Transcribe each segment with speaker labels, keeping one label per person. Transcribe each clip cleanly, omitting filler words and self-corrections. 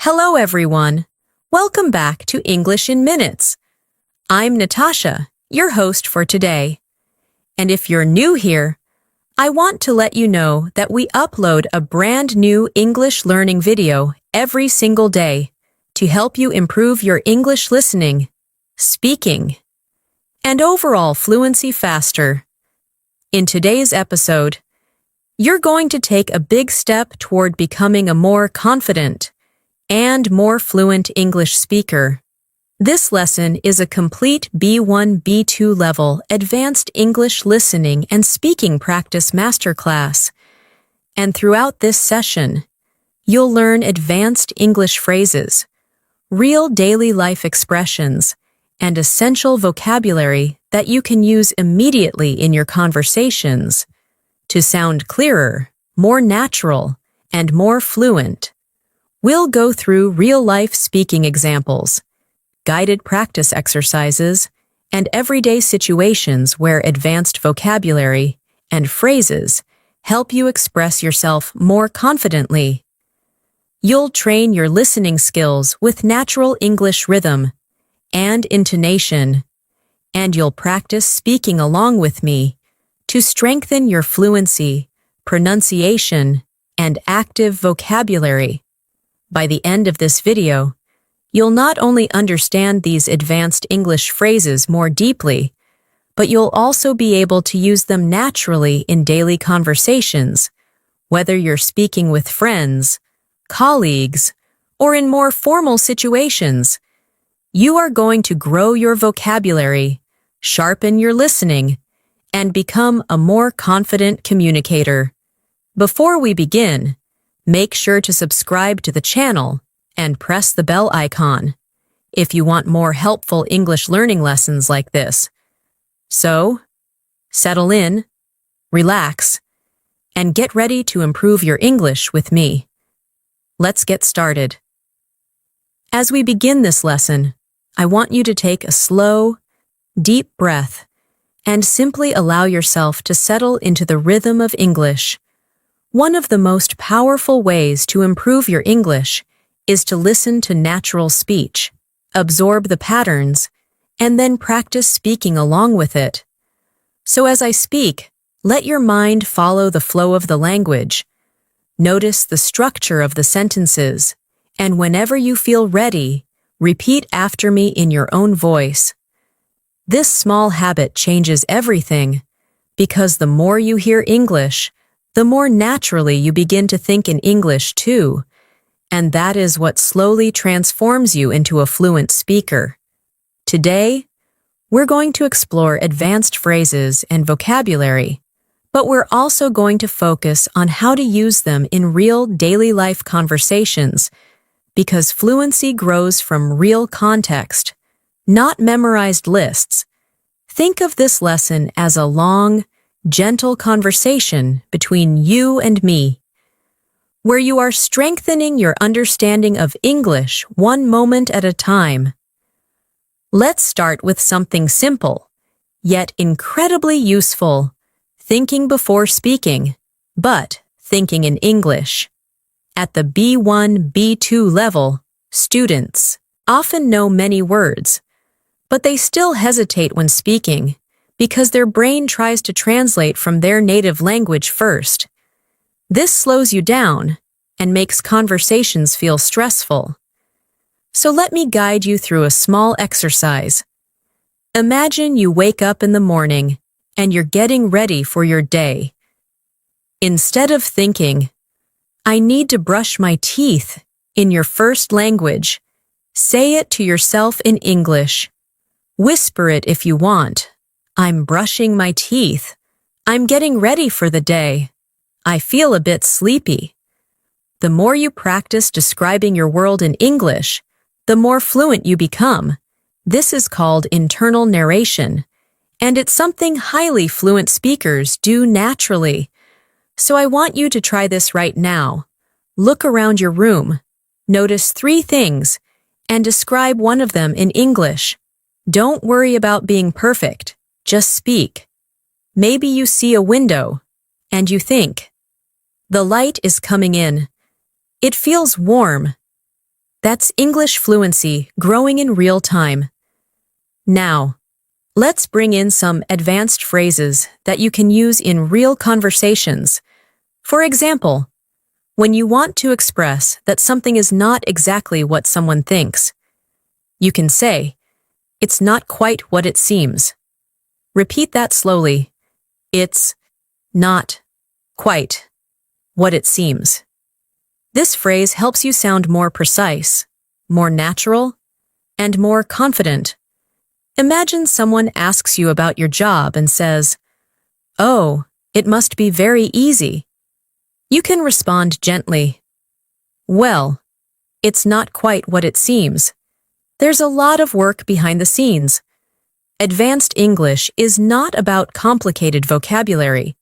Speaker 1: Hello, everyone. Welcome back to English in Minutes. I'm Natasha, your host for today. And if you're new here, I want to let you know that we upload a brand new English learning video every single day to help you improve your English listening, speaking, and overall fluency faster. In today's episode, you're going to take a big step toward becoming a more confident and more fluent English speaker. This lesson is a complete B1, B2 level advanced English listening and speaking practice masterclass. And throughout this session, you'll learn advanced English phrases, real daily life expressions, and essential vocabulary that you can use immediately in your conversations to sound clearer, more natural, and more fluent. We'll go through real-life speaking examples, guided practice exercises, and everyday situations where advanced vocabulary and phrases help you express yourself more confidently. You'll train your listening skills with natural English rhythm and intonation, and you'll practice speaking along with me to strengthen your fluency, pronunciation, and active vocabulary. By the end of this video, you'll not only understand these advanced English phrases more deeply, but you'll also be able to use them naturally in daily conversations, whether you're speaking with friends, colleagues, or in more formal situations. You are going to grow your vocabulary, sharpen your listening, and become a more confident communicator. Before we begin, make sure to subscribe to the channel and press the bell icon if you want more helpful English learning lessons like this. So, settle in, relax, and get ready to improve your English with me. Let's get started. As we begin this lesson, I want you to take a slow, deep breath and simply allow yourself to settle into the rhythm of English. One of the most powerful ways to improve your English is to listen to natural speech, absorb the patterns, and then practice speaking along with it. So as I speak, let your mind follow the flow of the language. Notice the structure of the sentences, and whenever you feel ready, repeat after me in your own voice. This small habit changes everything, because the more you hear English, the more naturally you begin to think in English too, and that is what slowly transforms you into a fluent speaker. Today, we're going to explore advanced phrases and vocabulary, but we're also going to focus on how to use them in real daily life conversations, because fluency grows from real context, not memorized lists. Think of this lesson as a long, gentle conversation between you and me, where you are strengthening your understanding of English one moment at a time. Let's start with something simple, yet incredibly useful: thinking before speaking, but thinking in English. At the B1, B2 level, students often know many words, but they still hesitate when speaking, because their brain tries to translate from their native language first. This slows you down and makes conversations feel stressful. So let me guide you through a small exercise. Imagine you wake up in the morning and you're getting ready for your day. Instead of thinking, "I need to brush my teeth," in your first language, say it to yourself in English. Whisper it if you want. "I'm brushing my teeth. I'm getting ready for the day. I feel a bit sleepy." The more you practice describing your world in English, the more fluent you become. This is called internal narration, and it's something highly fluent speakers do naturally. So I want you to try this right now. Look around your room, notice 3 things, and describe one of them in English. Don't worry about being perfect. Just speak. Maybe you see a window, and you think, "The light is coming in. It feels warm." That's English fluency growing in real time. Now, let's bring in some advanced phrases that you can use in real conversations. For example, when you want to express that something is not exactly what someone thinks, you can say, "It's not quite what it seems." Repeat that slowly. It's not quite what it seems. This phrase helps you sound more precise, more natural, and more confident. Imagine someone asks you about your job and says, "Oh, it must be very easy." You can respond gently, "Well, it's not quite what it seems. There's a lot of work behind the scenes." Advanced English is not about complicated vocabulary.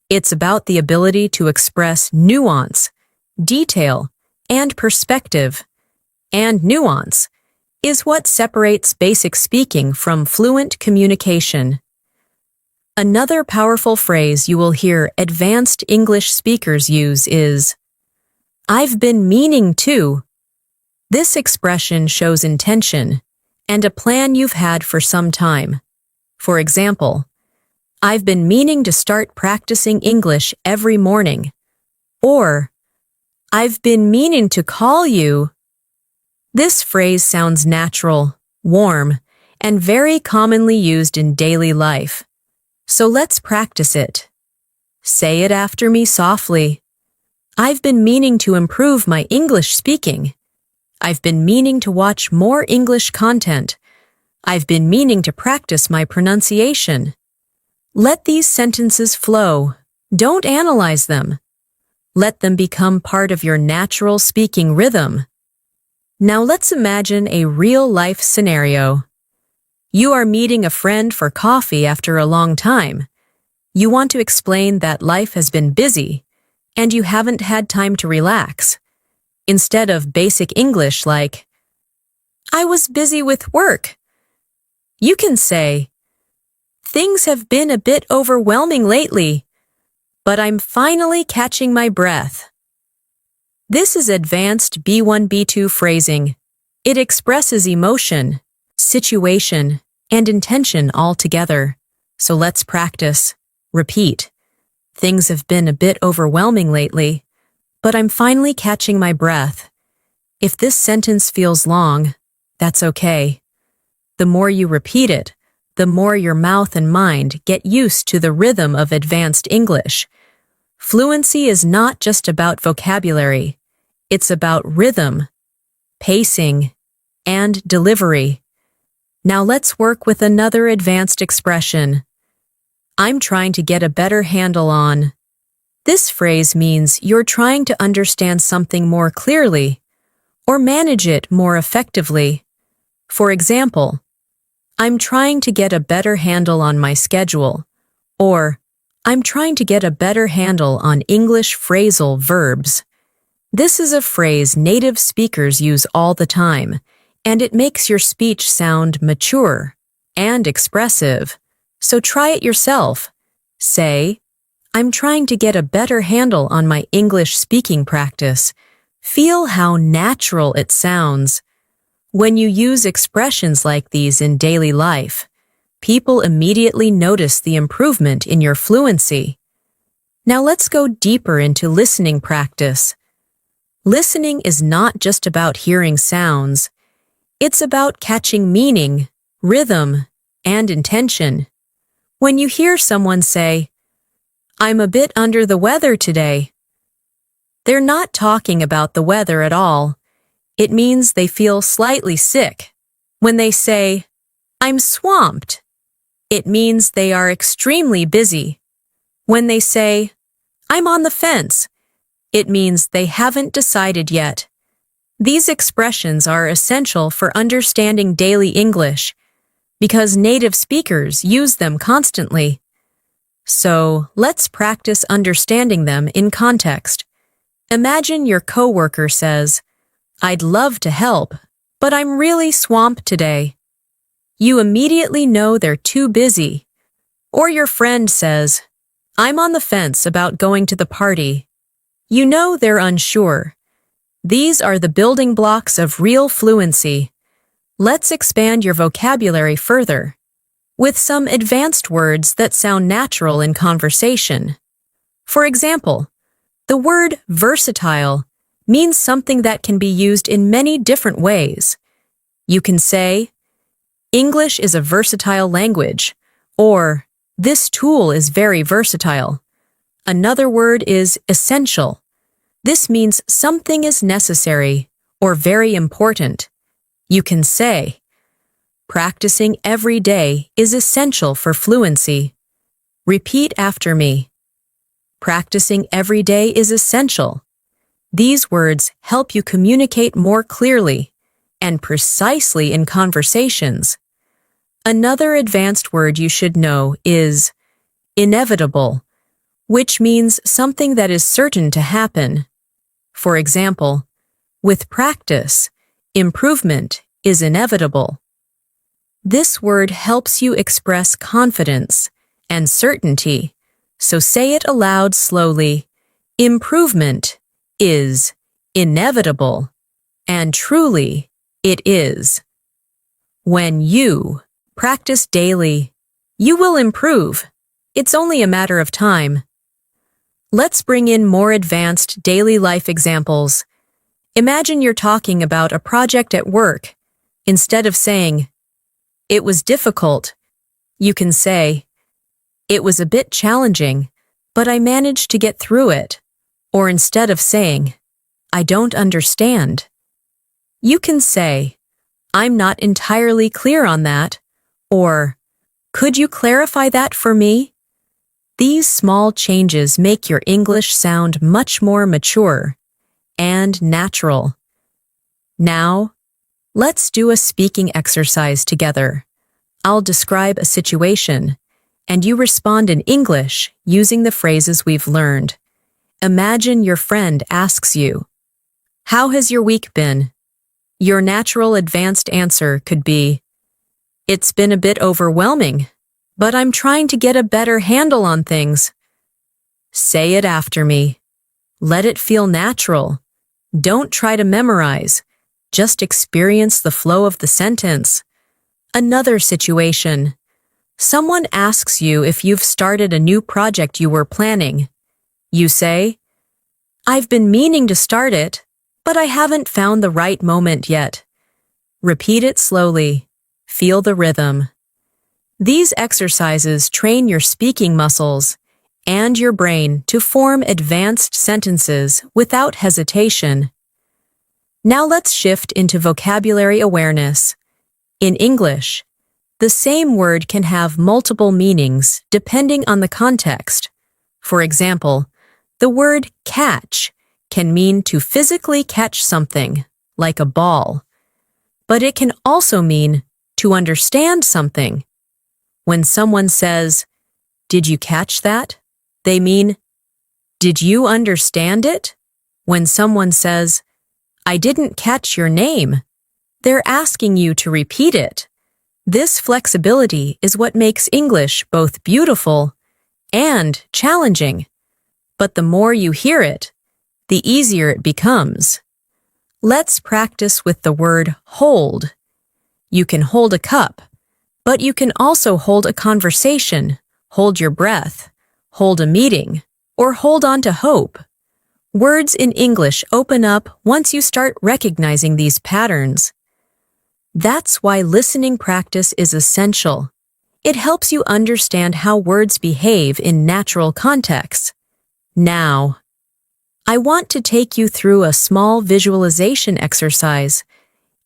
Speaker 1: It's about the ability to express nuance, detail, and perspective. And nuance is what separates basic speaking from fluent communication. Another powerful phrase you will hear advanced English speakers use is, "I've been meaning to." This expression shows intention and a plan you've had for some time. For example, "I've been meaning to start practicing English every morning." Or, "I've been meaning to call you." This phrase sounds natural, warm, and very commonly used in daily life. So let's practice it. Say it after me softly. "I've been meaning to improve my English speaking." "I've been meaning to watch more English content." "I've been meaning to practice my pronunciation." Let these sentences flow. Don't analyze them. Let them become part of your natural speaking rhythm. Now let's imagine a real-life scenario. You are meeting a friend for coffee after a long time. You want to explain that life has been busy, and you haven't had time to relax. Instead of basic English like, "I was busy with work," you can say, "Things have been a bit overwhelming lately, but I'm finally catching my breath." This is advanced B1, B2 phrasing. It expresses emotion, situation, and intention all together. So let's practice. Repeat. "Things have been a bit overwhelming lately, but I'm finally catching my breath." If this sentence feels long, that's okay. The more you repeat it, the more your mouth and mind get used to the rhythm of advanced English. Fluency is not just about vocabulary. It's about rhythm, pacing, and delivery. Now let's work with another advanced expression. "I'm trying to get a better handle on." This phrase means you're trying to understand something more clearly or manage it more effectively. For example, "I'm trying to get a better handle on my schedule," or "I'm trying to get a better handle on English phrasal verbs." This is a phrase native speakers use all the time, and it makes your speech sound mature and expressive. So try it yourself. Say, "I'm trying to get a better handle on my English speaking practice." Feel how natural it sounds. When you use expressions like these in daily life, people immediately notice the improvement in your fluency. Now let's go deeper into listening practice. Listening is not just about hearing sounds. It's about catching meaning, rhythm, and intention. When you hear someone say, "I'm a bit under the weather today," they're not talking about the weather at all. It means they feel slightly sick. When they say, "I'm swamped," it means they are extremely busy. When they say, "I'm on the fence," it means they haven't decided yet. These expressions are essential for understanding daily English because native speakers use them constantly. So let's practice understanding them in context. Imagine your coworker says, "I'd love to help, but I'm really swamped today." You immediately know they're too busy. Or your friend says, "I'm on the fence about going to the party." You know they're unsure. These are the building blocks of real fluency. Let's expand your vocabulary further with some advanced words that sound natural in conversation. For example, the word versatile means something that can be used in many different ways. You can say, English is a versatile language, or this tool is very versatile. Another word is essential. This means something is necessary or very important. You can say, practicing every day is essential for fluency. Repeat after me. Practicing every day is essential. These words help you communicate more clearly and precisely in conversations. Another advanced word you should know is inevitable, which means something that is certain to happen. For example, with practice, improvement is inevitable. This word helps you express confidence and certainty, so say it aloud slowly. Improvement is inevitable, and truly, it is. When you practice daily, you will improve. It's only a matter of time. Let's bring in more advanced daily life examples. Imagine you're talking about a project at work. Instead of saying, it was difficult, you can say, it was a bit challenging, but I managed to get through it. Or instead of saying, I don't understand, you can say, I'm not entirely clear on that, or could you clarify that for me? These small changes make your English sound much more mature and natural. Now, let's do a speaking exercise together. I'll describe a situation, and you respond in English using the phrases we've learned. Imagine your friend asks you, how has your week been? Your natural advanced answer could be, it's been a bit overwhelming, but I'm trying to get a better handle on things. Say it after me. Let it feel natural. Don't try to memorize. Just experience the flow of the sentence. Another situation. Someone asks you if you've started a new project you were planning. You say, I've been meaning to start it, but I haven't found the right moment yet. Repeat it slowly. Feel the rhythm. These exercises train your speaking muscles and your brain to form advanced sentences without hesitation. Now let's shift into vocabulary awareness. In English, the same word can have multiple meanings depending on the context. For example, the word catch can mean to physically catch something, like a ball. But it can also mean to understand something. When someone says, did you catch that? They mean, did you understand it? When someone says, I didn't catch your name, they're asking you to repeat it. This flexibility is what makes English both beautiful and challenging. But the more you hear it, the easier it becomes. Let's practice with the word hold. You can hold a cup, but you can also hold a conversation, hold your breath, hold a meeting, or hold on to hope. Words in English open up once you start recognizing these patterns. That's why listening practice is essential. It helps you understand how words behave in natural contexts. Now, I want to take you through a small visualization exercise.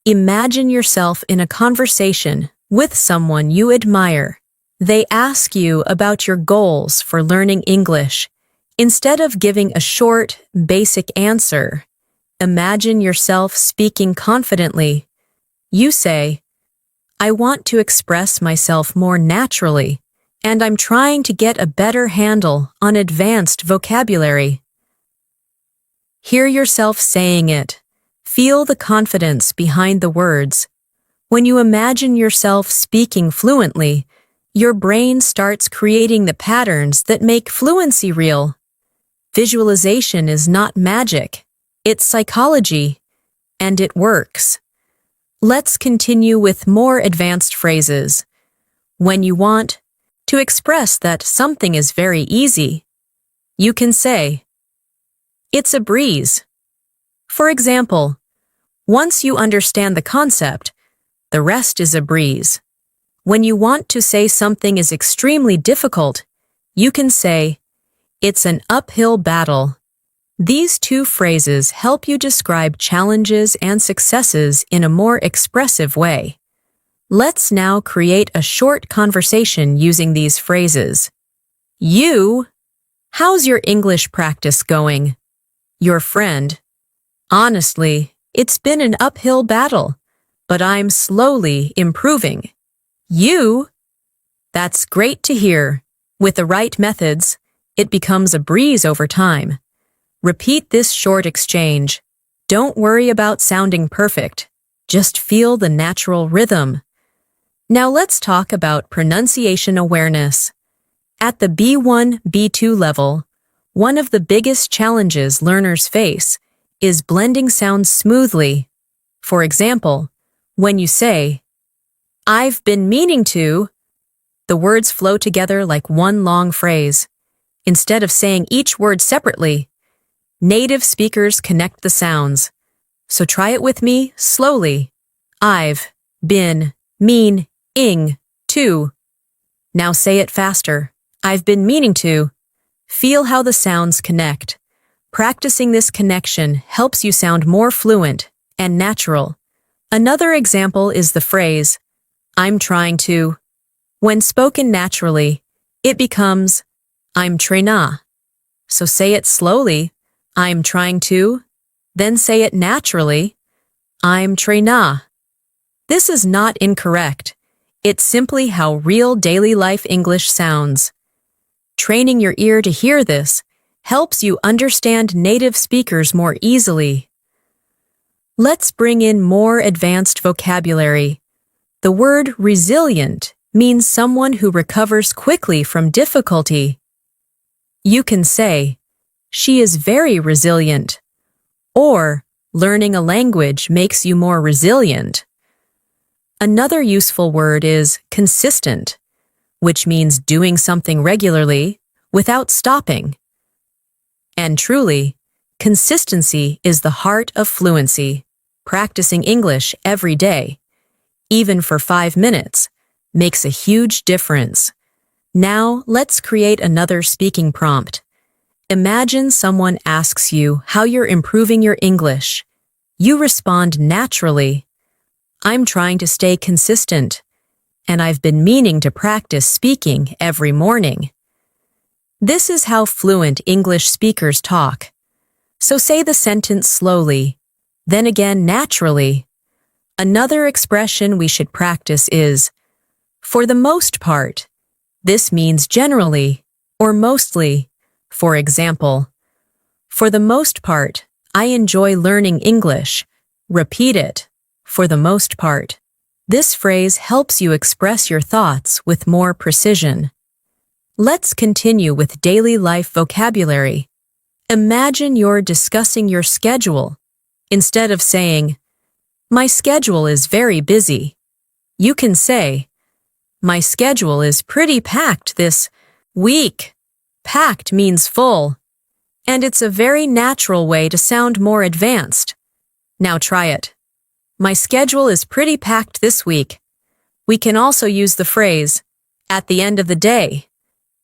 Speaker 1: Imagine yourself in a conversation with someone you admire. They ask you about your goals for learning English. Instead of giving a short, basic answer, imagine yourself speaking confidently. You say, I want to express myself more naturally, and I'm trying to get a better handle on advanced vocabulary. Hear yourself saying it. Feel the confidence behind the words. When you imagine yourself speaking fluently, your brain starts creating the patterns that make fluency real. Visualization is not magic. It's psychology, and it works. Let's continue with more advanced phrases. When you want to express that something is very easy, you can say, "It's a breeze." For example, once you understand the concept, the rest is a breeze. When you want to say something is extremely difficult, you can say, "It's an uphill battle." These two phrases help you describe challenges and successes in a more expressive way. Let's now create a short conversation using these phrases. You, how's your English practice going? Your friend, honestly, it's been an uphill battle, but I'm slowly improving. You, that's great to hear. With the right methods, it becomes a breeze over time. Repeat this short exchange. Don't worry about sounding perfect. Just feel the natural rhythm. Now let's talk about pronunciation awareness. At the B1, B2 level, one of the biggest challenges learners face is blending sounds smoothly. For example, when you say, "I've been meaning to," the words flow together like one long phrase. Instead of saying each word separately, native speakers connect the sounds. So try it with me slowly. I've been meaning to. Now say it faster. I've been meaning to. Feel how the sounds connect. Practicing this connection helps you sound more fluent and natural. Another example is the phrase, "I'm trying to." When spoken naturally, it becomes, "I'm tryna." So say it slowly, "I'm trying to," then say it naturally, "I'm tryna." This is not incorrect. It's simply how real daily life English sounds. Training your ear to hear this helps you understand native speakers more easily. Let's bring in more advanced vocabulary. The word resilient means someone who recovers quickly from difficulty. You can say, "She is very resilient," or "Learning a language makes you more resilient." Another useful word is consistent, which means doing something regularly without stopping. And truly, consistency is the heart of fluency. Practicing English every day, even for 5 minutes, makes a huge difference. Now, let's create another speaking prompt. Imagine someone asks you how you're improving your English. You respond naturally, "I'm trying to stay consistent, and I've been meaning to practice speaking every morning." This is how fluent English speakers talk. So say the sentence slowly, then again naturally. Another expression we should practice is, "for the most part." This means generally or mostly. For example, "For the most part, I enjoy learning English." Repeat it, "for the most part." This phrase helps you express your thoughts with more precision. Let's continue with daily life vocabulary. Imagine you're discussing your schedule. Instead of saying, "My schedule is very busy," you can say, "My schedule is pretty packed this week." Packed means full, and it's a very natural way to sound more advanced. Now try it. "My schedule is pretty packed this week." We can also use the phrase, "at the end of the day,"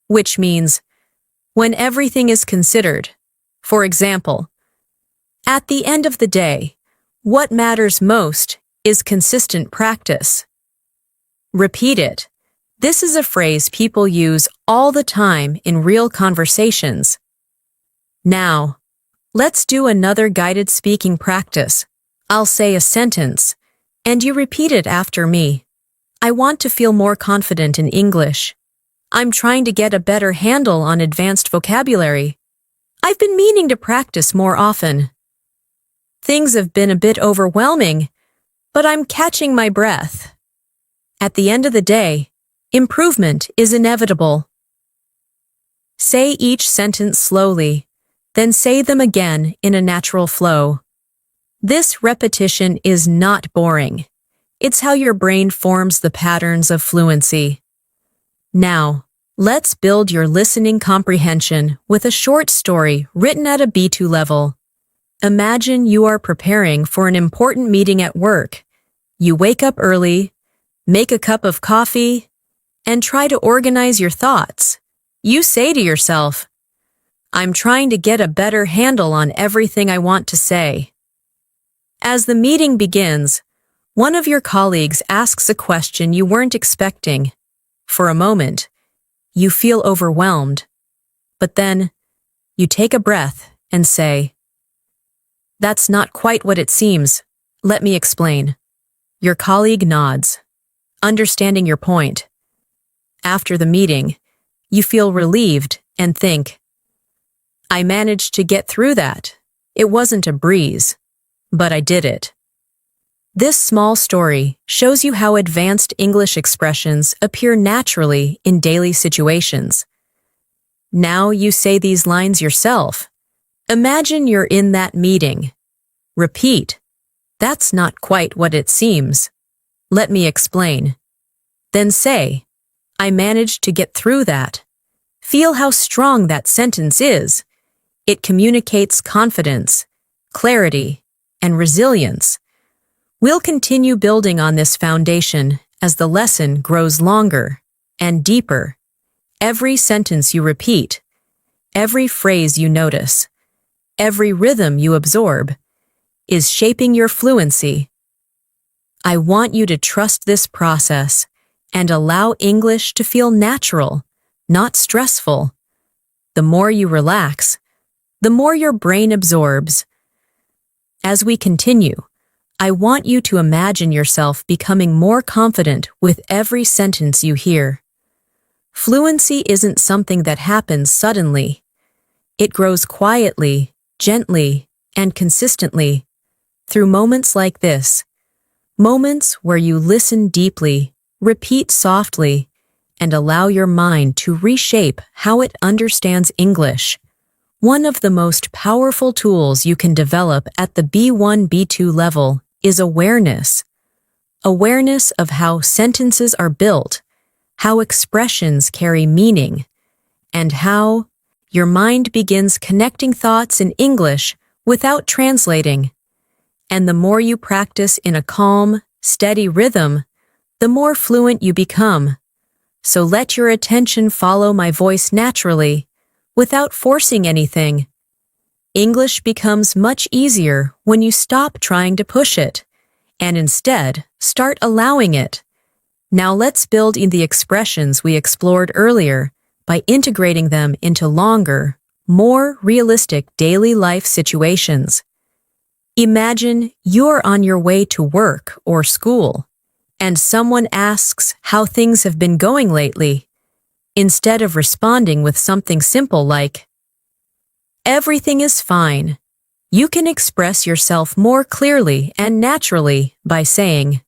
Speaker 1: which means when everything is considered. For example, "At the end of the day, what matters most is consistent practice." Repeat it. This is a phrase people use all the time in real conversations. Now, let's do another guided speaking practice. I'll say a sentence, and you repeat it after me. "I want to feel more confident in English." "I'm trying to get a better handle on advanced vocabulary." "I've been meaning to practice more often." "Things have been a bit overwhelming, but I'm catching my breath." At the end of the day, improvement is inevitable. Say each sentence slowly, Then say them again in a natural flow. This repetition is not boring. It's how your brain forms the patterns of fluency. Now, let's build your listening comprehension with a short story written at a B2 level. Imagine you are preparing for an important meeting at work. You wake up early, make a cup of coffee, and try to organize your thoughts. You say to yourself, "I'm trying to get a better handle on everything I want to say." As the meeting begins, one of your colleagues asks a question you weren't expecting. For a moment, you feel overwhelmed. But then, you take a breath and say, "That's not quite what it seems. Let me explain." Your colleague nods, understanding your point. After the meeting, you feel relieved and think, "I managed to get through that. It wasn't a breeze, but I did it." This small story shows you how advanced English expressions appear naturally in daily situations. Now you say these lines yourself. Imagine you're in that meeting. Repeat, "That's not quite what it seems. Let me explain." Then say, "I managed to get through that." Feel how strong that sentence is. It communicates confidence, clarity, and resilience. We'll continue building on this foundation as the lesson grows longer and deeper. Every sentence you repeat, every phrase you notice, every rhythm you absorb, is shaping your fluency. I want you to trust this process and allow English to feel natural, not stressful. The more you relax, the more your brain absorbs. As we continue, I want you to imagine yourself becoming more confident with every sentence you hear. Fluency isn't something that happens suddenly. It grows quietly, gently, and consistently through moments like this. Moments where you listen deeply, repeat softly, and allow your mind to reshape how it understands English. One of the most powerful tools you can develop at the B1, B2 level is awareness. Awareness of how sentences are built, how expressions carry meaning, and how your mind begins connecting thoughts in English without translating. And the more you practice in a calm, steady rhythm, the more fluent you become. So let your attention follow my voice naturally, without forcing anything. English becomes much easier when you stop trying to push it, and instead start allowing it. Now let's build in the expressions we explored earlier by integrating them into longer, more realistic daily life situations. Imagine you're on your way to work or school, and someone asks how things have been going lately. Instead of responding with something simple like, "Everything is fine," you can express yourself more clearly and naturally by saying,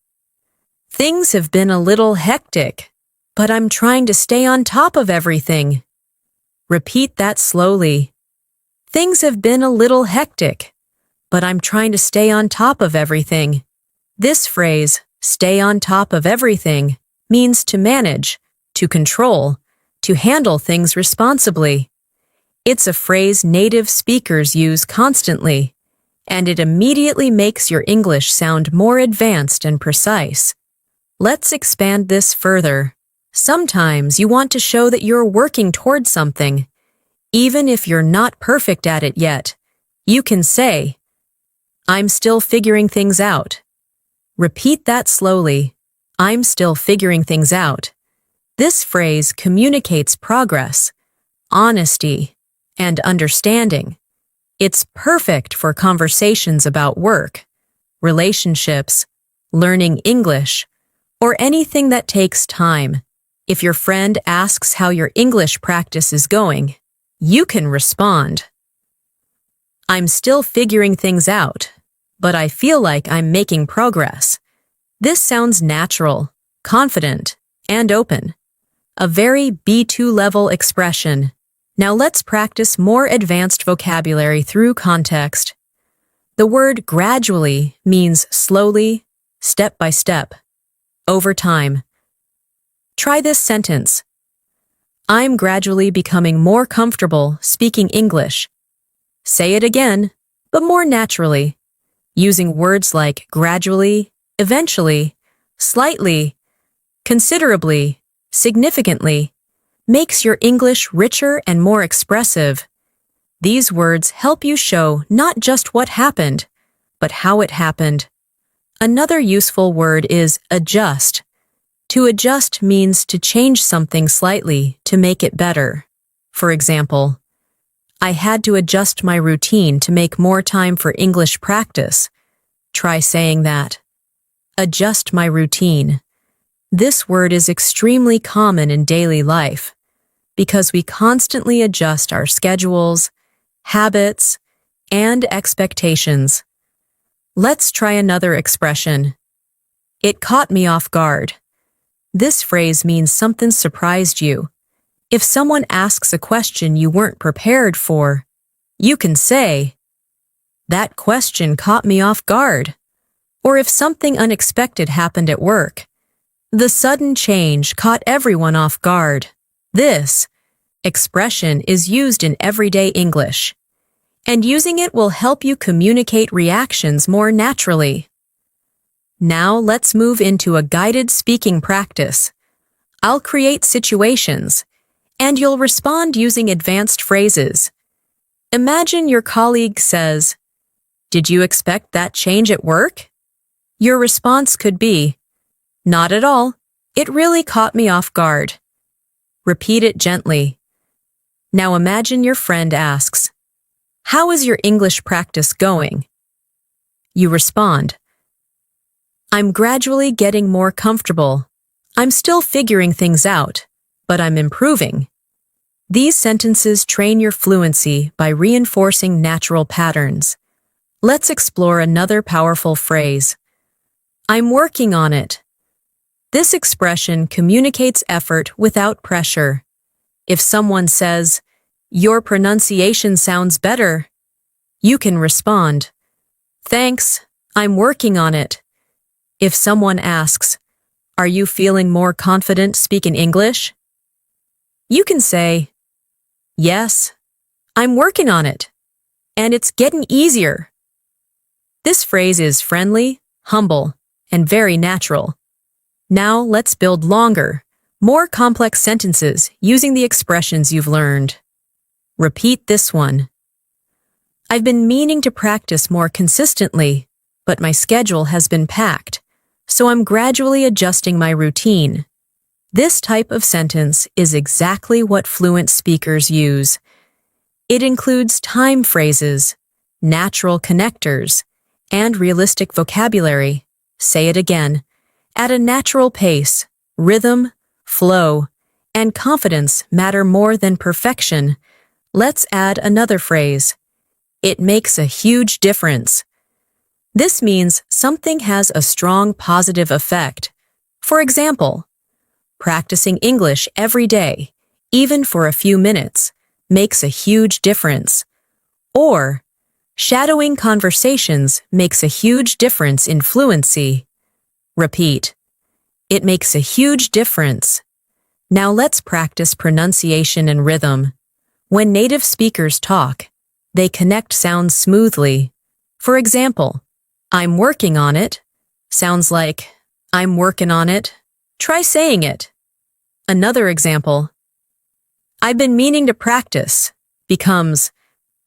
Speaker 1: "Things have been a little hectic, but I'm trying to stay on top of everything." Repeat that slowly. "Things have been a little hectic, but I'm trying to stay on top of everything." This phrase, "stay on top of everything," means to manage, to control, to handle things responsibly. It's a phrase native speakers use constantly, and it immediately makes your English sound more advanced and precise. Let's expand this further. Sometimes you want to show that you're working towards something. Even if you're not perfect at it yet, you can say, "I'm still figuring things out." Repeat that slowly. "I'm still figuring things out." This phrase communicates progress, honesty, and understanding. It's perfect for conversations about work, relationships, learning English, or anything that takes time. If your friend asks how your English practice is going, you can respond, "I'm still figuring things out, but I feel like I'm making progress." This sounds natural, confident, and open. A very B2 level expression. Now let's practice more advanced vocabulary through context. The word gradually means slowly, step by step, over time. Try this sentence. I'm gradually becoming more comfortable speaking English. Say it again, but more naturally, using words like gradually, eventually, slightly, considerably, significantly, makes your English richer and more expressive. These words help you show not just what happened, but how it happened. Another useful word is adjust. To adjust means to change something slightly to make it better. For example, I had to adjust my routine to make more time for English practice. Try saying that. Adjust my routine. This word is extremely common in daily life because we constantly adjust our schedules, habits, and expectations. Let's try another expression. It caught me off guard. This phrase means something surprised you. If someone asks a question you weren't prepared for, you can say, "That question caught me off guard." Or if something unexpected happened at work, "The sudden change caught everyone off guard." This expression is used in everyday English, and using it will help you communicate reactions more naturally. Now let's move into a guided speaking practice. I'll create situations, and you'll respond using advanced phrases. Imagine your colleague says, "Did you expect that change at work?" Your response could be, "Not at all. It really caught me off guard." Repeat it gently. Now imagine your friend asks, "How is your English practice going?" You respond, "I'm gradually getting more comfortable. I'm still figuring things out, but I'm improving." These sentences train your fluency by reinforcing natural patterns. Let's explore another powerful phrase. I'm working on it. This expression communicates effort without pressure. If someone says, "Your pronunciation sounds better," you can respond, "Thanks, I'm working on it." If someone asks, "Are you feeling more confident speaking English?" you can say, "Yes, I'm working on it, and it's getting easier." This phrase is friendly, humble, and very natural. Now let's build longer, more complex sentences using the expressions you've learned. Repeat this one. I've been meaning to practice more consistently, but my schedule has been packed, so I'm gradually adjusting my routine. This type of sentence is exactly what fluent speakers use. It includes time phrases, natural connectors, and realistic vocabulary. Say it again. At a natural pace, rhythm, flow, and confidence matter more than perfection. Let's add another phrase. It makes a huge difference. This means something has a strong positive effect. For example, practicing English every day, even for a few minutes, makes a huge difference. Or, shadowing conversations makes a huge difference in fluency. Repeat. It makes a huge difference. Now let's practice pronunciation and rhythm. When native speakers talk, they connect sounds smoothly. For example, I'm working on it sounds like I'm working on it. Try saying it. Another example, I've been meaning to practice becomes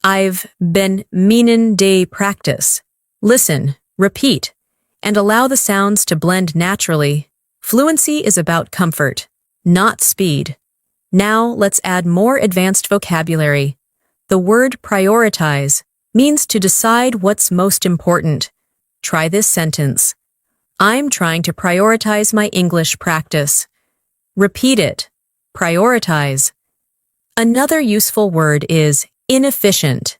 Speaker 1: I've been meaning to practice. Listen, repeat, and allow the sounds to blend naturally. Fluency is about comfort, not speed. Now let's add more advanced vocabulary. The word prioritize means to decide what's most important. Try this sentence. I'm trying to prioritize my English practice. Repeat it. Prioritize. Another useful word is inefficient.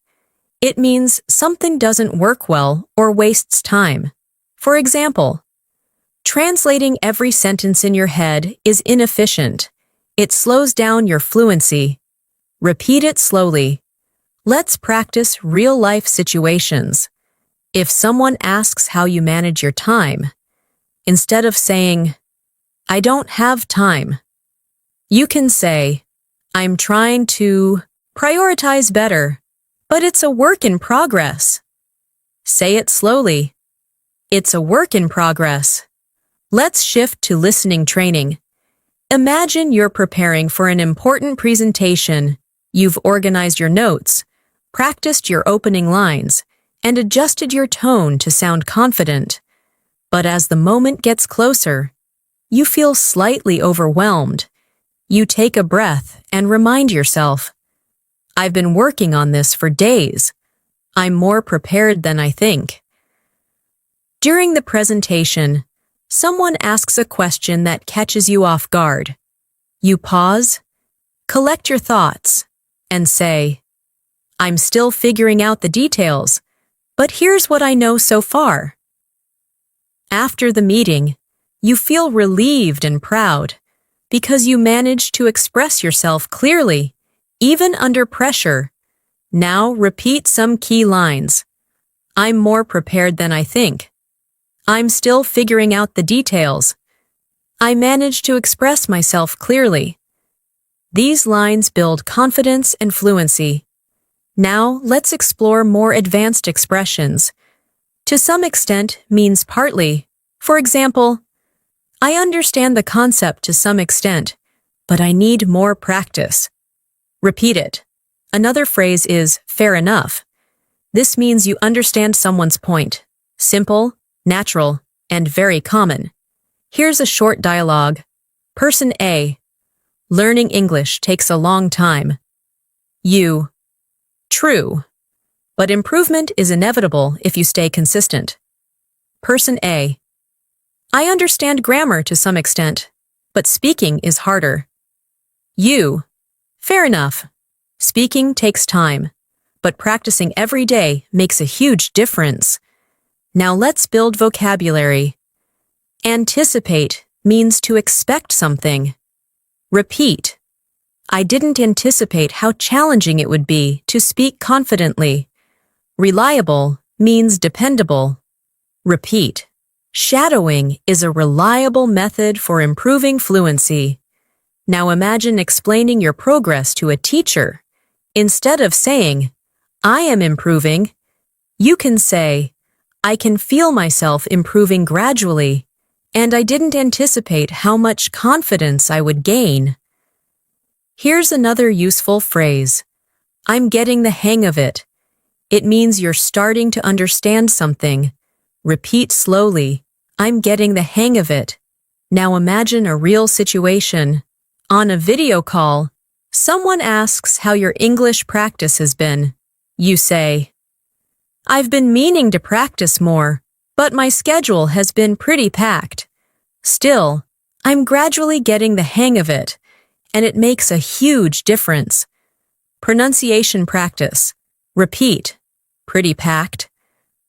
Speaker 1: It means something doesn't work well or wastes time. For example, translating every sentence in your head is inefficient. It slows down your fluency. Repeat it slowly. Let's practice real-life situations. If someone asks how you manage your time, instead of saying, "I don't have time," you can say, "I'm trying to prioritize better, but it's a work in progress." Say it slowly. It's a work in progress. Let's shift to listening training. Imagine you're preparing for an important presentation. You've organized your notes, practiced your opening lines, and adjusted your tone to sound confident. But as the moment gets closer, you feel slightly overwhelmed. You take a breath and remind yourself, "I've been working on this for days. I'm more prepared than I think." During the presentation, someone asks a question that catches you off guard. You pause, collect your thoughts, and say, "I'm still figuring out the details, but here's what I know so far." After the meeting, you feel relieved and proud because you managed to express yourself clearly, even under pressure. Now repeat some key lines. "I'm more prepared than I think." "I'm still figuring out the details." "I managed to express myself clearly." These lines build confidence and fluency. Now let's explore more advanced expressions. To some extent means partly. For example, "I understand the concept to some extent, but I need more practice." Repeat it. Another phrase is "fair enough." This means you understand someone's point. Simple, natural, and very common. Here's a short dialogue. Person A: "Learning English takes a long time." You: "True, but improvement is inevitable if you stay consistent." Person A: "I understand grammar to some extent, but speaking is harder." You: "Fair enough. Speaking takes time, but practicing every day makes a huge difference." Now let's build vocabulary. Anticipate means to expect something. Repeat. "I didn't anticipate how challenging it would be to speak confidently." Reliable means dependable. Repeat. Shadowing is a reliable method for improving fluency. Now imagine explaining your progress to a teacher. Instead of saying, "I am improving," you can say, "I can feel myself improving gradually, and I didn't anticipate how much confidence I would gain." Here's another useful phrase. "I'm getting the hang of it." It means you're starting to understand something. Repeat slowly. "I'm getting the hang of it." Now imagine a real situation. On a video call, someone asks how your English practice has been. You say, "I've been meaning to practice more, but my schedule has been pretty packed. Still, I'm gradually getting the hang of it, and it makes a huge difference." Pronunciation practice. Repeat. Pretty packed.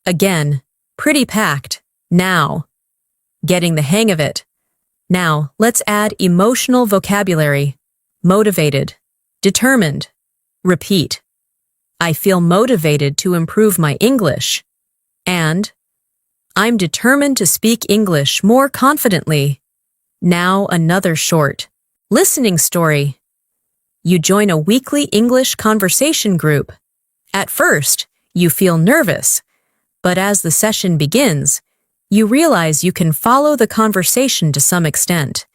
Speaker 1: Again. Pretty packed. Now. Getting the hang of it. Now, let's add emotional vocabulary. Motivated. Determined. Repeat. "I feel motivated to improve my English." And, "I'm determined to speak English more confidently." Now another short listening story. You join a weekly English conversation group. At first, you feel nervous, but as the session begins, you realize you can follow the conversation to some extent.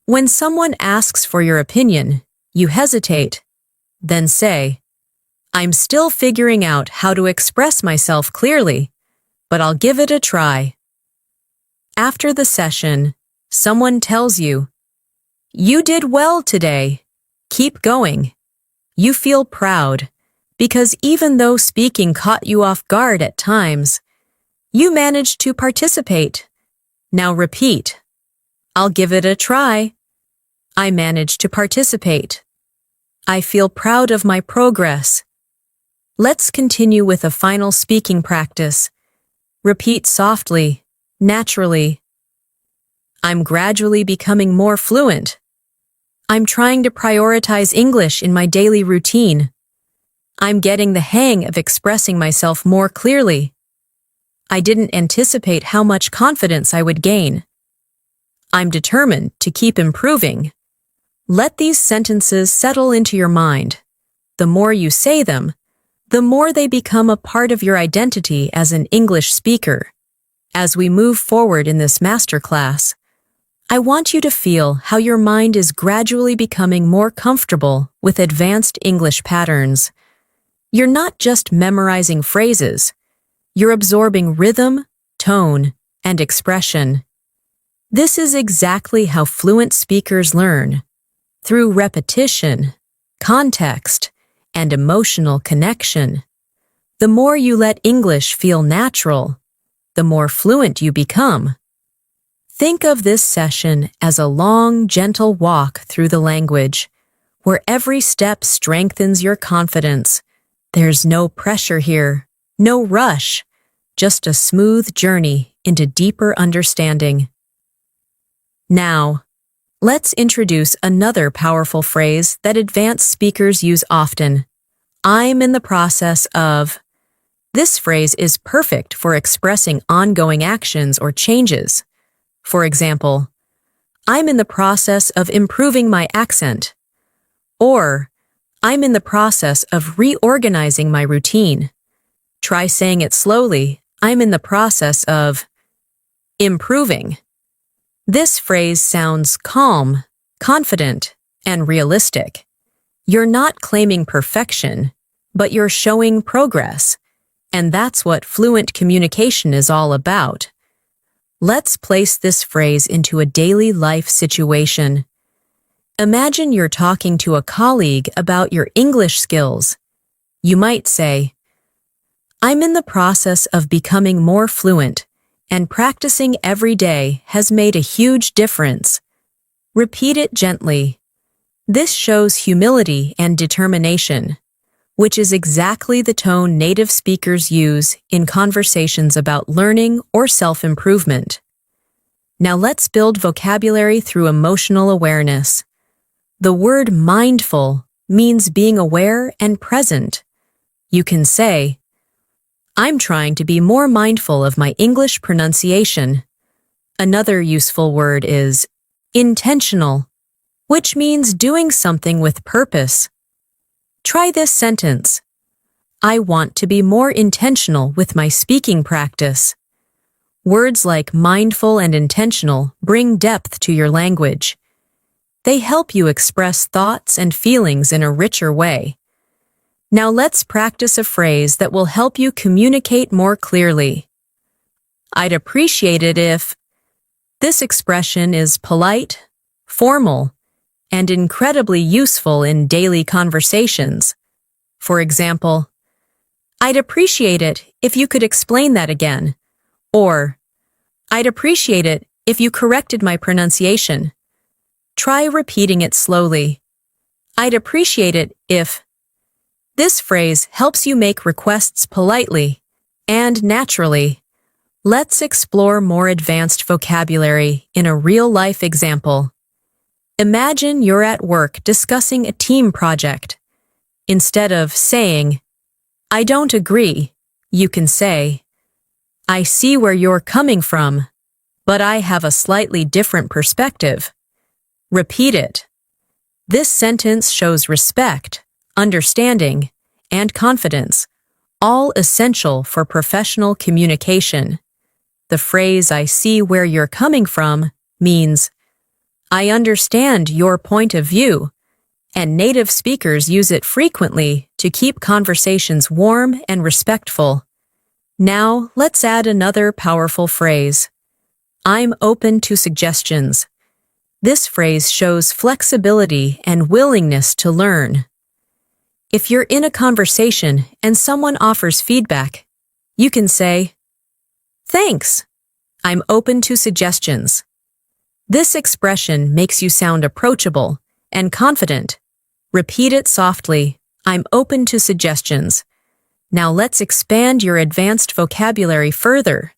Speaker 1: When someone asks for your opinion, you hesitate. Then say, "I'm still figuring out how to express myself clearly, but I'll give it a try." After the session, someone tells you, "You did well today. Keep going." You feel proud, because even though speaking caught you off guard at times, you managed to participate. Now repeat. "I'll give it a try." "I managed to participate." "I feel proud of my progress." Let's continue with a final speaking practice. Repeat softly, naturally. "I'm gradually becoming more fluent." I'm trying to prioritize English in my daily routine. I'm getting the hang of expressing myself more clearly. I didn't anticipate how much confidence I would gain. I'm determined to keep improving. Let these sentences settle into your mind. The more you say them, the more they become a part of your identity as an English speaker. As we move forward in this masterclass, I want you to feel how your mind is gradually becoming more comfortable with advanced English patterns. You're not just memorizing phrases, you're absorbing rhythm, tone, and expression. This is exactly how fluent speakers learn, through repetition, context, and emotional connection. The more you let English feel natural, the more fluent you become. Think of this session as a long, gentle walk through the language, where every step strengthens your confidence. There's no pressure here, no rush, just a smooth journey into deeper understanding. Now, let's introduce another powerful phrase that advanced speakers use often. I'm in the process of. This phrase is perfect for expressing ongoing actions or changes. For example, I'm in the process of improving my accent. Or, I'm in the process of reorganizing my routine. Try saying it slowly. I'm in the process of improving. This phrase sounds calm, confident, and realistic. You're not claiming perfection, but you're showing progress, and that's what fluent communication is all about. Let's place this phrase into a daily life situation. Imagine you're talking to a colleague about your English skills. You might say, I'm in the process of becoming more fluent, and practicing every day has made a huge difference. Repeat it gently. This shows humility and determination, which is exactly the tone native speakers use in conversations about learning or self-improvement. Now let's build vocabulary through emotional awareness. The word mindful means being aware and present. You can say, I'm trying to be more mindful of my English pronunciation. Another useful word is intentional, which means doing something with purpose. Try this sentence. I want to be more intentional with my speaking practice. Words like mindful and intentional bring depth to your language. They help you express thoughts and feelings in a richer way. Now let's practice a phrase that will help you communicate more clearly. I'd appreciate it if. This expression is polite, formal, and incredibly useful in daily conversations. For example, I'd appreciate it if you could explain that again. Or, I'd appreciate it if you corrected my pronunciation. Try repeating it slowly. I'd appreciate it if. This phrase helps you make requests politely and naturally. Let's explore more advanced vocabulary in a real-life example. Imagine you're at work discussing a team project. Instead of saying, I don't agree, you can say, I see where you're coming from, but I have a slightly different perspective. Repeat it. This sentence shows respect, understanding, and confidence, all essential for professional communication. The phrase I see where you're coming from means I understand your point of view, and native speakers use it frequently to keep conversations warm and respectful. Now, let's add another powerful phrase. I'm open to suggestions. This phrase shows flexibility and willingness to learn. If you're in a conversation and someone offers feedback, you can say, Thanks. I'm open to suggestions. This expression makes you sound approachable and confident. Repeat it softly. I'm open to suggestions. Now let's expand your advanced vocabulary further.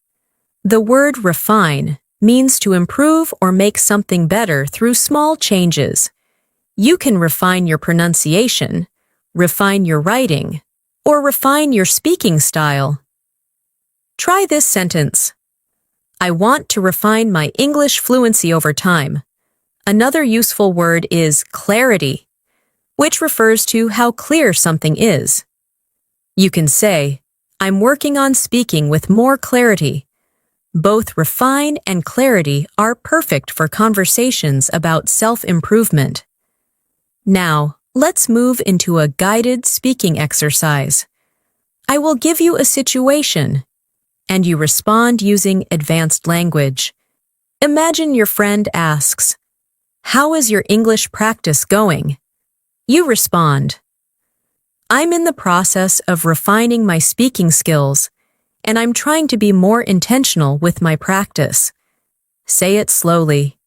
Speaker 1: The word refine means to improve or make something better through small changes. You can refine your pronunciation, refine your writing, or refine your speaking style. Try this sentence. I want to refine my English fluency over time. Another useful word is clarity, which refers to how clear something is. You can say, I'm working on speaking with more clarity. Both refine and clarity are perfect for conversations about self-improvement. Now, let's move into a guided speaking exercise. I will give you a situation, and you respond using advanced language. Imagine your friend asks, How is your English practice going? You respond, I'm in the process of refining my speaking skills, and I'm trying to be more intentional with my practice. Say it slowly.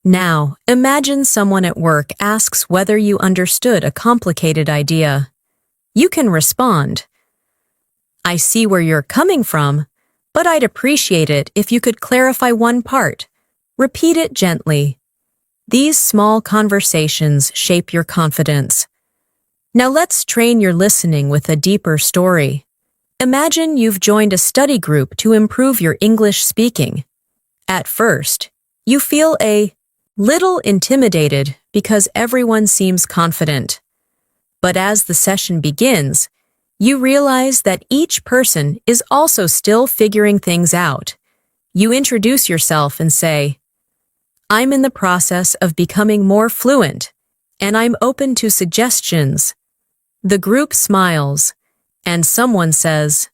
Speaker 1: Now, imagine someone at work asks whether you understood a complicated idea. You can respond, I see where you're coming from, but I'd appreciate it if you could clarify one part. Repeat it gently. These small conversations shape your confidence. Now let's train your listening with a deeper story. Imagine you've joined a study group to improve your English speaking. At first, you feel a little intimidated because everyone seems confident. But as the session begins, you realize that each person is also still figuring things out. You introduce yourself and say, I'm in the process of becoming more fluent, and I'm open to suggestions. The group smiles, and someone says,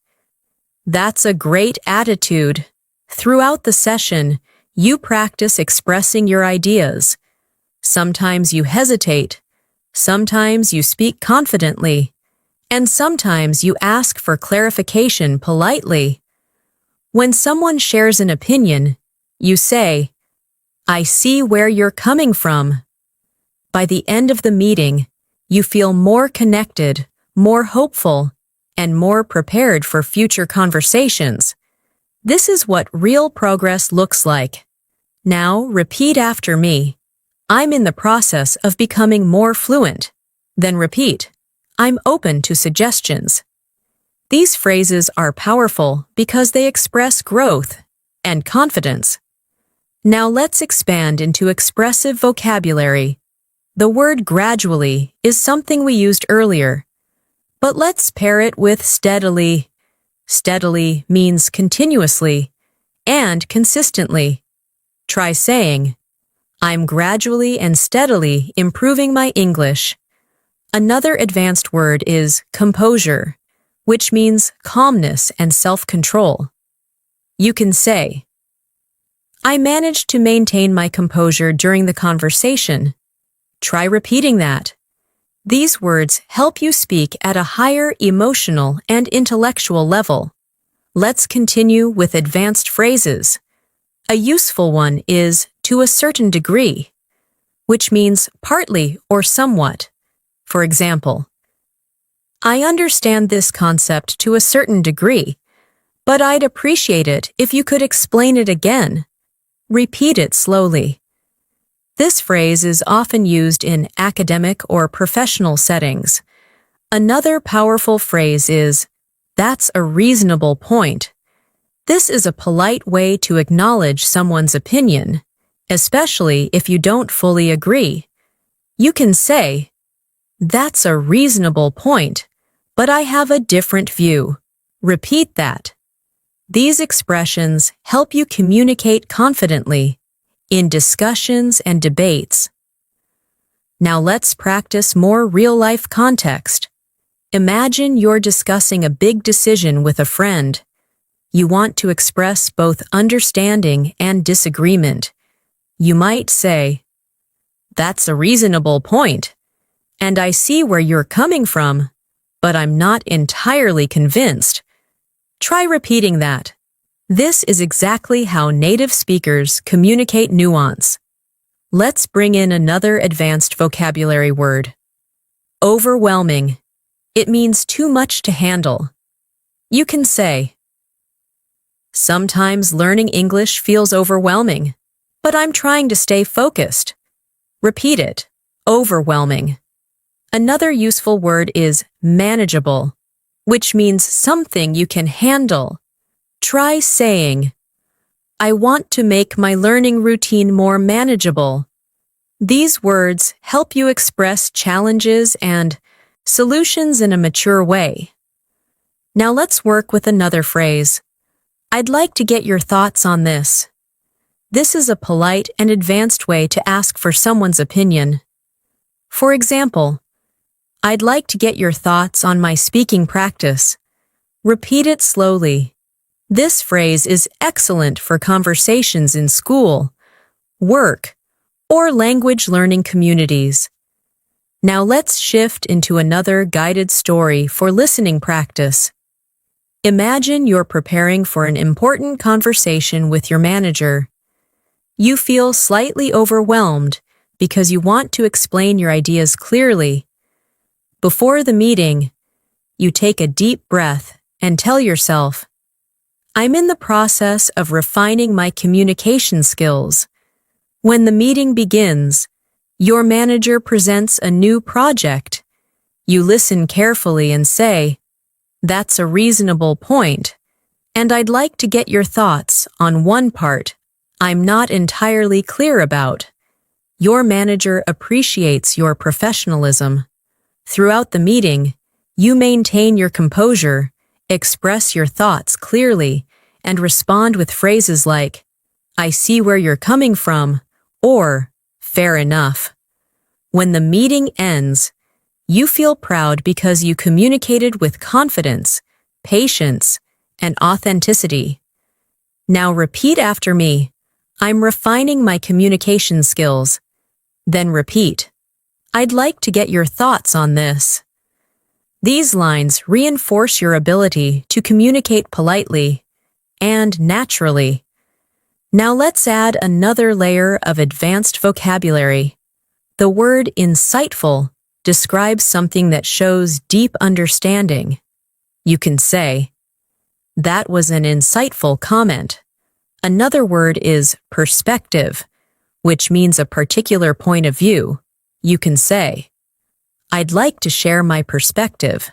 Speaker 1: That's a great attitude. Throughout the session, you practice expressing your ideas. Sometimes you hesitate, sometimes you speak confidently, and sometimes you ask for clarification politely. When someone shares an opinion, you say, I see where you're coming from. By the end of the meeting, you feel more connected, more hopeful, and more prepared for future conversations. This is what real progress looks like. Now, repeat after me. I'm in the process of becoming more fluent. Then repeat, I'm open to suggestions. These phrases are powerful because they express growth and confidence. Now let's expand into expressive vocabulary. The word gradually is something we used earlier, but let's pair it with steadily. Steadily means continuously and consistently. Try saying, I'm gradually and steadily improving my English. Another advanced word is composure, which means calmness and self-control. You can say, I managed to maintain my composure during the conversation. Try repeating that. These words help you speak at a higher emotional and intellectual level. Let's continue with advanced phrases. A useful one is to a certain degree, which means partly or somewhat. For example, I understand this concept to a certain degree, but I'd appreciate it if you could explain it again. Repeat it slowly. This phrase is often used in academic or professional settings. Another powerful phrase is, That's a reasonable point. This is a polite way to acknowledge someone's opinion, especially if you don't fully agree. You can say, That's a reasonable point, but I have a different view. Repeat that. These expressions help you communicate confidently in discussions and debates. Now let's practice more real-life context. Imagine you're discussing a big decision with a friend. You want to express both understanding and disagreement. You might say, That's a reasonable point, and I see where you're coming from, but I'm not entirely convinced. Try repeating that. This is exactly how native speakers communicate nuance. Let's bring in another advanced vocabulary word. Overwhelming. It means too much to handle. You can say, Sometimes learning English feels overwhelming, but I'm trying to stay focused. Repeat it. overwhelming. Another useful word is manageable, which means something you can handle. Try saying, I want to make my learning routine more manageable. These words help you express challenges and solutions in a mature way. Now let's work with another phrase. I'd like to get your thoughts on this. This is a polite and advanced way to ask for someone's opinion. For example, I'd like to get your thoughts on my speaking practice. Repeat it slowly. This phrase is excellent for conversations in school, work, or language learning communities. Now let's shift into another guided story for listening practice. Imagine you're preparing for an important conversation with your manager. You feel slightly overwhelmed because you want to explain your ideas clearly. Before the meeting, you take a deep breath and tell yourself, I'm in the process of refining my communication skills. When the meeting begins, your manager presents a new project. You listen carefully and say, that's a reasonable point, and I'd like to get your thoughts on one part I'm not entirely clear about. Your manager appreciates your professionalism. Throughout the meeting, you maintain your composure, express your thoughts clearly, and respond with phrases like, I see where you're coming from, or fair enough. When the meeting ends, you feel proud because you communicated with confidence, patience, and authenticity. Now repeat after me. I'm refining my communication skills. Then repeat. I'd like to get your thoughts on this. These lines reinforce your ability to communicate politely and naturally. Now let's add another layer of advanced vocabulary. The word insightful describes something that shows deep understanding. You can say, that was an insightful comment. Another word is perspective, which means a particular point of view. You can say, I'd like to share my perspective.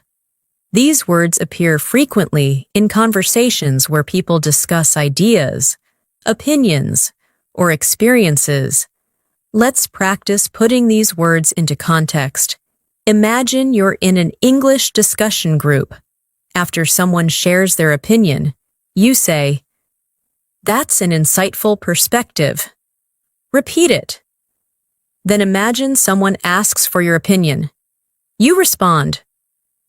Speaker 1: These words appear frequently in conversations where people discuss ideas, opinions, or experiences. Let's practice putting these words into context. Imagine you're in an English discussion group. After someone shares their opinion, you say, that's an insightful perspective. Repeat it. Then imagine someone asks for your opinion. You respond,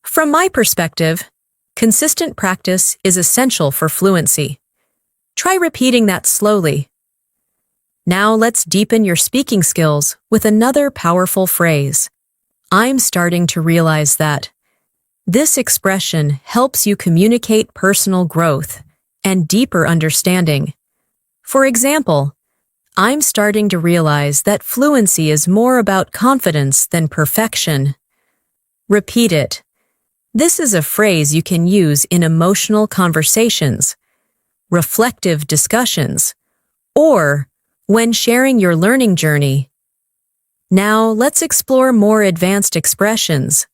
Speaker 1: from my perspective, consistent practice is essential for fluency. Try repeating that slowly. Now let's deepen your speaking skills with another powerful phrase. I'm starting to realize that. This expression helps you communicate personal growth and deeper understanding. For example, I'm starting to realize that fluency is more about confidence than perfection. Repeat it. This is a phrase you can use in emotional conversations, reflective discussions, or when sharing your learning journey. Now let's explore more advanced expressions.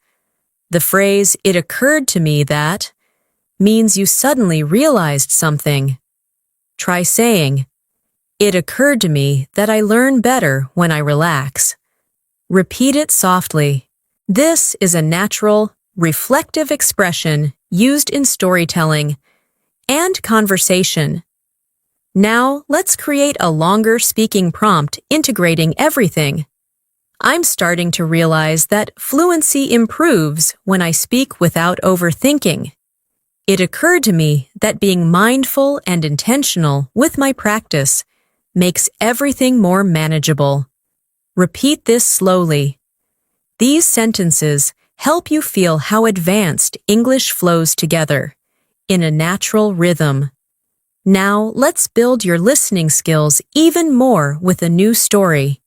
Speaker 1: The phrase, it occurred to me that, means you suddenly realized something. Try saying, it occurred to me that I learn better when I relax. Repeat it softly. This is a natural, reflective expression used in storytelling and conversation. Now, let's create a longer speaking prompt integrating everything. I'm starting to realize that fluency improves when I speak without overthinking. It occurred to me that being mindful and intentional with my practice makes everything more manageable. Repeat this slowly. These sentences help you feel how advanced English flows together in a natural rhythm. Now, let's build your listening skills even more with a new story.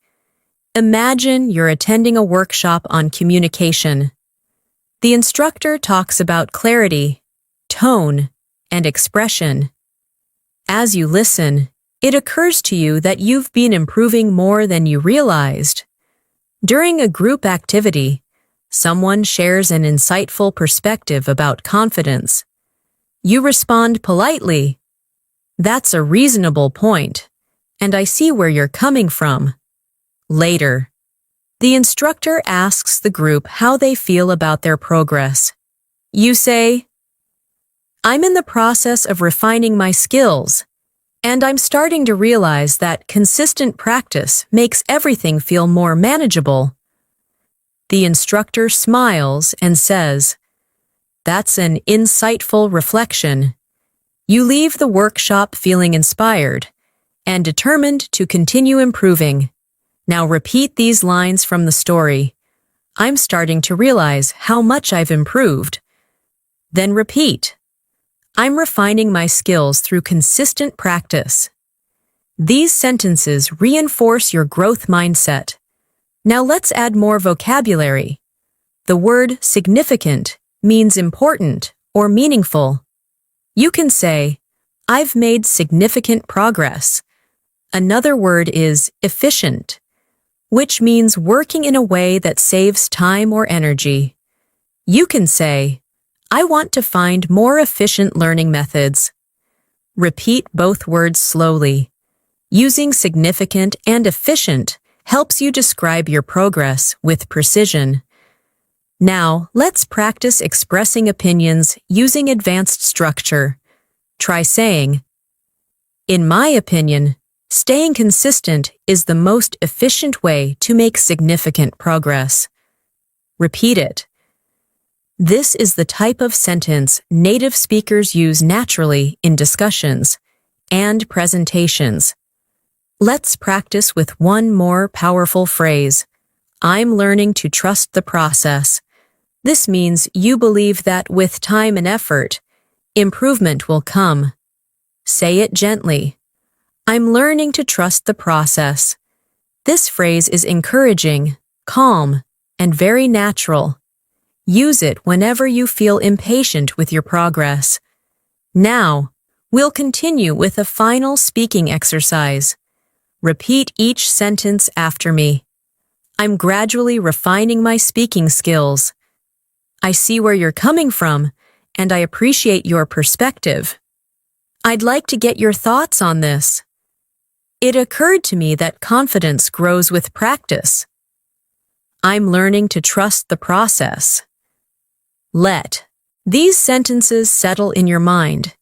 Speaker 1: Imagine you're attending a workshop on communication. The instructor talks about clarity, tone, and expression. As you listen, it occurs to you that you've been improving more than you realized. During a group activity, someone shares an insightful perspective about confidence. You respond politely, "That's a reasonable point, and I see where you're coming from." Later, the instructor asks the group how they feel about their progress. You say, "I'm in the process of refining my skills, and I'm starting to realize that consistent practice makes everything feel more manageable." The instructor smiles and says, "That's an insightful reflection." You leave the workshop feeling inspired and determined to continue improving. Now repeat these lines from the story. "I'm starting to realize how much I've improved." Then repeat, "I'm refining my skills through consistent practice." These sentences reinforce your growth mindset. Now let's add more vocabulary. The word significant means important or meaningful. You can say, "I've made significant progress." Another word is efficient, which means working in a way that saves time or energy. You can say, "I want to find more efficient learning methods." Repeat both words slowly. Using significant and efficient helps you describe your progress with precision. Now, let's practice expressing opinions using advanced structure. Try saying, "In my opinion, staying consistent is the most efficient way to make significant progress." Repeat it. This is the type of sentence native speakers use naturally in discussions and presentations. Let's practice with one more powerful phrase. "I'm learning to trust the process." This means you believe that with time and effort, improvement will come. Say it gently. "I'm learning to trust the process." This phrase is encouraging, calm, and very natural. Use it whenever you feel impatient with your progress. Now, we'll continue with a final speaking exercise. Repeat each sentence after me. "I'm gradually refining my speaking skills." "I see where you're coming from, and I appreciate your perspective." "I'd like to get your thoughts on this." "It occurred to me that confidence grows with practice." "I'm learning to trust the process." Let these sentences settle in your mind.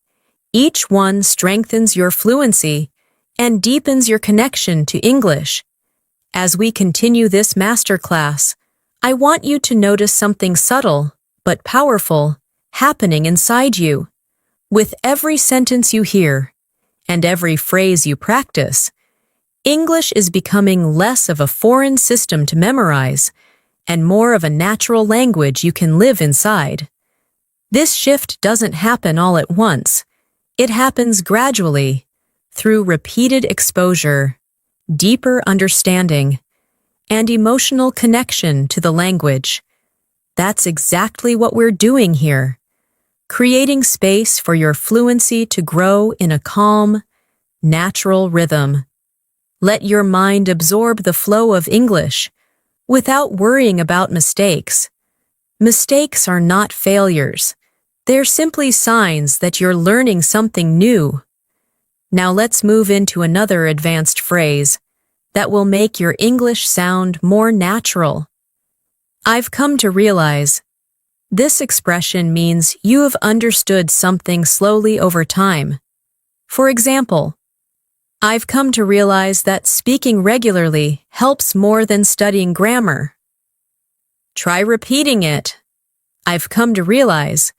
Speaker 1: Each one strengthens your fluency and deepens your connection to English. As we continue this masterclass, I want you to notice something subtle but powerful happening inside you. With every sentence you hear and every phrase you practice, English is becoming less of a foreign system to memorize and more of a natural language you can live inside. This shift doesn't happen all at once. It happens gradually, through repeated exposure, deeper understanding, and emotional connection to the language. That's exactly what we're doing here, creating space for your fluency to grow in a calm, natural rhythm. Let your mind absorb the flow of English without worrying about mistakes. Mistakes are not failures. They're simply signs that you're learning something new. Now let's move into another advanced phrase that will make your English sound more natural. "I've come to realize." This expression means you have understood something slowly over time. For example, "I've come to realize that speaking regularly helps more than studying grammar." Try repeating it. "I've come to realize."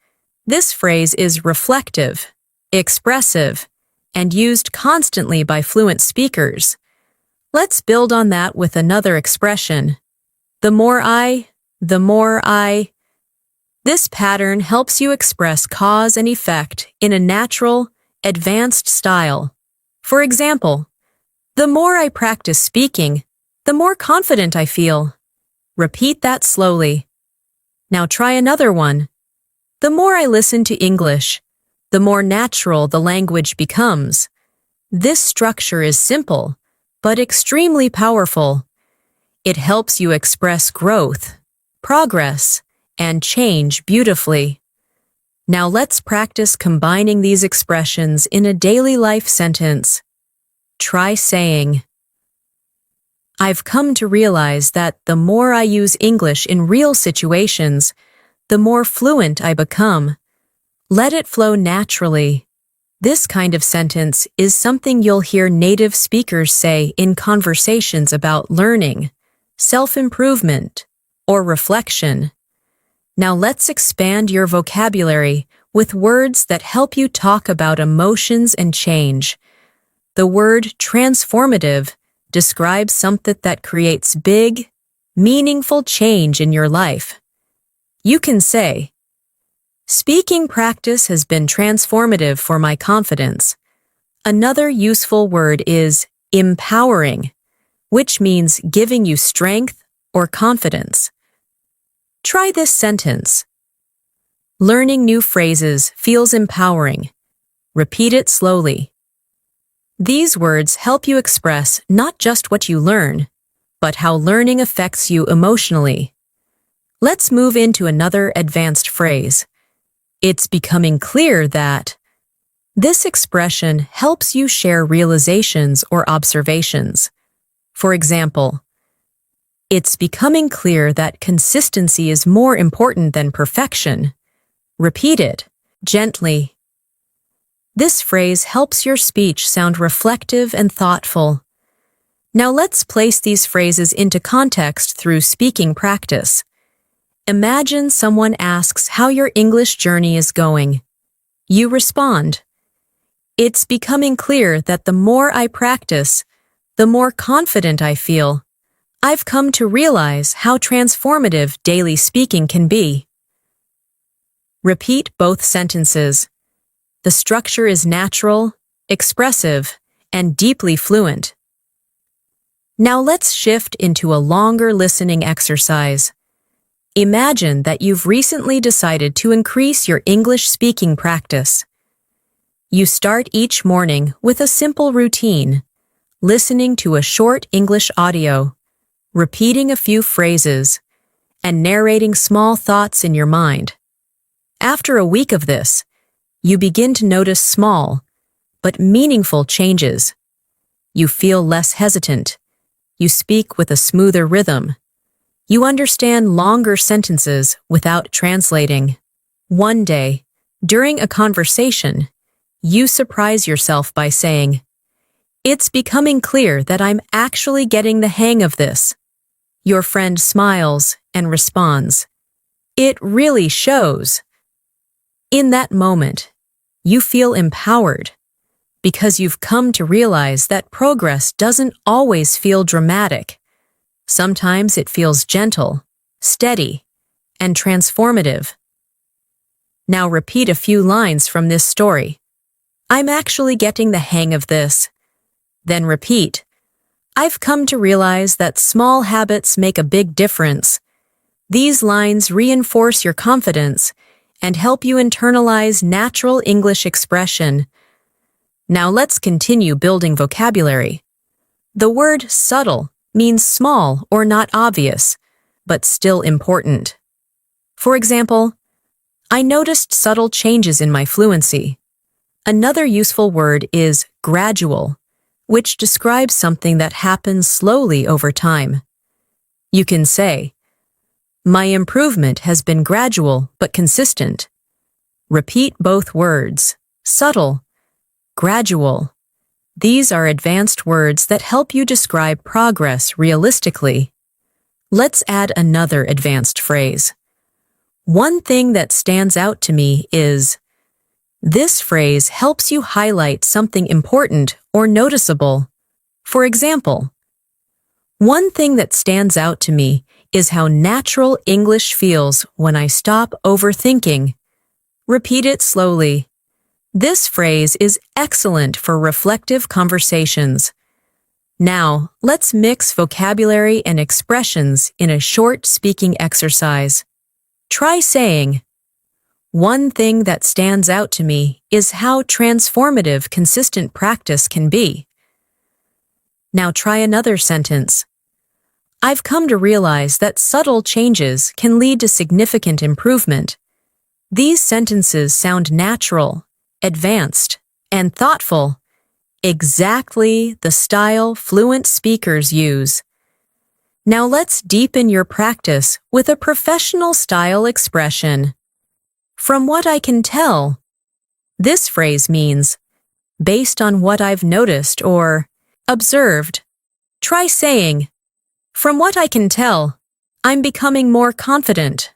Speaker 1: This phrase is reflective, expressive, and used constantly by fluent speakers. Let's build on that with another expression. The more I. This pattern helps you express cause and effect in a natural, advanced style. For example, "The more I practice speaking, the more confident I feel." Repeat that slowly. Now try another one. "The more I listen to English, the more natural the language becomes." This structure is simple, but extremely powerful. It helps you express growth, progress, and change beautifully. Now let's practice combining these expressions in a daily life sentence. Try saying, I've come to realize that the more I use English in real situations, the more fluent I become. Let it flow naturally. This kind of sentence is something you'll hear native speakers say in conversations about learning, self-improvement, or reflection. Now let's expand your vocabulary with words that help you talk about emotions and change. The word transformative describes something that creates big, meaningful change in your life. You can say, speaking practice has been transformative for my confidence. Another useful word is empowering, which means giving you strength or confidence. Try this sentence. Learning new phrases feels empowering. Repeat it slowly. These words help you express not just what you learn, but how learning affects you emotionally. Let's move into another advanced phrase. It's becoming clear that. This expression helps you share realizations or observations. For example, it's becoming clear that consistency is more important than perfection. Repeat it, gently. This phrase helps your speech sound reflective and thoughtful. Now let's place these phrases into context through speaking practice. Imagine someone asks how your English journey is going. You respond, it's becoming clear that the more I practice, the more confident I feel. I've come to realize how transformative daily speaking can be. Repeat both sentences. The structure is natural, expressive, and deeply fluent. Now let's shift into a longer listening exercise. Imagine that you've recently decided to increase your English speaking practice. You start each morning with a simple routine, listening to a short English audio, repeating a few phrases, and narrating small thoughts in your mind. After a week of this, you begin to notice small, but meaningful changes. You feel less hesitant. You speak with a smoother rhythm. You understand longer sentences without translating. One day, during a conversation, you surprise yourself by saying, it's becoming clear that I'm actually getting the hang of this. Your friend smiles and responds, it really shows. In that moment, you feel empowered because you've come to realize that progress doesn't always feel dramatic. Sometimes it feels gentle, steady, and transformative. Now repeat a few lines from this story. I'm actually getting the hang of this. Then repeat, I've come to realize that small habits make a big difference. These lines reinforce your confidence and help you internalize natural English expression. Now let's continue building vocabulary. The word subtle means small or not obvious, but still important. For example, I noticed subtle changes in my fluency. Another useful word is gradual, which describes something that happens slowly over time. You can say, my improvement has been gradual but consistent. Repeat both words, subtle, gradual. These are advanced words that help you describe progress realistically. Let's add another advanced phrase. One thing that stands out to me is. This phrase helps you highlight something important or noticeable. For example, one thing that stands out to me is how natural English feels when I stop overthinking. Repeat it slowly. This phrase is excellent for reflective conversations. Now, let's mix vocabulary and expressions in a short speaking exercise. Try saying, one thing that stands out to me is how transformative consistent practice can be. Now try another sentence. I've come to realize that subtle changes can lead to significant improvement. These sentences sound natural, advanced, and thoughtful, exactly the style fluent speakers use. Now let's deepen your practice with a professional style expression. From what I can tell, this phrase means, based on what I've noticed or observed. Try saying, from what I can tell, I'm becoming more confident.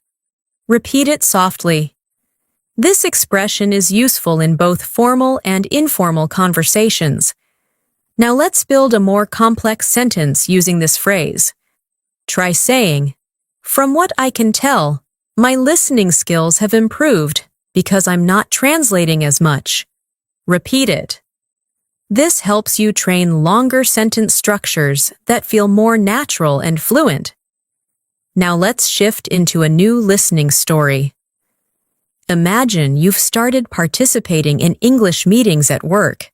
Speaker 1: Repeat it softly. This expression is useful in both formal and informal conversations. Now let's build a more complex sentence using this phrase. Try saying, from what I can tell, my listening skills have improved because I'm not translating as much. Repeat it. This helps you train longer sentence structures that feel more natural and fluent. Now let's shift into a new listening story. Imagine you've started participating in English meetings at work.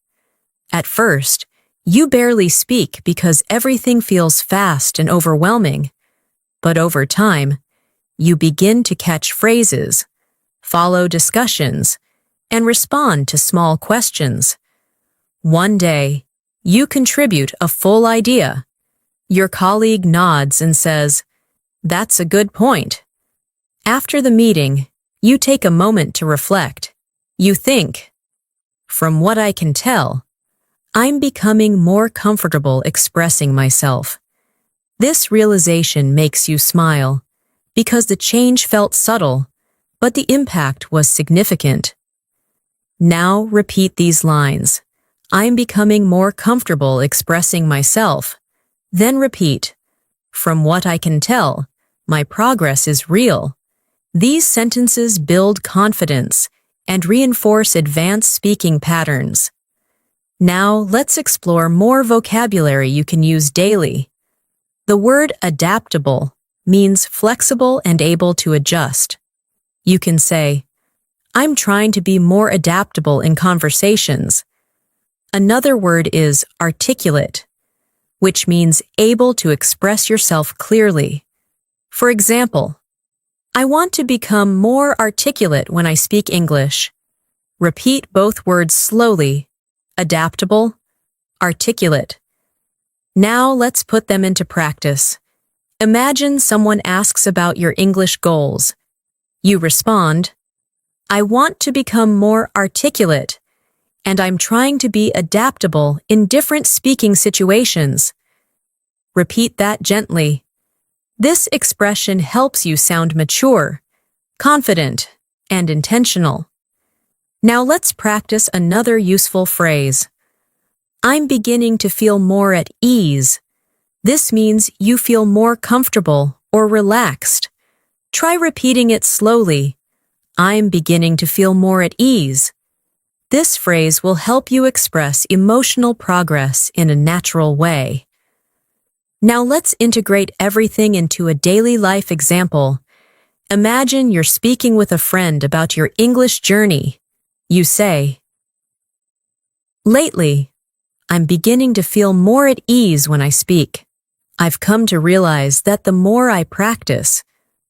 Speaker 1: At first, you barely speak because everything feels fast and overwhelming. But over time, you begin to catch phrases, follow discussions, and respond to small questions. One day, you contribute a full idea. Your colleague nods and says, "That's a good point." After the meeting, you take a moment to reflect. You think, from what I can tell, I'm becoming more comfortable expressing myself. This realization makes you smile because the change felt subtle, but the impact was significant. Now repeat these lines. I'm becoming more comfortable expressing myself. Then repeat, from what I can tell, my progress is real. These sentences build confidence and reinforce advanced speaking patterns. Now let's explore more vocabulary you can use daily. The word adaptable means flexible and able to adjust. You can say, I'm trying to be more adaptable in conversations. Another word is articulate, which means able to express yourself clearly. For example, I want to become more articulate when I speak English. Repeat both words slowly. Adaptable, articulate. Now let's put them into practice. Imagine someone asks about your English goals. You respond, I want to become more articulate, and I'm trying to be adaptable in different speaking situations. Repeat that gently. This expression helps you sound mature, confident, and intentional. Now let's practice another useful phrase. I'm beginning to feel more at ease. This means you feel more comfortable or relaxed. Try repeating it slowly. I'm beginning to feel more at ease. This phrase will help you express emotional progress in a natural way. Now let's integrate everything into a daily life example. Imagine you're speaking with a friend about your English journey. You say, lately, I'm beginning to feel more at ease when I speak. I've come to realize that the more I practice,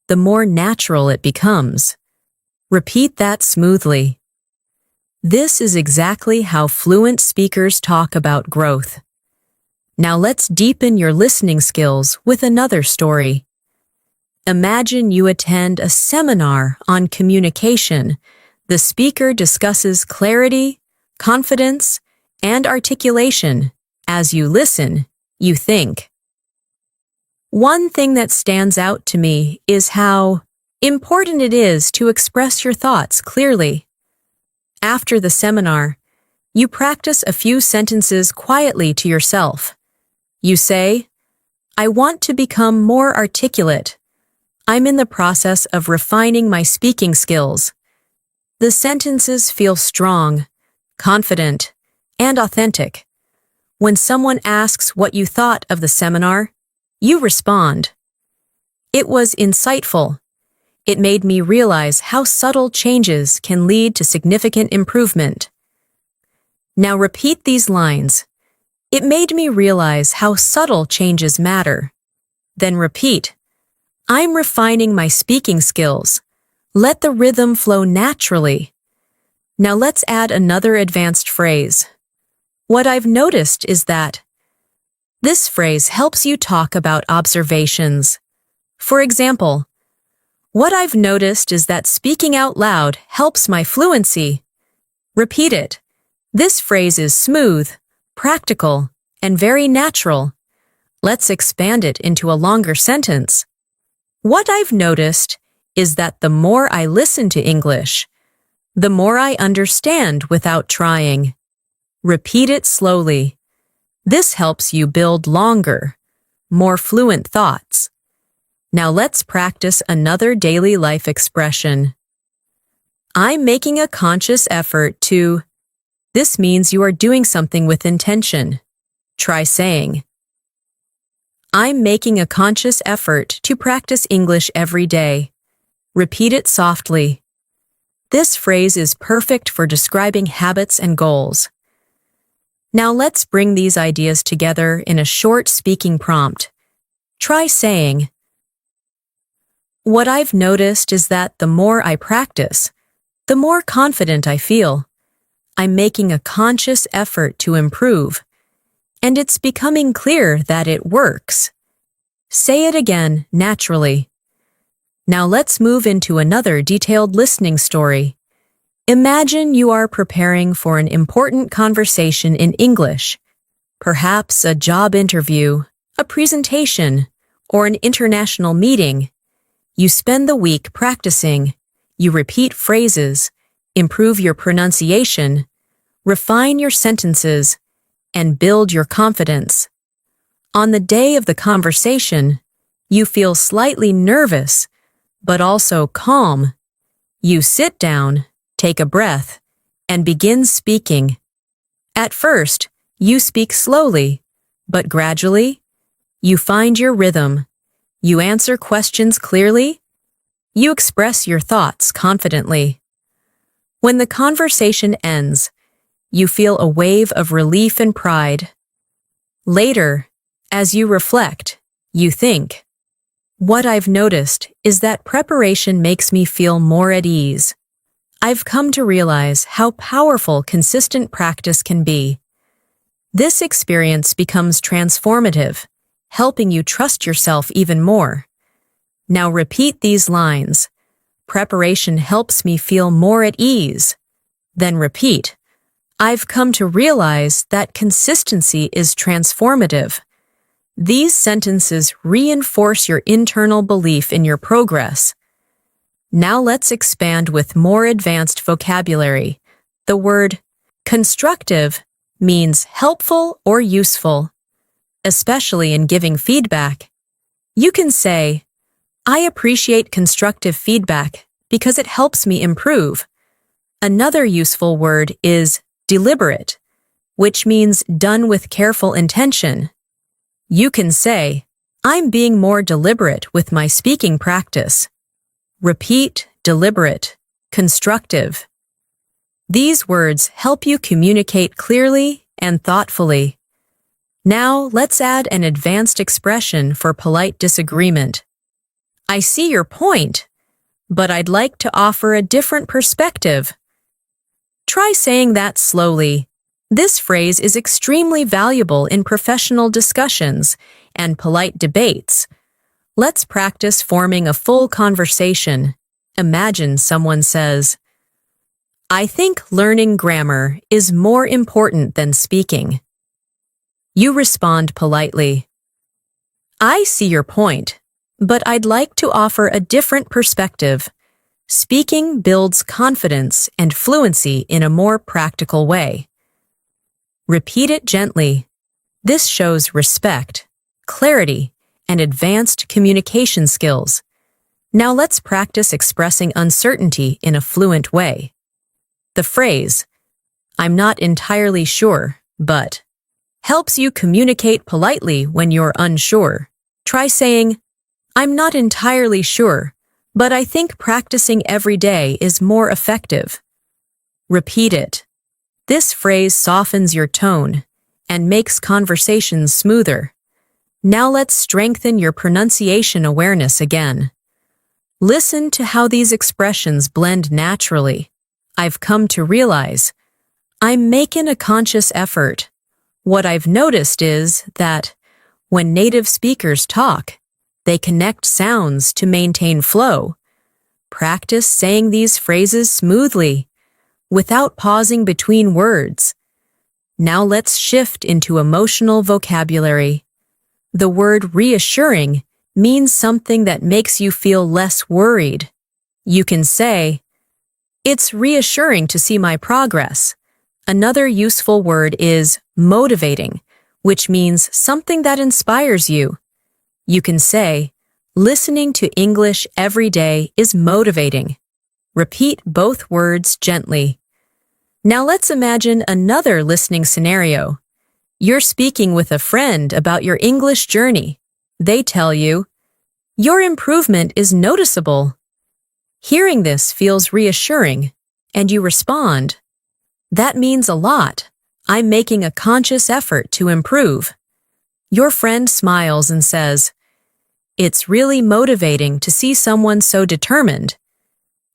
Speaker 1: the more natural it becomes. Repeat that smoothly. This is exactly how fluent speakers talk about growth. Now let's deepen your listening skills with another story. Imagine you attend a seminar on communication. The speaker discusses clarity, confidence, and articulation. As you listen, you think. One thing that stands out to me is how important it is to express your thoughts clearly. After the seminar, you practice a few sentences quietly to yourself. You say, I want to become more articulate. I'm in the process of refining my speaking skills. The sentences feel strong, confident, and authentic. When someone asks what you thought of the seminar, you respond, it was insightful. It made me realize how subtle changes can lead to significant improvement. Now repeat these lines. It made me realize how subtle changes matter. Then repeat, I'm refining my speaking skills. Let the rhythm flow naturally. Now let's add another advanced phrase. What I've noticed is that this phrase helps you talk about observations. For example, what I've noticed is that speaking out loud helps my fluency. Repeat it. This phrase is smooth, practical, and very natural. Let's expand it into a longer sentence. What I've noticed is that the more I listen to English, the more I understand without trying. Repeat it slowly. This helps you build longer, more fluent thoughts. Now let's practice another daily life expression. I'm making a conscious effort to. This means you are doing something with intention. Try saying, I'm making a conscious effort to practice English every day. Repeat it softly. This phrase is perfect for describing habits and goals. Now let's bring these ideas together in a short speaking prompt. Try saying, what I've noticed is that the more I practice, the more confident I feel. I'm making a conscious effort to improve, and it's becoming clear that it works. Say it again naturally. Now let's move into another detailed listening story. Imagine you are preparing for an important conversation in English, perhaps a job interview, a presentation, or an international meeting. You spend the week practicing. You repeat phrases, improve your pronunciation, refine your sentences, and build your confidence. On the day of the conversation, you feel slightly nervous, but also calm. You sit down, take a breath, and begin speaking. At first, you speak slowly, but gradually, you find your rhythm. You answer questions clearly. You express your thoughts confidently. When the conversation ends, you feel a wave of relief and pride. Later, as you reflect, you think, what I've noticed is that preparation makes me feel more at ease. I've come to realize how powerful consistent practice can be. This experience becomes transformative, helping you trust yourself even more. Now repeat these lines. Preparation helps me feel more at ease. Then repeat. I've come to realize that consistency is transformative. These sentences reinforce your internal belief in your progress. Now let's expand with more advanced vocabulary. The word constructive means helpful or useful, especially in giving feedback. You can say, I appreciate constructive feedback because it helps me improve. Another useful word is deliberate, which means done with careful intention. You can say, I'm being more deliberate with my speaking practice. Repeat, deliberate, constructive. These words help you communicate clearly and thoughtfully. Now let's add an advanced expression for polite disagreement. I see your point, but I'd like to offer a different perspective. Try saying that slowly. This phrase is extremely valuable in professional discussions and polite debates. Let's practice forming a full conversation. Imagine someone says, I think learning grammar is more important than speaking. You respond politely. I see your point, but I'd like to offer a different perspective. Speaking builds confidence and fluency in a more practical way. Repeat it gently. This shows respect, clarity, and advanced communication skills. Now let's practice expressing uncertainty in a fluent way. The phrase, I'm not entirely sure, but, helps you communicate politely when you're unsure. Try saying, I'm not entirely sure, but I think practicing every day is more effective. Repeat it. This phrase softens your tone and makes conversations smoother. Now let's strengthen your pronunciation awareness again. Listen to how these expressions blend naturally. I've come to realize I'm making a conscious effort. What I've noticed is that when native speakers talk, they connect sounds to maintain flow. Practice saying these phrases smoothly, without pausing between words. Now let's shift into emotional vocabulary. The word reassuring means something that makes you feel less worried. You can say, "It's reassuring to see my progress." Another useful word is motivating, which means something that inspires you. You can say, "Listening to English every day is motivating." Repeat both words gently. Now let's imagine another listening scenario. You're speaking with a friend about your English journey. They tell you, "Your improvement is noticeable." Hearing this feels reassuring, and you respond, "That means a lot. I'm making a conscious effort to improve." Your friend smiles and says, "It's really motivating to see someone so determined."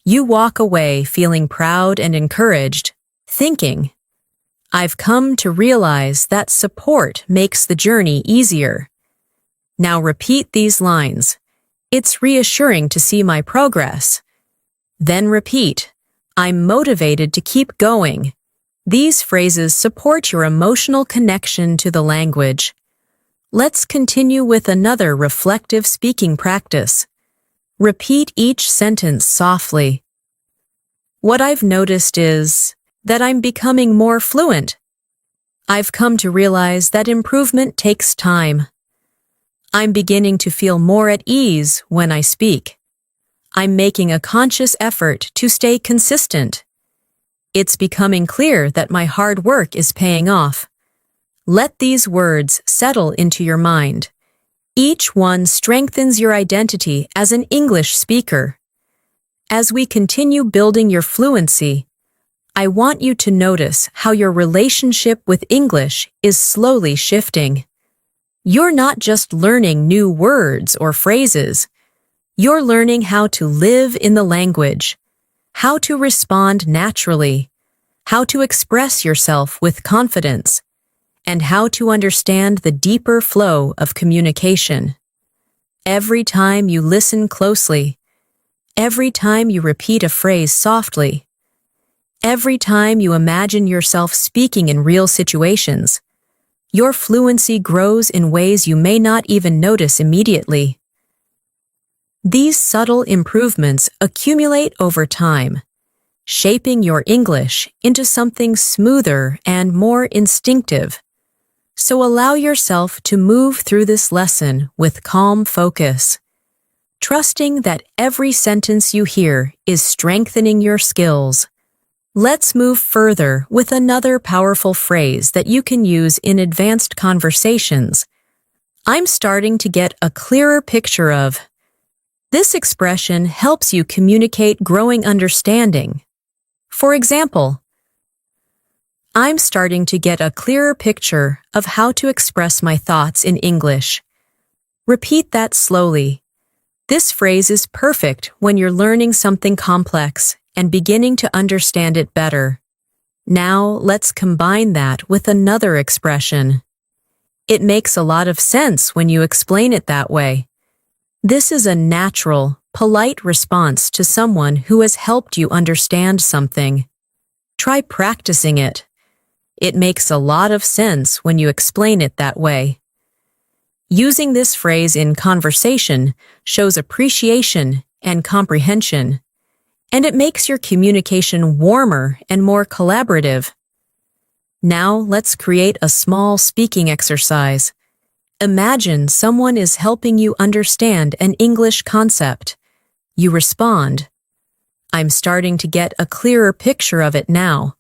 Speaker 1: You walk away feeling proud and encouraged, thinking, "I've come to realize that support makes the journey easier." Now repeat these lines. "It's reassuring to see my progress." Then repeat, "I'm motivated to keep going." These phrases support your emotional connection to the language. Let's continue with another reflective speaking practice. Repeat each sentence softly. What I've noticed is that I'm becoming more fluent. I've come to realize that improvement takes time. I'm beginning to feel more at ease when I speak. I'm making a conscious effort to stay consistent. It's becoming clear that my hard work is paying off. Let these words settle into your mind. Each one strengthens your identity as an English speaker. As we continue building your fluency, I want you to notice how your relationship with English is slowly shifting. You're not just learning new words or phrases. You're learning how to live in the language, how to respond naturally, how to express yourself with confidence, and how to understand the deeper flow of communication. Every time you listen closely, every time you repeat a phrase softly, every time you imagine yourself speaking in real situations, your fluency grows in ways you may not even notice immediately. These subtle improvements accumulate over time, shaping your English into something smoother and more instinctive. So allow yourself to move through this lesson with calm focus, trusting that every sentence you hear is strengthening your skills. Let's move further with another powerful phrase that you can use in advanced conversations. I'm starting to get a clearer picture of. This expression helps you communicate growing understanding. For example, I'm starting to get a clearer picture of how to express my thoughts in English. Repeat that slowly. This phrase is perfect when you're learning something complex and beginning to understand it better. Now let's combine that with another expression. It makes a lot of sense when you explain it that way. This is a natural, polite response to someone who has helped you understand something. Try practicing it. It makes a lot of sense when you explain it that way. Using this phrase in conversation shows appreciation and comprehension, and it makes your communication warmer and more collaborative. Now let's create a small speaking exercise. Imagine someone is helping you understand an English concept. You respond, "I'm starting to get a clearer picture of it now."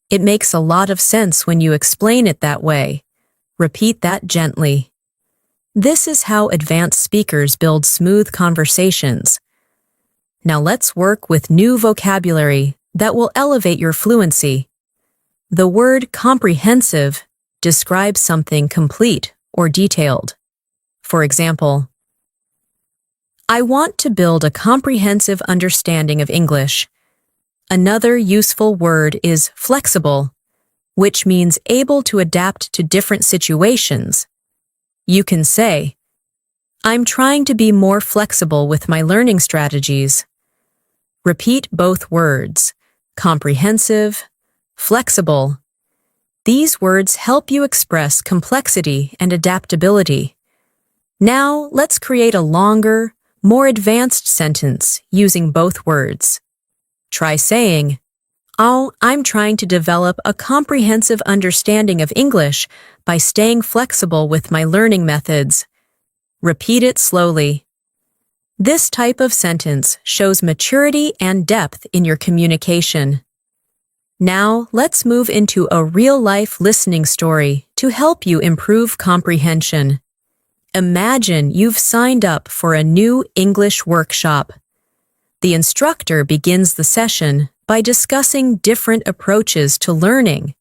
Speaker 1: It makes a lot of sense when you explain it that way. Repeat that gently. This is how advanced speakers build smooth conversations. Now let's work with new vocabulary that will elevate your fluency. The word comprehensive describes something complete or detailed. For example, I want to build a comprehensive understanding of English. Another useful word is flexible, which means able to adapt to different situations. You can say, I'm trying to be more flexible with my learning strategies. Repeat both words, comprehensive, flexible. These words help you express complexity and adaptability. Now, let's create a longer, more advanced sentence using both words. Try saying, Oh, I'm trying to develop a comprehensive understanding of English by staying flexible with my learning methods. Repeat it slowly. This type of sentence shows maturity and depth in your communication. Now, let's move into a real-life listening story to help you improve comprehension. Imagine you've signed up for a new English workshop. The instructor begins the session by discussing different approaches to learning.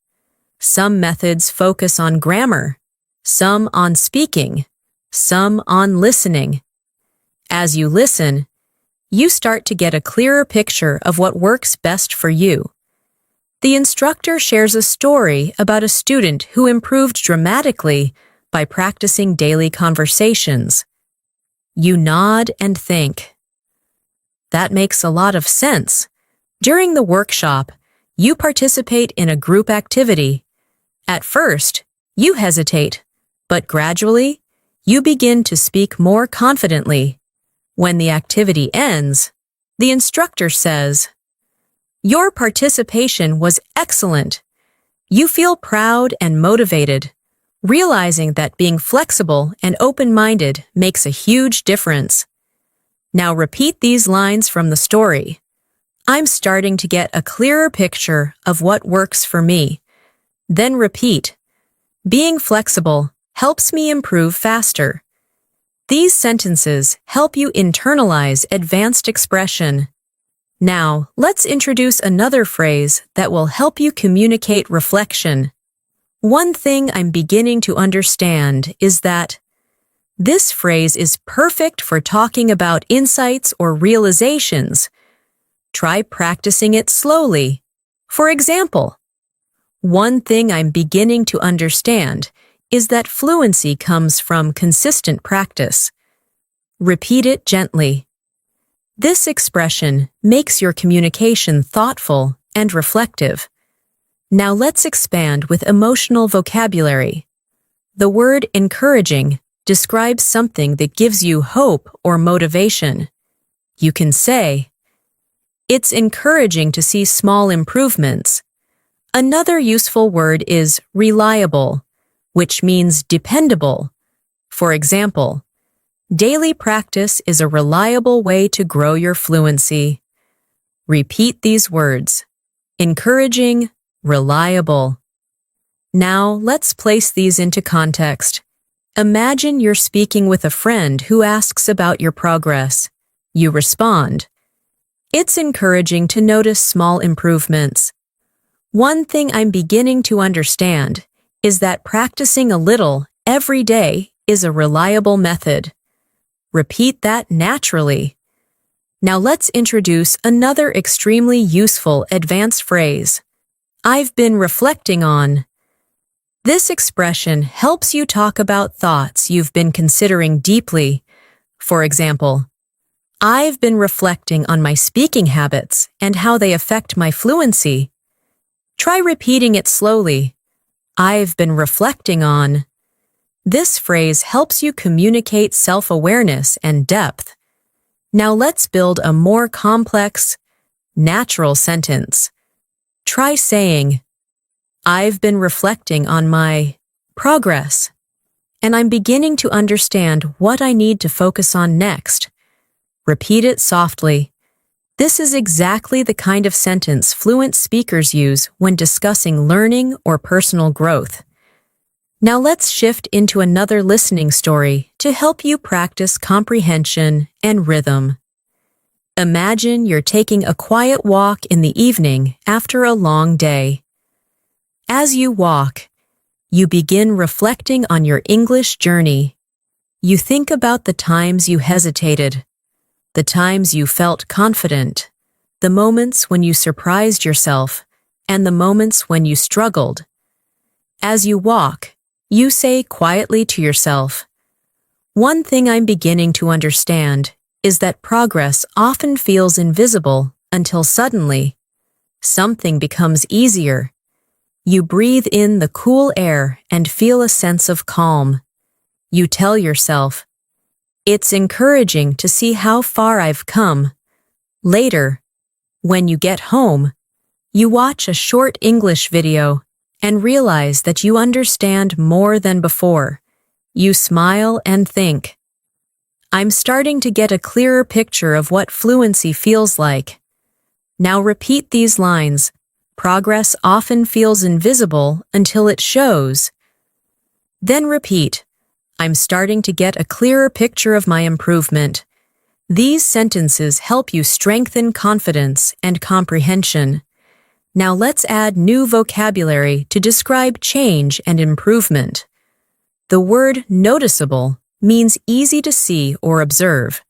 Speaker 1: Some methods focus on grammar, some on speaking, some on listening. As you listen, you start to get a clearer picture of what works best for you. The instructor shares a story about a student who improved dramatically by practicing daily conversations. You nod and think. That makes a lot of sense. During the workshop, you participate in a group activity. At first, you hesitate, but gradually, you begin to speak more confidently. When the activity ends, the instructor says, Your participation was excellent. You feel proud and motivated, realizing that being flexible and open-minded makes a huge difference. Now repeat these lines from the story. I'm starting to get a clearer picture of what works for me. Then repeat. Being flexible helps me improve faster. These sentences help you internalize advanced expression. Now, let's introduce another phrase that will help you communicate reflection. One thing I'm beginning to understand is that this phrase is perfect for talking about insights or realizations. Try practicing it slowly. For example, one thing I'm beginning to understand is that fluency comes from consistent practice. Repeat it gently. This expression makes your communication thoughtful and reflective. Now let's expand with emotional vocabulary. The word encouraging describes something that gives you hope or motivation. You can say, It's encouraging to see small improvements. Another useful word is reliable, which means dependable. For example, daily practice is a reliable way to grow your fluency. Repeat these words. Encouraging, reliable. Now, let's place these into context. Imagine you're speaking with a friend who asks about your progress. You respond. It's encouraging to notice small improvements. One thing I'm beginning to understand is that practicing a little every day is a reliable method. Repeat that naturally. Now let's introduce another extremely useful advanced phrase. I've been reflecting on. This expression helps you talk about thoughts you've been considering deeply. For example, I've been reflecting on my speaking habits and how they affect my fluency. Try repeating it slowly. I've been reflecting on. This phrase helps you communicate self-awareness and depth. Now let's build a more complex, natural sentence. Try saying, I've been reflecting on my progress, and I'm beginning to understand what I need to focus on next. Repeat it softly. This is exactly the kind of sentence fluent speakers use when discussing learning or personal growth. Now let's shift into another listening story to help you practice comprehension and rhythm. Imagine you're taking a quiet walk in the evening after a long day. As you walk, you begin reflecting on your English journey. You think about the times you hesitated, the times you felt confident, the moments when you surprised yourself, and the moments when you struggled. As you walk, you say quietly to yourself, "One thing I'm beginning to understand is that progress often feels invisible until suddenly something becomes easier." You breathe in the cool air and feel a sense of calm. You tell yourself, "It's encouraging to see how far I've come." Later, when you get home, you watch a short English video and realize that you understand more than before. You smile and think, "I'm starting to get a clearer picture of what fluency feels like." Now repeat these lines. Progress often feels invisible until it shows. Then repeat, "I'm starting to get a clearer picture of my improvement." These sentences help you strengthen confidence and comprehension. Now let's add new vocabulary to describe change and improvement. The word noticeable means easy to see or observe.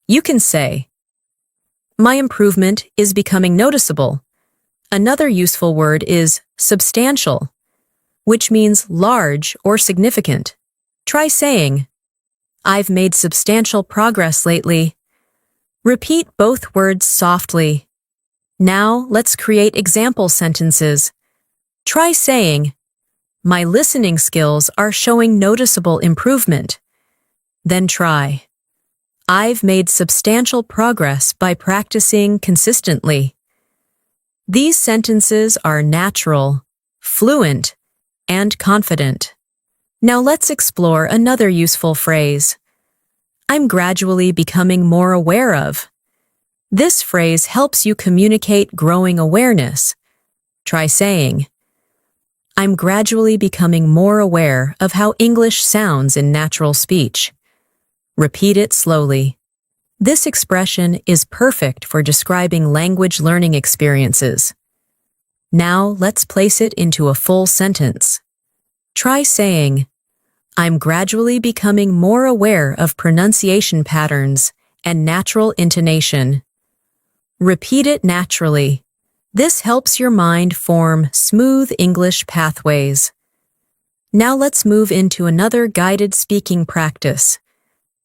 Speaker 1: You can say, "My improvement is becoming noticeable." Another useful word is substantial, which means large or significant. Try saying, "I've made substantial progress lately." Repeat both words softly. Now let's create example sentences. Try saying, "My listening skills are showing noticeable improvement." Then try, "I've made substantial progress by practicing consistently." These sentences are natural, fluent, and confident. Now let's explore another useful phrase. "I'm gradually becoming more aware of." This phrase helps you communicate growing awareness. Try saying, "I'm gradually becoming more aware of how English sounds in natural speech." Repeat it slowly. This expression is perfect for describing language learning experiences. Now let's place it into a full sentence. Try saying, "I'm gradually becoming more aware of pronunciation patterns and natural intonation." Repeat it naturally. This helps your mind form smooth English pathways. Now let's move into another guided speaking practice.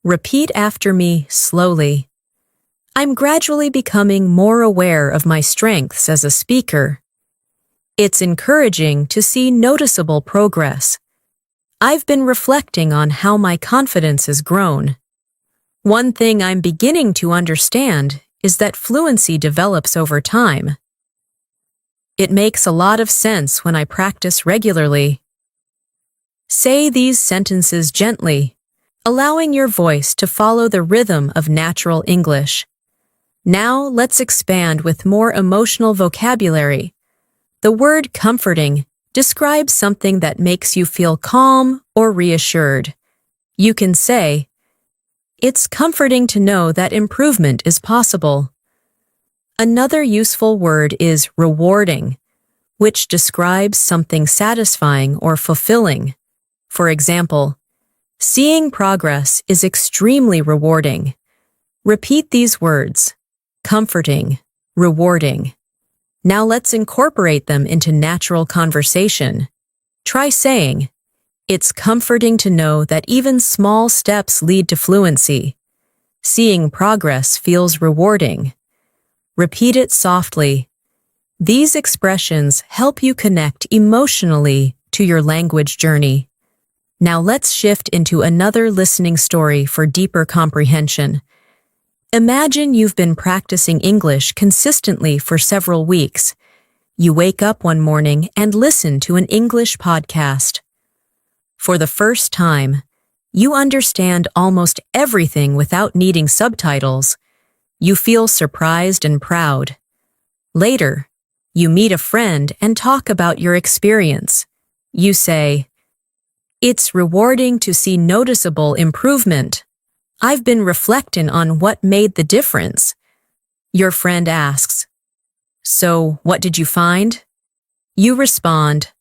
Speaker 1: Repeat after me slowly. "I'm gradually becoming more aware of my strengths as a speaker." "It's encouraging to see noticeable progress." "I've been reflecting on how my confidence has grown." "One thing I'm beginning to understand is that fluency develops over time." "It makes a lot of sense when I practice regularly." Say these sentences gently, allowing your voice to follow the rhythm of natural English. Now let's expand with more emotional vocabulary. The word comforting describes something that makes you feel calm or reassured. You can say, "It's comforting to know that improvement is possible." Another useful word is rewarding, which describes something satisfying or fulfilling. For example, "Seeing progress is extremely rewarding." Repeat these words, comforting, rewarding. Now let's incorporate them into natural conversation. Try saying, "It's comforting to know that even small steps lead to fluency." "Seeing progress feels rewarding." Repeat it softly. These expressions help you connect emotionally to your language journey. Now let's shift into another listening story for deeper comprehension. Imagine you've been practicing English consistently for several weeks. You wake up one morning and listen to an English podcast. For the first time, you understand almost everything without needing subtitles. You feel surprised and proud. Later, you meet a friend and talk about your experience. You say, "It's rewarding to see noticeable improvement. I've been reflecting on what made the difference." Your friend asks, "So, what did you find?" You respond,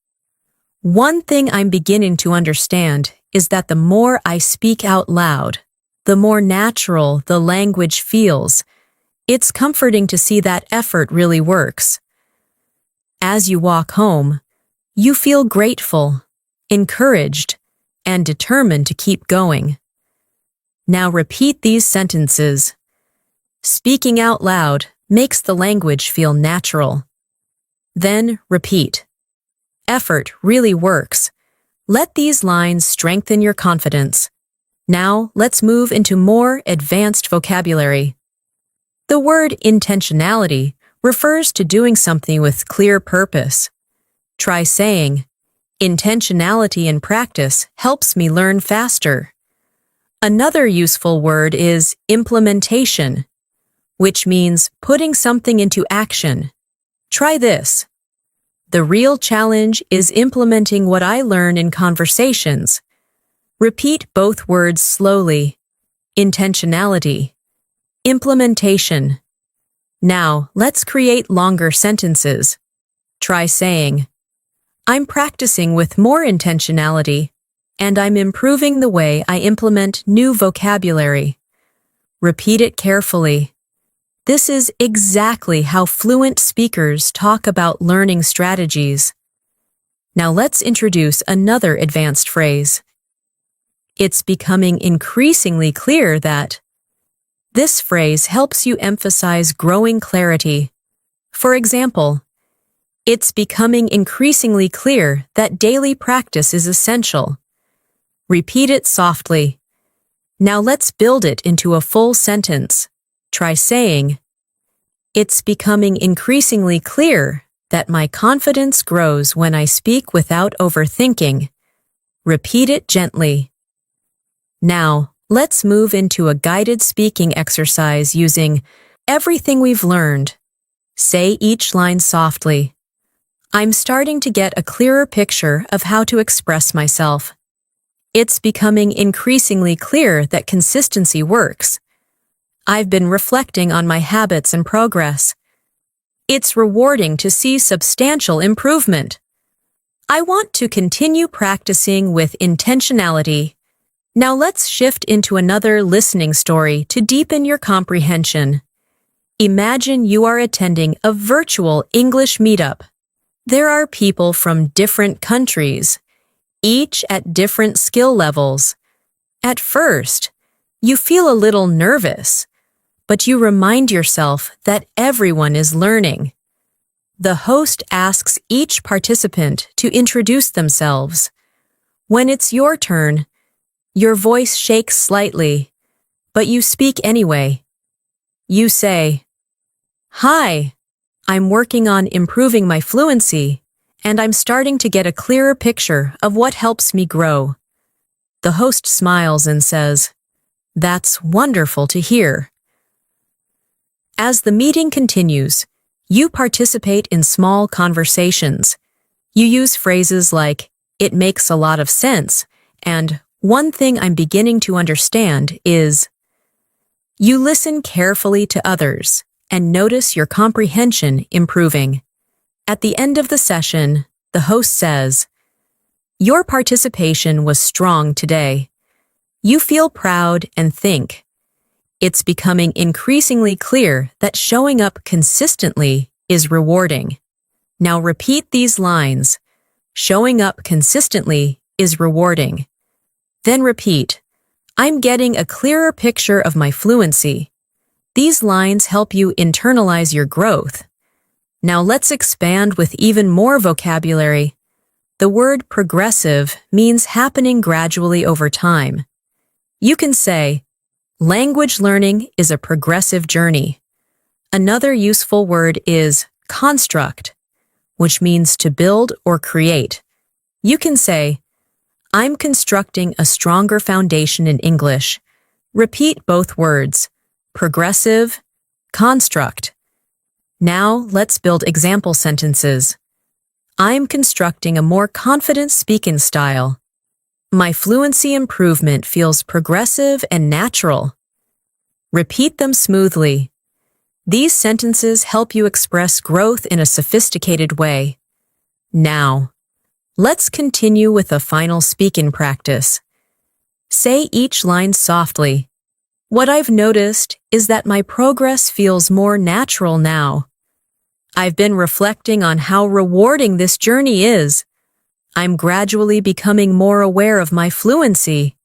Speaker 1: "One thing I'm beginning to understand is that the more I speak out loud, the more natural the language feels. It's comforting to see that effort really works. As you walk home, you feel grateful, encouraged, and determined to keep going. Now repeat these sentences. Speaking out loud makes the language feel natural. Then repeat. Effort really works. Let these lines strengthen your confidence. Now let's move into more advanced vocabulary. The word intentionality refers to doing something with clear purpose. Try saying, intentionality in practice helps me learn faster. Another useful word is implementation, which means putting something into action. Try this. The real challenge is implementing what I learn in conversations. Repeat both words slowly. Intentionality. Implementation. Now, let's create longer sentences. Try saying, I'm practicing with more intentionality, and I'm improving the way I implement new vocabulary. Repeat it carefully. This is exactly how fluent speakers talk about learning strategies. Now let's introduce another advanced phrase. It's becoming increasingly clear that. This phrase helps you emphasize growing clarity. For example, it's becoming increasingly clear that daily practice is essential. Repeat it softly. Now let's build it into a full sentence. Try saying, it's becoming increasingly clear that my confidence grows when I speak without overthinking. Repeat it gently. Now, let's move into a guided speaking exercise using everything we've learned. Say each line softly. I'm starting to get a clearer picture of how to express myself. It's becoming increasingly clear that consistency works. I've been reflecting on my habits and progress. It's rewarding to see substantial improvement. I want to continue practicing with intentionality. Now let's shift into another listening story to deepen your comprehension. Imagine you are attending a virtual English meetup. There are people from different countries, each at different skill levels. At first, you feel a little nervous, but you remind yourself that everyone is learning. The host asks each participant to introduce themselves. When it's your turn, your voice shakes slightly, but you speak anyway. You say, "Hi, I'm working on improving my fluency, and I'm starting to get a clearer picture of what helps me grow." The host smiles and says, "That's wonderful to hear." As the meeting continues, you participate in small conversations. You use phrases like, "It makes a lot of sense," and "One thing I'm beginning to understand is." You listen carefully to others and notice your comprehension improving. At the end of the session, the host says, "Your participation was strong today." You feel proud and think, it's becoming increasingly clear that showing up consistently is rewarding. Now repeat these lines. Showing up consistently is rewarding. Then repeat, I'm getting a clearer picture of my fluency. These lines help you internalize your growth. Now let's expand with even more vocabulary. The word progressive means happening gradually over time. You can say, language learning is a progressive journey. Another useful word is construct, which means to build or create. You can say, I'm constructing a stronger foundation in English. Repeat both words, progressive, construct. Now let's build example sentences. I'm constructing a more confident speaking style. My fluency improvement feels progressive and natural. Repeat them smoothly. These sentences help you express growth in a sophisticated way. Now, let's continue with a final speaking practice. Say each line softly. What I've noticed is that my progress feels more natural now. I've been reflecting on how rewarding this journey is. I'm gradually becoming more aware of my fluency.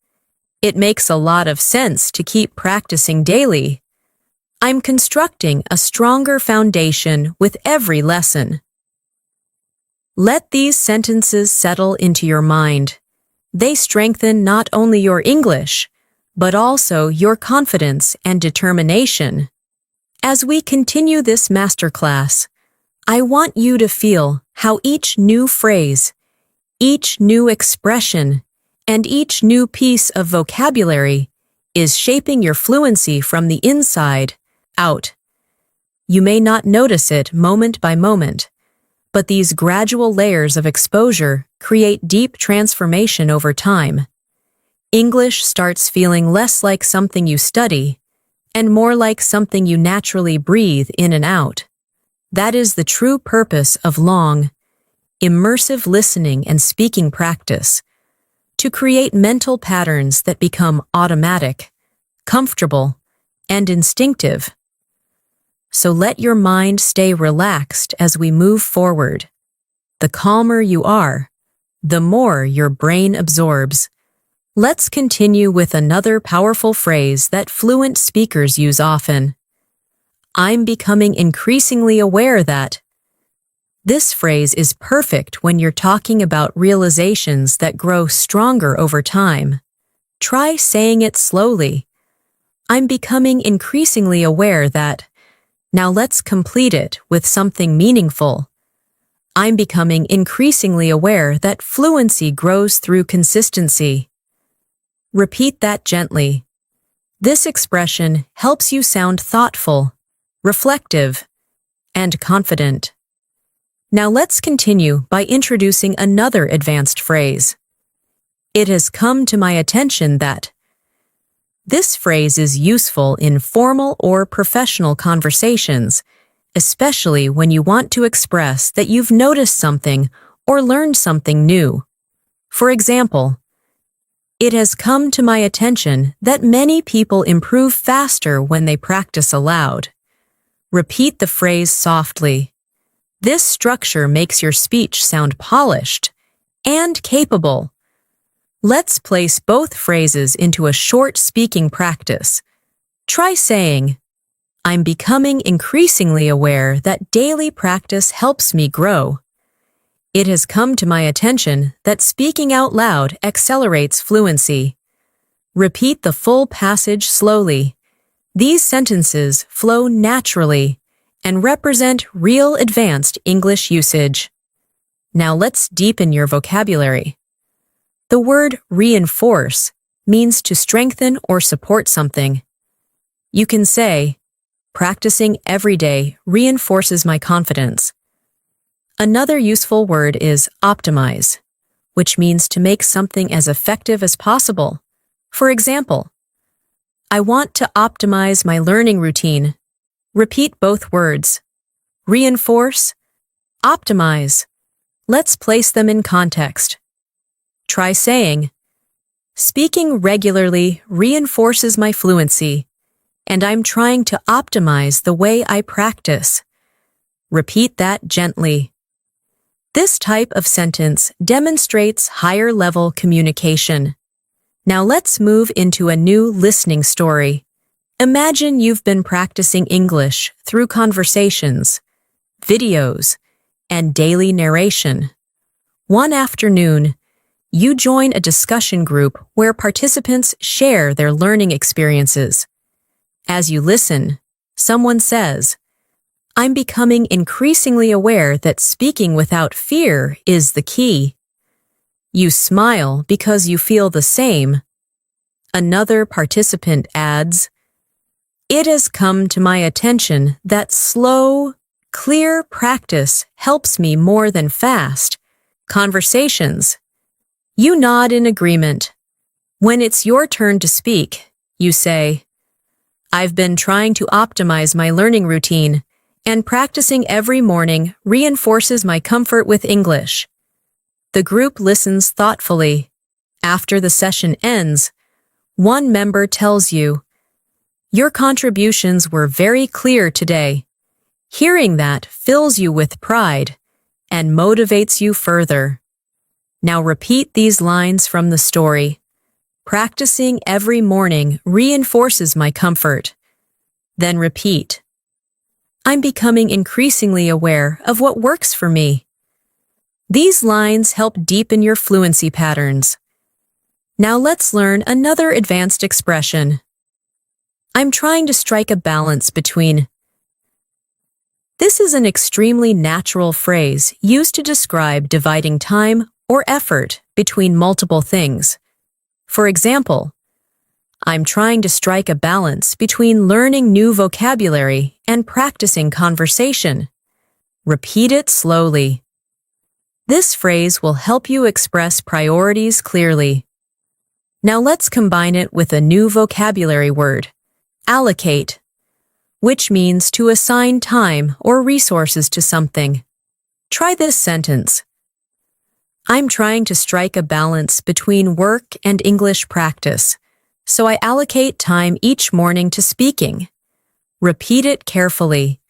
Speaker 1: It makes a lot of sense to keep practicing daily. I'm constructing a stronger foundation with every lesson. Let these sentences settle into your mind. They strengthen not only your English, but also your confidence and determination. As we continue this masterclass, I want you to feel how each new phrase, each new expression, and each new piece of vocabulary is shaping your fluency from the inside out. You may not notice it moment by moment, but these gradual layers of exposure create deep transformation over time. English starts feeling less like something you study and more like something you naturally breathe in and out. That is the true purpose of long, immersive listening and speaking practice, to create mental patterns that become automatic, comfortable, and instinctive. So let your mind stay relaxed as we move forward. The calmer you are, the more your brain absorbs. Let's continue with another powerful phrase that fluent speakers use often. I'm becoming increasingly aware that. This phrase is perfect when you're talking about realizations that grow stronger over time. Try saying it slowly. I'm becoming increasingly aware that. Now let's complete it with something meaningful. I'm becoming increasingly aware that fluency grows through consistency. Repeat that gently. This expression helps you sound thoughtful, reflective, and confident. Now let's continue by introducing another advanced phrase. It has come to my attention that. This phrase is useful in formal or professional conversations, especially when you want to express that you've noticed something or learned something new. For example, it has come to my attention that many people improve faster when they practice aloud. Repeat the phrase softly. This structure makes your speech sound polished and capable. Let's place both phrases into a short speaking practice. Try saying, I'm becoming increasingly aware that daily practice helps me grow. It has come to my attention that speaking out loud accelerates fluency. Repeat the full passage slowly. These sentences flow naturally and represent real advanced English usage. Now let's deepen your vocabulary. The word reinforce means to strengthen or support something. You can say, practicing every day reinforces my confidence. Another useful word is optimize, which means to make something as effective as possible. For example, I want to optimize my learning routine. Repeat both words. Reinforce, optimize. Let's place them in context. Try saying, speaking regularly reinforces my fluency, and I'm trying to optimize the way I practice. Repeat that gently. This type of sentence demonstrates higher-level communication. Now let's move into a new listening story. Imagine you've been practicing English through conversations, videos, and daily narration. One afternoon, you join a discussion group where participants share their learning experiences. As you listen, someone says, I'm becoming increasingly aware that speaking without fear is the key. You smile because you feel the same. Another participant adds, it has come to my attention that slow, clear practice helps me more than fast conversations. You nod in agreement. When it's your turn to speak, you say, I've been trying to optimize my learning routine, and practicing every morning reinforces my comfort with English. The group listens thoughtfully. After the session ends, One member tells you, "Your contributions were very clear today." Hearing that fills you with pride and motivates you further. Now repeat these lines from the story. "Practicing every morning reinforces my comfort." Then repeat, "I'm becoming increasingly aware of what works for me." These lines help deepen your fluency patterns. Now let's learn another advanced expression. I'm trying to strike a balance between. This is an extremely natural phrase used to describe dividing time or effort between multiple things. For example, I'm trying to strike a balance between learning new vocabulary and practicing conversation. Repeat it slowly. This phrase will help you express priorities clearly. Now let's combine it with a new vocabulary word, allocate, which means to assign time or resources to something. Try this sentence. I'm trying to strike a balance between work and English practice, so I allocate time each morning to speaking. Repeat it carefully.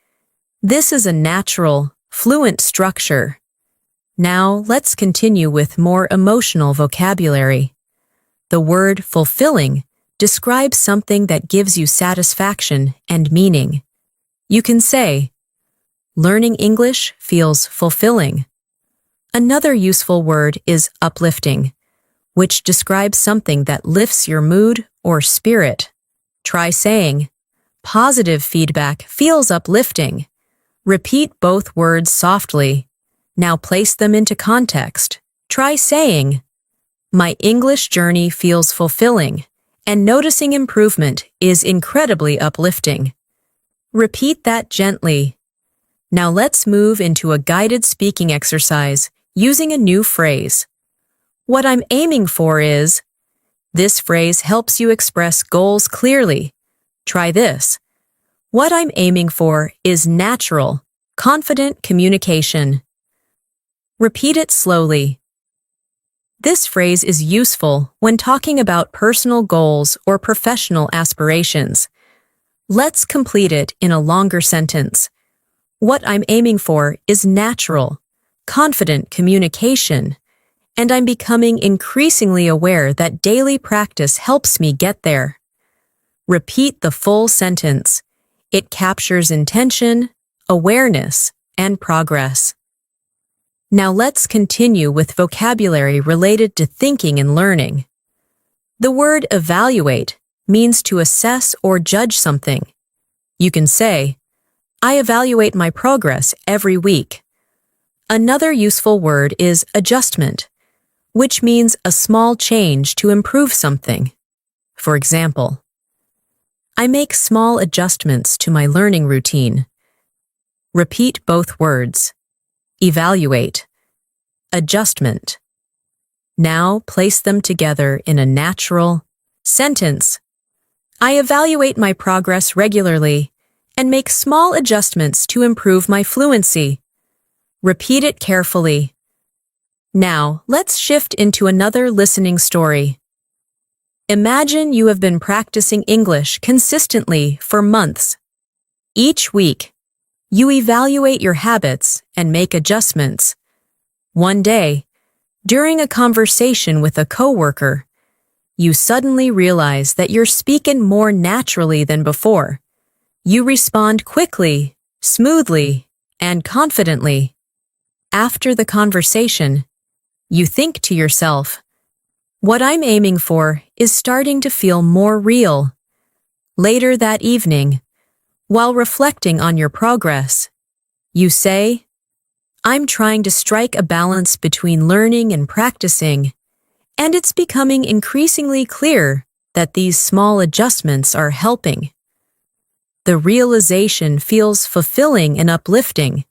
Speaker 1: This is a natural, fluent structure. Now let's continue with more emotional vocabulary. The word fulfilling describes something that gives you satisfaction and meaning. You can say, learning English feels fulfilling. Another useful word is uplifting, which describes something that lifts your mood or spirit. Try saying, positive feedback feels uplifting. Repeat both words softly. Now place them into context. Try saying, my English journey feels fulfilling, and noticing improvement is incredibly uplifting. Repeat that gently. Now let's move into a guided speaking exercise using a new phrase. What I'm aiming for is. This phrase helps you express goals clearly. Try this. What I'm aiming for is natural, confident communication. Repeat it slowly. This phrase is useful when talking about personal goals or professional aspirations. Let's complete it in a longer sentence. What I'm aiming for is natural, confident communication, and I'm becoming increasingly aware that daily practice helps me get there. Repeat the full sentence. It captures intention, awareness, and progress. Now let's continue with vocabulary related to thinking and learning. The word evaluate means to assess or judge something. You can say, I evaluate my progress every week. Another useful word is adjustment, which means a small change to improve something. For example, I make small adjustments to my learning routine. Repeat both words. Evaluate. Adjustment. Now place them together in a natural sentence. I evaluate my progress regularly and make small adjustments to improve my fluency. Repeat it carefully. Now, let's shift into another listening story. Imagine you have been practicing English consistently for months. Each week, you evaluate your habits and make adjustments. One day, during a conversation with a coworker, you suddenly realize that you're speaking more naturally than before. You respond quickly, smoothly, and confidently. After the conversation, you think to yourself, what I'm aiming for is starting to feel more real. Later that evening, while reflecting on your progress, you say, I'm trying to strike a balance between learning and practicing, and it's becoming increasingly clear that these small adjustments are helping. The realization feels fulfilling and uplifting.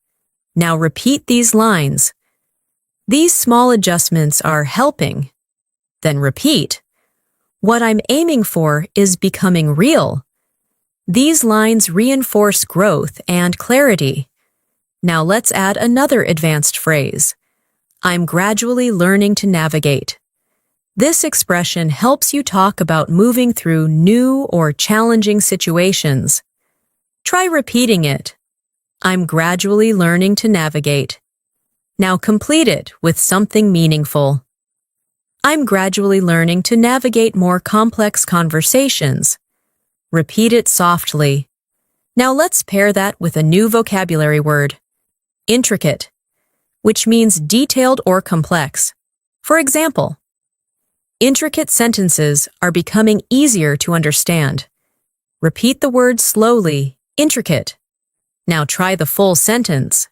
Speaker 1: Now repeat these lines. These small adjustments are helping. Then repeat. What I'm aiming for is becoming real. These lines reinforce growth and clarity. Now let's add another advanced phrase. I'm gradually learning to navigate. This expression helps you talk about moving through new or challenging situations. Try repeating it. I'm gradually learning to navigate. Now complete it with something meaningful. I'm gradually learning to navigate more complex conversations. Repeat it softly. Now let's pair that with a new vocabulary word, intricate, which means detailed or complex. For example, intricate sentences are becoming easier to understand. Repeat the word slowly, intricate. Now try the full sentence.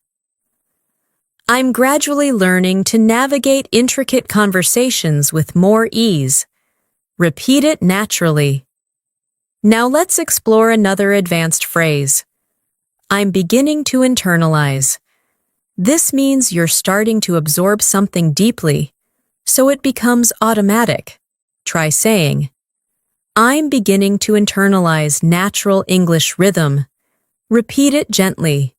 Speaker 1: I'm gradually learning to navigate intricate conversations with more ease. Repeat it naturally. Now let's explore another advanced phrase. I'm beginning to internalize. This means you're starting to absorb something deeply, so it becomes automatic. Try saying, I'm beginning to internalize natural English rhythm. Repeat it gently.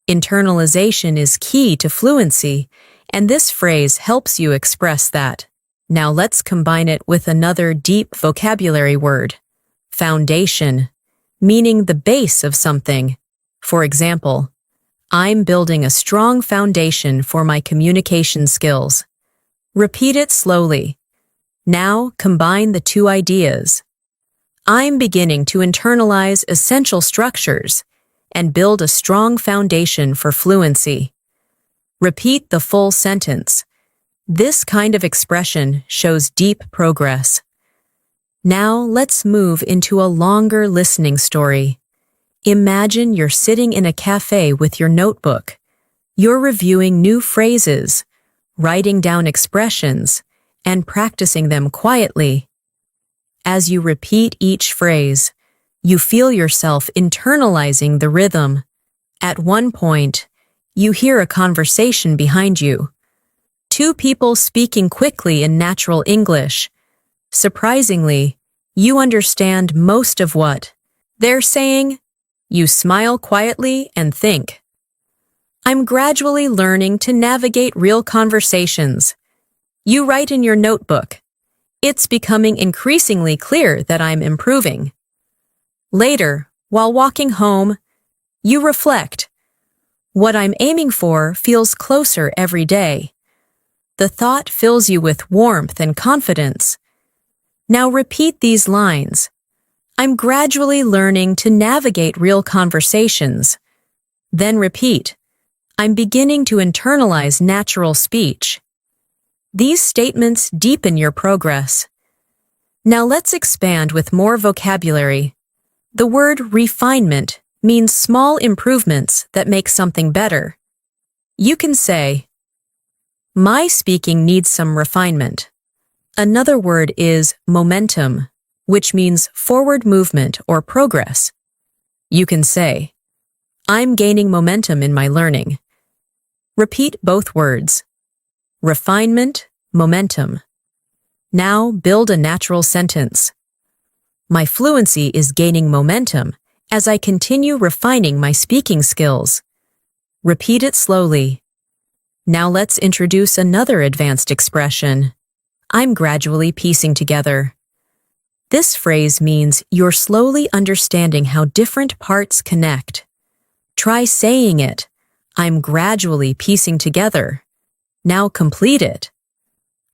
Speaker 1: Internalization is key to fluency, and this phrase helps you express that. Now let's combine it with another deep vocabulary word, foundation, meaning the base of something. For example, I'm building a strong foundation for my communication skills. Repeat it slowly. Now combine the two ideas. I'm beginning to internalize essential structures and build a strong foundation for fluency. Repeat the full sentence. This kind of expression shows deep progress. Now let's move into a longer listening story. Imagine you're sitting in a cafe with your notebook. You're reviewing new phrases, writing down expressions, and practicing them quietly. As you repeat each phrase, you feel yourself internalizing the rhythm. At one point, you hear a conversation behind you. Two people speaking quickly in natural English. Surprisingly, you understand most of what they're saying. You smile quietly and think, I'm gradually learning to navigate real conversations. You write in your notebook, it's becoming increasingly clear that I'm improving. Later, while walking home, you reflect, what I'm aiming for feels closer every day. The thought fills you with warmth and confidence. Now repeat these lines. I'm gradually learning to navigate real conversations. Then repeat, I'm beginning to internalize natural speech. These statements deepen your progress. Now let's expand with more vocabulary. The word refinement means small improvements that make something better. You can say, my speaking needs some refinement. Another word is momentum, which means forward movement or progress. You can say, I'm gaining momentum in my learning. Repeat both words. Refinement, momentum. Now build a natural sentence. My fluency is gaining momentum as I continue refining my speaking skills. Repeat it slowly. Now let's introduce another advanced expression. I'm gradually piecing together. This phrase means you're slowly understanding how different parts connect. Try saying it. I'm gradually piecing together. Now complete it.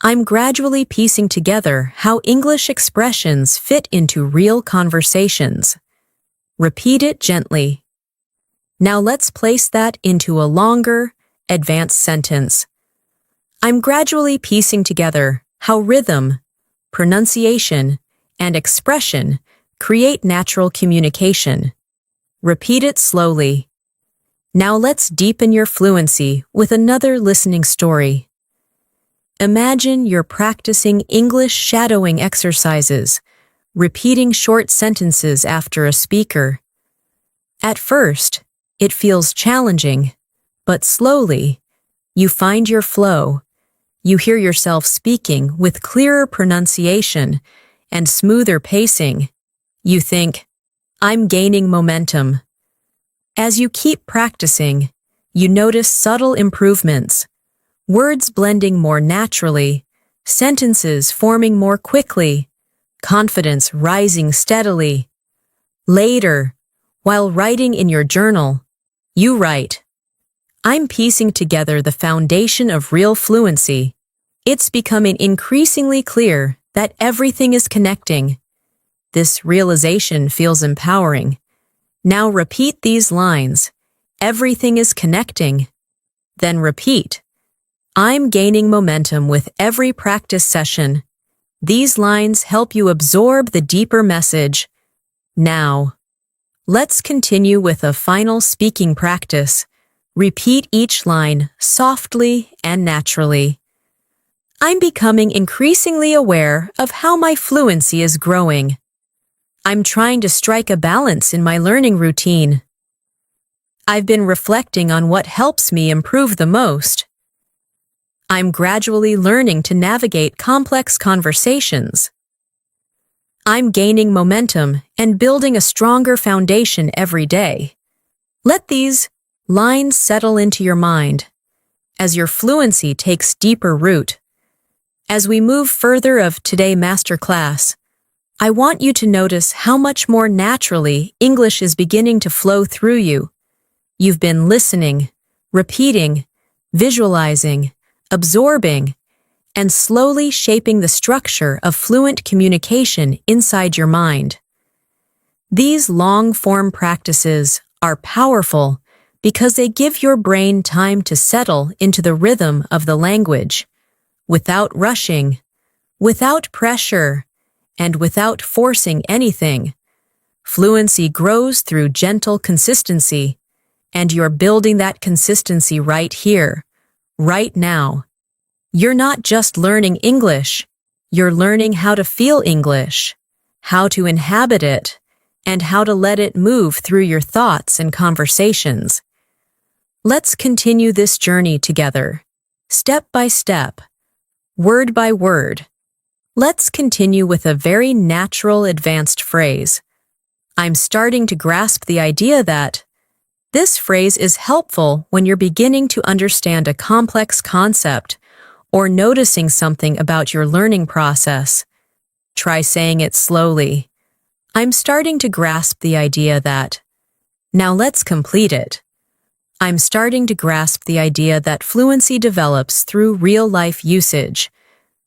Speaker 1: I'm gradually piecing together how English expressions fit into real conversations. Repeat it gently. Now let's place that into a longer, advanced sentence. I'm gradually piecing together how rhythm, pronunciation, and expression create natural communication. Repeat it slowly. Now let's deepen your fluency with another listening story. Imagine you're practicing English shadowing exercises, repeating short sentences after a speaker. At first, it feels challenging, but slowly, you find your flow. You hear yourself speaking with clearer pronunciation and smoother pacing. You think, I'm gaining momentum. As you keep practicing, you notice subtle improvements, words blending more naturally, sentences forming more quickly, confidence rising steadily. Later, while writing in your journal, you write, "I'm piecing together the foundation of real fluency. It's becoming increasingly clear that everything is connecting. This realization feels empowering. Now repeat these lines. Everything is connecting." Then repeat, "I'm gaining momentum with every practice session." These lines help you absorb the deeper message. Now, let's continue with a final speaking practice. Repeat each line softly and naturally. "I'm becoming increasingly aware of how my fluency is growing. I'm trying to strike a balance in my learning routine. I've been reflecting on what helps me improve the most. I'm gradually learning to navigate complex conversations. I'm gaining momentum and building a stronger foundation every day." Let these lines settle into your mind as your fluency takes deeper root. As we move further of today's masterclass, I want you to notice how much more naturally English is beginning to flow through you. You've been listening, repeating, visualizing, absorbing, and slowly shaping the structure of fluent communication inside your mind. These long-form practices are powerful because they give your brain time to settle into the rhythm of the language, without rushing, without pressure, and without forcing anything. Fluency grows through gentle consistency, and you're building that consistency right here, right now. You're not just learning English, you're learning how to feel English, how to inhabit it, and how to let it move through your thoughts and conversations. Let's continue this journey together, step by step, word by word. Let's continue with a very natural advanced phrase. I'm starting to grasp the idea that this phrase is helpful when you're beginning to understand a complex concept or noticing something about your learning process. Try saying it slowly. I'm starting to grasp the idea that. Now let's complete it. I'm starting to grasp the idea that fluency develops through real-life usage.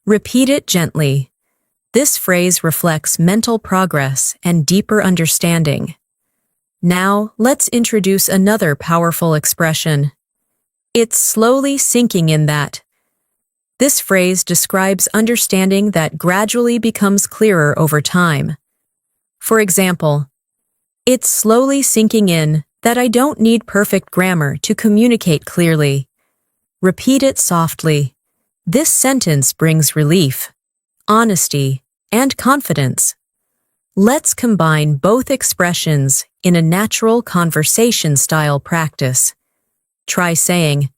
Speaker 1: Repeat it gently. This phrase reflects mental progress and deeper understanding. Now, let's introduce another powerful expression. It's slowly sinking in that. This phrase describes understanding that gradually becomes clearer over time. For example, it's slowly sinking in that I don't need perfect grammar to communicate clearly. Repeat it softly. This sentence brings relief, honesty, and confidence. Let's combine both expressions in a natural conversation-style practice. Try saying,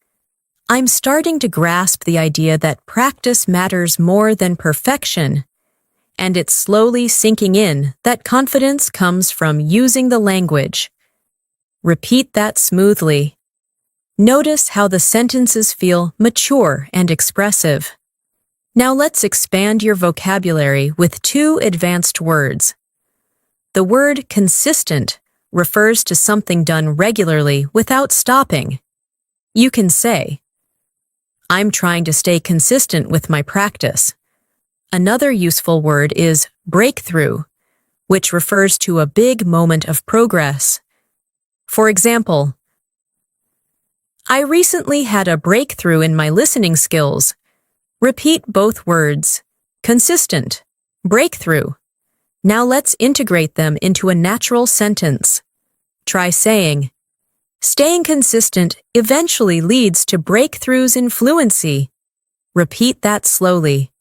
Speaker 1: I'm starting to grasp the idea that practice matters more than perfection, and it's slowly sinking in that confidence comes from using the language. Repeat that smoothly. Notice how the sentences feel mature and expressive. Now let's expand your vocabulary with two advanced words. The word consistent refers to something done regularly without stopping. You can say, I'm trying to stay consistent with my practice. Another useful word is breakthrough, which refers to a big moment of progress. For example, I recently had a breakthrough in my listening skills. Repeat both words, consistent, breakthrough. Now let's integrate them into a natural sentence. Try saying, staying consistent eventually leads to breakthroughs in fluency. Repeat that slowly.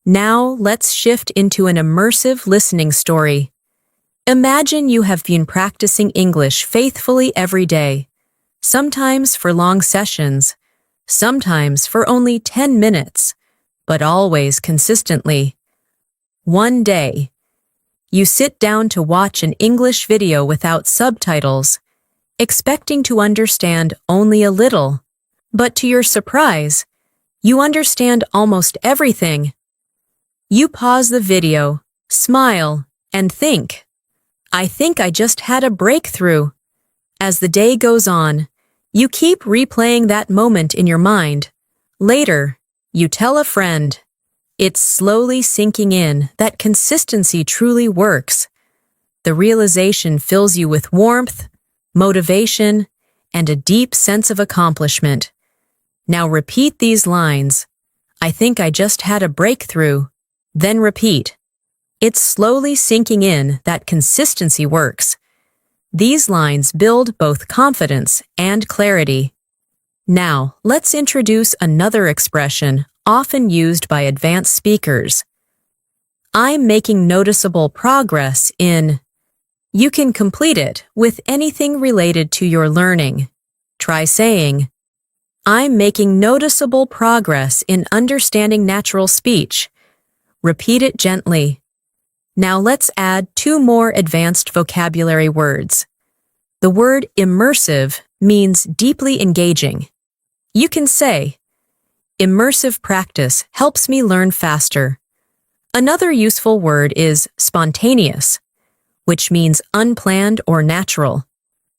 Speaker 1: Now let's shift into an immersive listening story. Imagine you have been practicing English faithfully every day, sometimes for long sessions, sometimes for only 10 minutes, but always consistently. One day, you sit down to watch an English video without subtitles, expecting to understand only a little. But to your surprise, You understand almost everything. You pause the video, smile, and think, I think I just had a breakthrough. As the day goes on, you keep replaying that moment in your mind. Later, you tell a friend. It's slowly sinking in that consistency truly works. The realization fills you with warmth, motivation, and a deep sense of accomplishment. Now repeat these lines. I think I just had a breakthrough. Then repeat. It's slowly sinking in that consistency works. These lines build both confidence and clarity. Now, let's introduce another expression often used by advanced speakers. I'm making noticeable progress in. You can complete it with anything related to your learning. Try saying, I'm making noticeable progress in understanding natural speech. Repeat it gently. Now let's add 2 more advanced vocabulary words. The word immersive means deeply engaging. You can say, immersive practice helps me learn faster. Another useful word is spontaneous, which means unplanned or natural.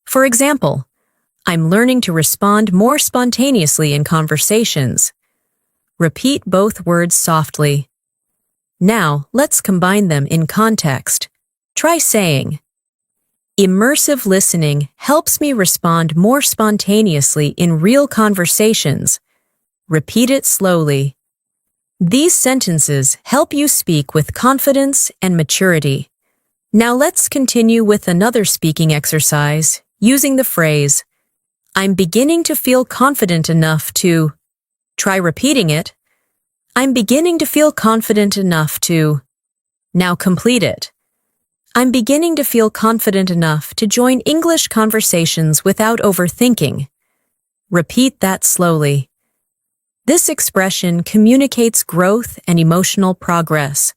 Speaker 1: For example, I'm learning to respond more spontaneously in conversations. Repeat both words softly. Now, let's combine them in context. Try saying, immersive listening helps me respond more spontaneously in real conversations. Repeat it slowly. These sentences help you speak with confidence and maturity. Now let's continue with another speaking exercise using the phrase, I'm beginning to feel confident enough to. Try repeating it. I'm beginning to feel confident enough to. Now complete it. I'm beginning to feel confident enough to join English conversations without overthinking. Repeat that slowly. This expression communicates growth and emotional progress.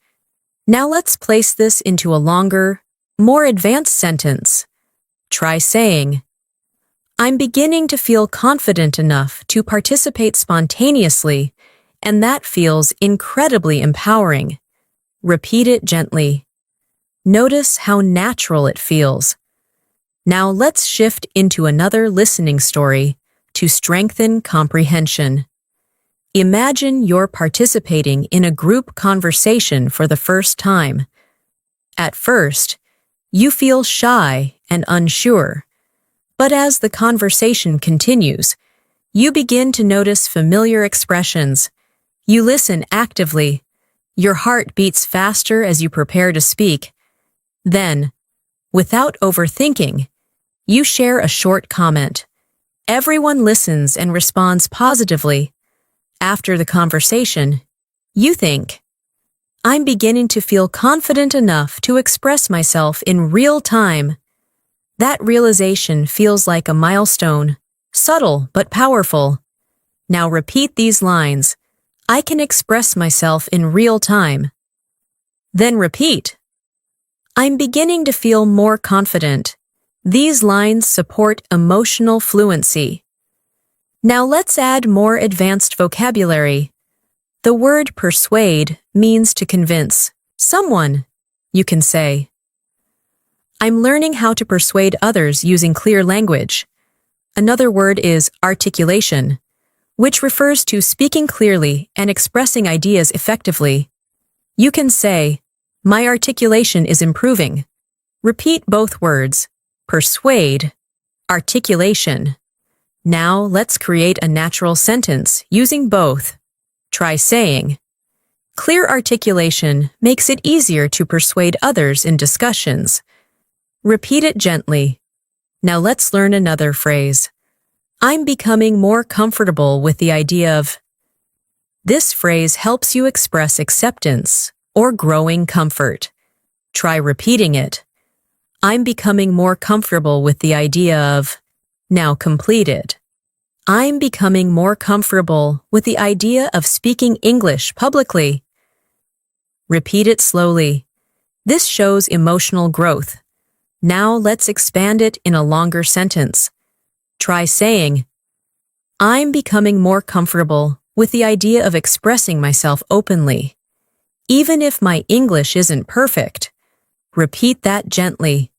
Speaker 1: Now let's place this into a longer, more advanced sentence. Try saying, I'm beginning to feel confident enough to participate spontaneously, and that feels incredibly empowering. Repeat it gently. Notice how natural it feels. Now let's shift into another listening story to strengthen comprehension. Imagine you're participating in a group conversation for the first time. At first, you feel shy and unsure. But as the conversation continues, you begin to notice familiar expressions. You listen actively. Your heart beats faster as you prepare to speak. Then, without overthinking, you share a short comment. Everyone listens and responds positively. After the conversation, you think, I'm beginning to feel confident enough to express myself in real time. That realization feels like a milestone, subtle but powerful. Now repeat these lines. I can express myself in real time. Then repeat. I'm beginning to feel more confident. These lines support emotional fluency. Now let's add more advanced vocabulary. The word persuade means to convince someone. You can say, I'm learning how to persuade others using clear language. Another word is articulation, which refers to speaking clearly and expressing ideas effectively. You can say, my articulation is improving. Repeat both words, persuade, articulation. Now let's create a natural sentence using both. Try saying, clear articulation makes it easier to persuade others in discussions. Repeat it gently. Now let's learn another phrase. I'm becoming more comfortable with the idea of. This phrase helps you express acceptance or growing comfort. Try repeating it. I'm becoming more comfortable with the idea of. Now complete it. I'm becoming more comfortable with the idea of speaking English publicly. Repeat it slowly. This shows emotional growth. Now let's expand it in a longer sentence. Try saying, I'm becoming more comfortable with the idea of expressing myself openly. Even if my English isn't perfect, repeat that gently.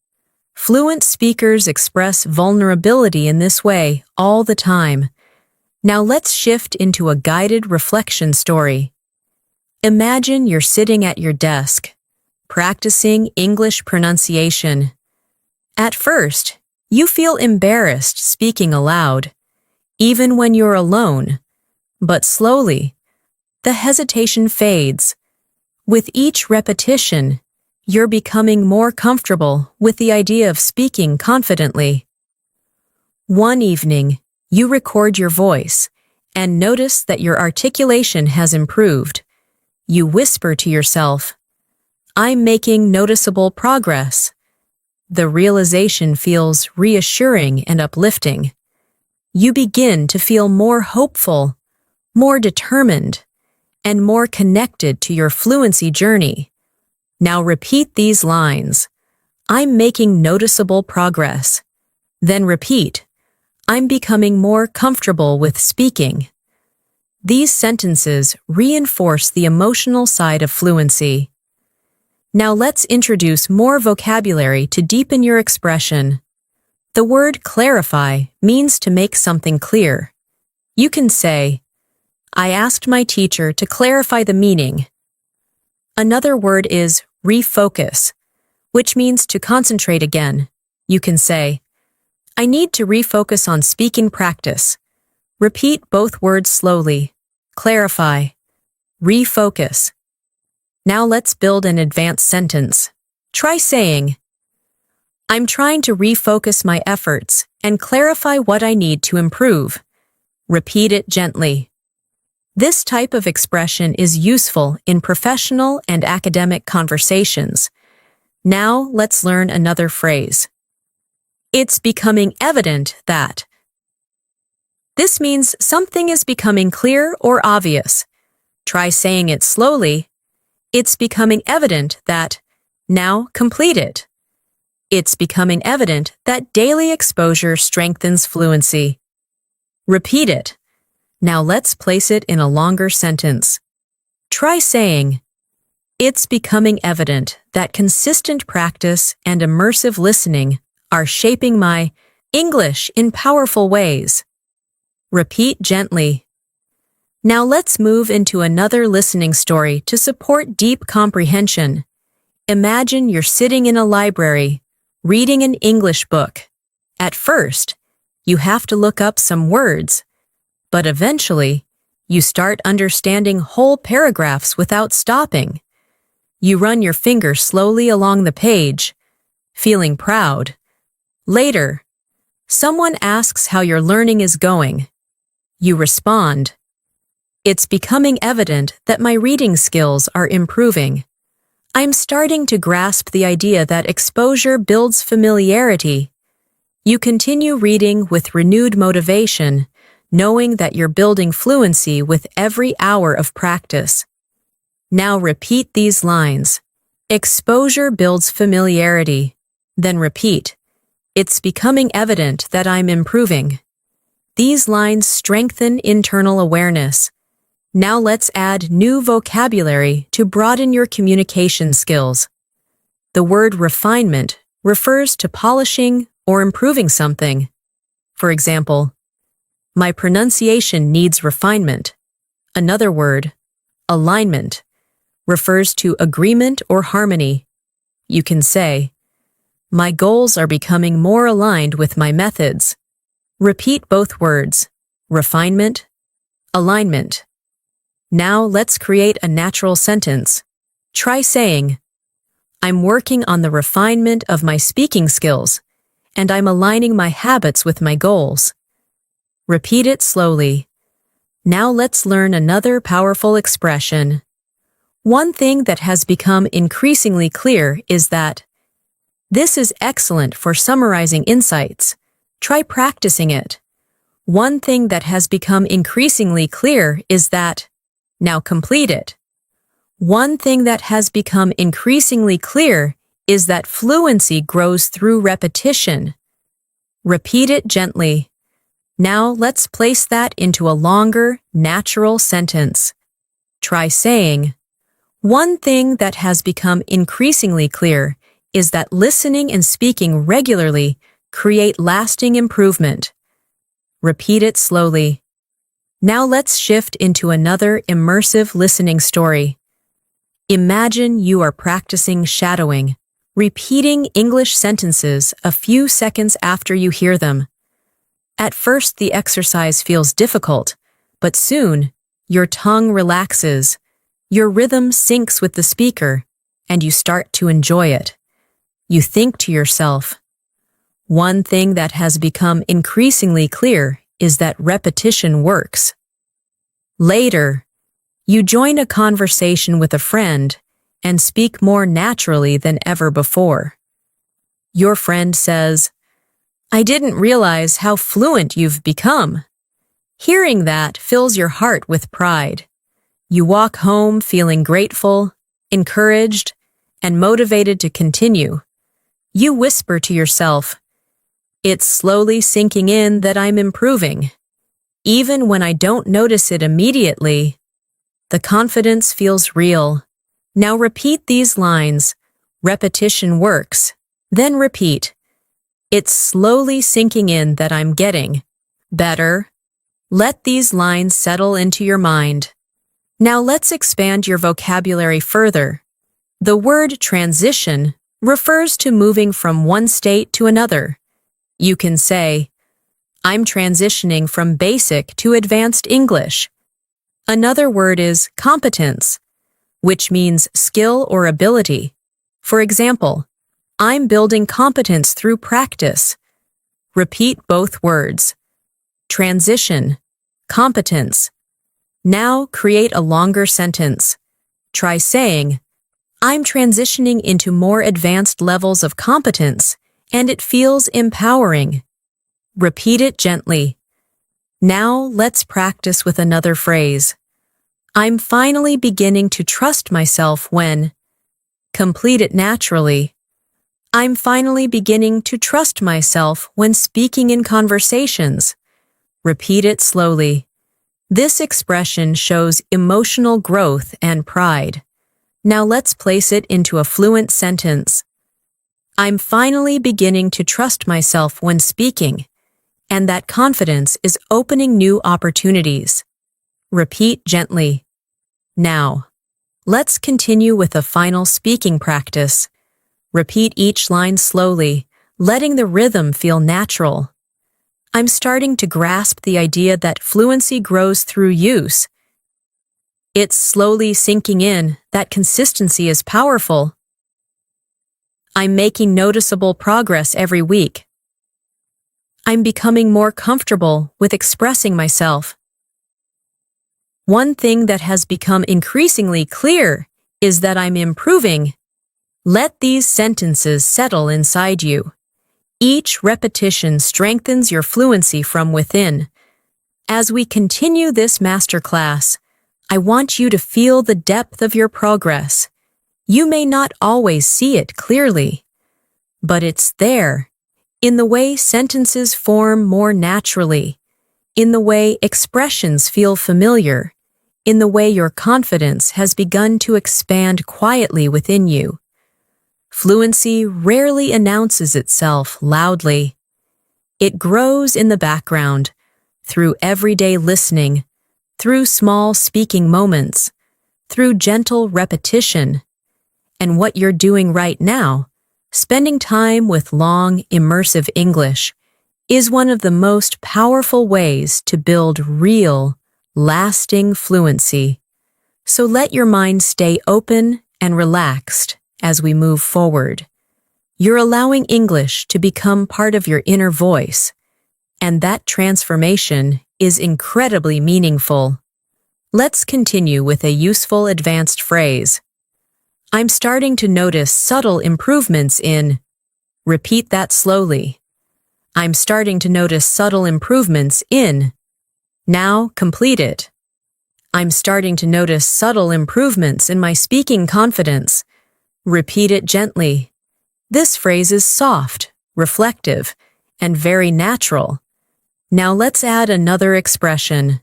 Speaker 1: Fluent speakers express vulnerability in this way all the time. Now let's shift into a guided reflection story. Imagine you're sitting at your desk, practicing English pronunciation. At first, you feel embarrassed speaking aloud, even when you're alone. But slowly, the hesitation fades. With each repetition, you're becoming more comfortable with the idea of speaking confidently. One evening, you record your voice and notice that your articulation has improved. You whisper to yourself, "I'm making noticeable progress." The realization feels reassuring and uplifting. You begin to feel more hopeful, more determined, and more connected to your fluency journey. Now repeat these lines. "I'm making noticeable progress." Then repeat, "I'm becoming more comfortable with speaking." These sentences reinforce the emotional side of fluency. Now let's introduce more vocabulary to deepen your expression. The word clarify means to make something clear. You can say, "I asked my teacher to clarify the meaning." Another word is refocus, which means to concentrate again. You can say, "I need to refocus on speaking practice." Repeat both words slowly. Clarify. Refocus. Now let's build an advanced sentence. Try saying, "I'm trying to refocus my efforts and clarify what I need to improve." Repeat it gently. This type of expression is useful in professional and academic conversations. Now let's learn another phrase. It's becoming evident that. This means something is becoming clear or obvious. Try saying it slowly. It's becoming evident that. Now complete it. It's becoming evident that daily exposure strengthens fluency. Repeat it. Now let's place it in a longer sentence. Try saying, "It's becoming evident that consistent practice and immersive listening are shaping my English in powerful ways." Repeat gently. Now let's move into another listening story to support deep comprehension. Imagine you're sitting in a library, reading an English book. At first, you have to look up some words, but eventually, you start understanding whole paragraphs without stopping. You run your finger slowly along the page, feeling proud. Later, someone asks how your learning is going. You respond, "It's becoming evident that my reading skills are improving. I'm starting to grasp the idea that exposure builds familiarity." You continue reading with renewed motivation, knowing that you're building fluency with every hour of practice. Now repeat these lines. Exposure builds familiarity. Then repeat, "It's becoming evident that I'm improving." These lines strengthen internal awareness. Now let's add new vocabulary to broaden your communication skills. The word refinement refers to polishing or improving something. For example, "My pronunciation needs refinement." Another word, alignment, refers to agreement or harmony. You can say, "My goals are becoming more aligned with my methods." Repeat both words, refinement, alignment. Now let's create a natural sentence. Try saying, "I'm working on the refinement of my speaking skills, and I'm aligning my habits with my goals." Repeat it slowly. Now let's learn another powerful expression. One thing that has become increasingly clear is that this is excellent for summarizing insights. Try practicing it. One thing that has become increasingly clear is that. Now complete it. One thing that has become increasingly clear is that fluency grows through repetition. Repeat it gently. Now let's place that into a longer, natural sentence. Try saying, "One thing that has become increasingly clear is that listening and speaking regularly create lasting improvement." Repeat it slowly. Now let's shift into another immersive listening story. Imagine you are practicing shadowing, repeating English sentences a few seconds after you hear them. At first, the exercise feels difficult, but soon, your tongue relaxes, your rhythm syncs with the speaker, and you start to enjoy it. You think to yourself, "One thing that has become increasingly clear is that repetition works." Later, you join a conversation with a friend and speak more naturally than ever before. Your friend says, "I didn't realize how fluent you've become." Hearing that fills your heart with pride. You walk home feeling grateful, encouraged, and motivated to continue. You whisper to yourself, "It's slowly sinking in that I'm improving. Even when I don't notice it immediately." The confidence feels real. Now repeat these lines. Repetition works. Then repeat, "It's slowly sinking in that I'm getting better." Let these lines settle into your mind. Now let's expand your vocabulary further. The word transition refers to moving from one state to another. You can say, "I'm transitioning from basic to advanced English." Another word is competence, which means skill or ability. For example, "I'm building competence through practice." Repeat both words. Transition, competence. Now create a longer sentence. Try saying, "I'm transitioning into more advanced levels of competence, and it feels empowering." Repeat it gently. Now let's practice with another phrase. "I'm finally beginning to trust myself when." Complete it naturally. "I'm finally beginning to trust myself when speaking in conversations." Repeat it slowly. This expression shows emotional growth and pride. Now let's place it into a fluent sentence. "I'm finally beginning to trust myself when speaking, and that confidence is opening new opportunities." Repeat gently. Now, let's continue with a final speaking practice. Repeat each line slowly, letting the rhythm feel natural. "I'm starting to grasp the idea that fluency grows through use. It's slowly sinking in that consistency is powerful. I'm making noticeable progress every week. I'm becoming more comfortable with expressing myself. One thing that has become increasingly clear is that I'm improving." Let these sentences settle inside you. Each repetition strengthens your fluency from within. As we continue this masterclass, I want you to feel the depth of your progress. You may not always see it clearly, but it's there, in the way sentences form more naturally, in the way expressions feel familiar, in the way your confidence has begun to expand quietly within you. Fluency rarely announces itself loudly. It grows in the background, through everyday listening, through small speaking moments, through gentle repetition. And what you're doing right now, spending time with long, immersive English, is one of the most powerful ways to build real, lasting fluency. So let your mind stay open and relaxed as we move forward. You're allowing English to become part of your inner voice, and that transformation is incredibly meaningful. Let's continue with a useful advanced phrase. I'm starting to notice subtle improvements in. Repeat that slowly. I'm starting to notice subtle improvements in. Now complete it. I'm starting to notice subtle improvements in my speaking confidence. Repeat it gently. This phrase is soft, reflective, and very natural. Now let's add another expression.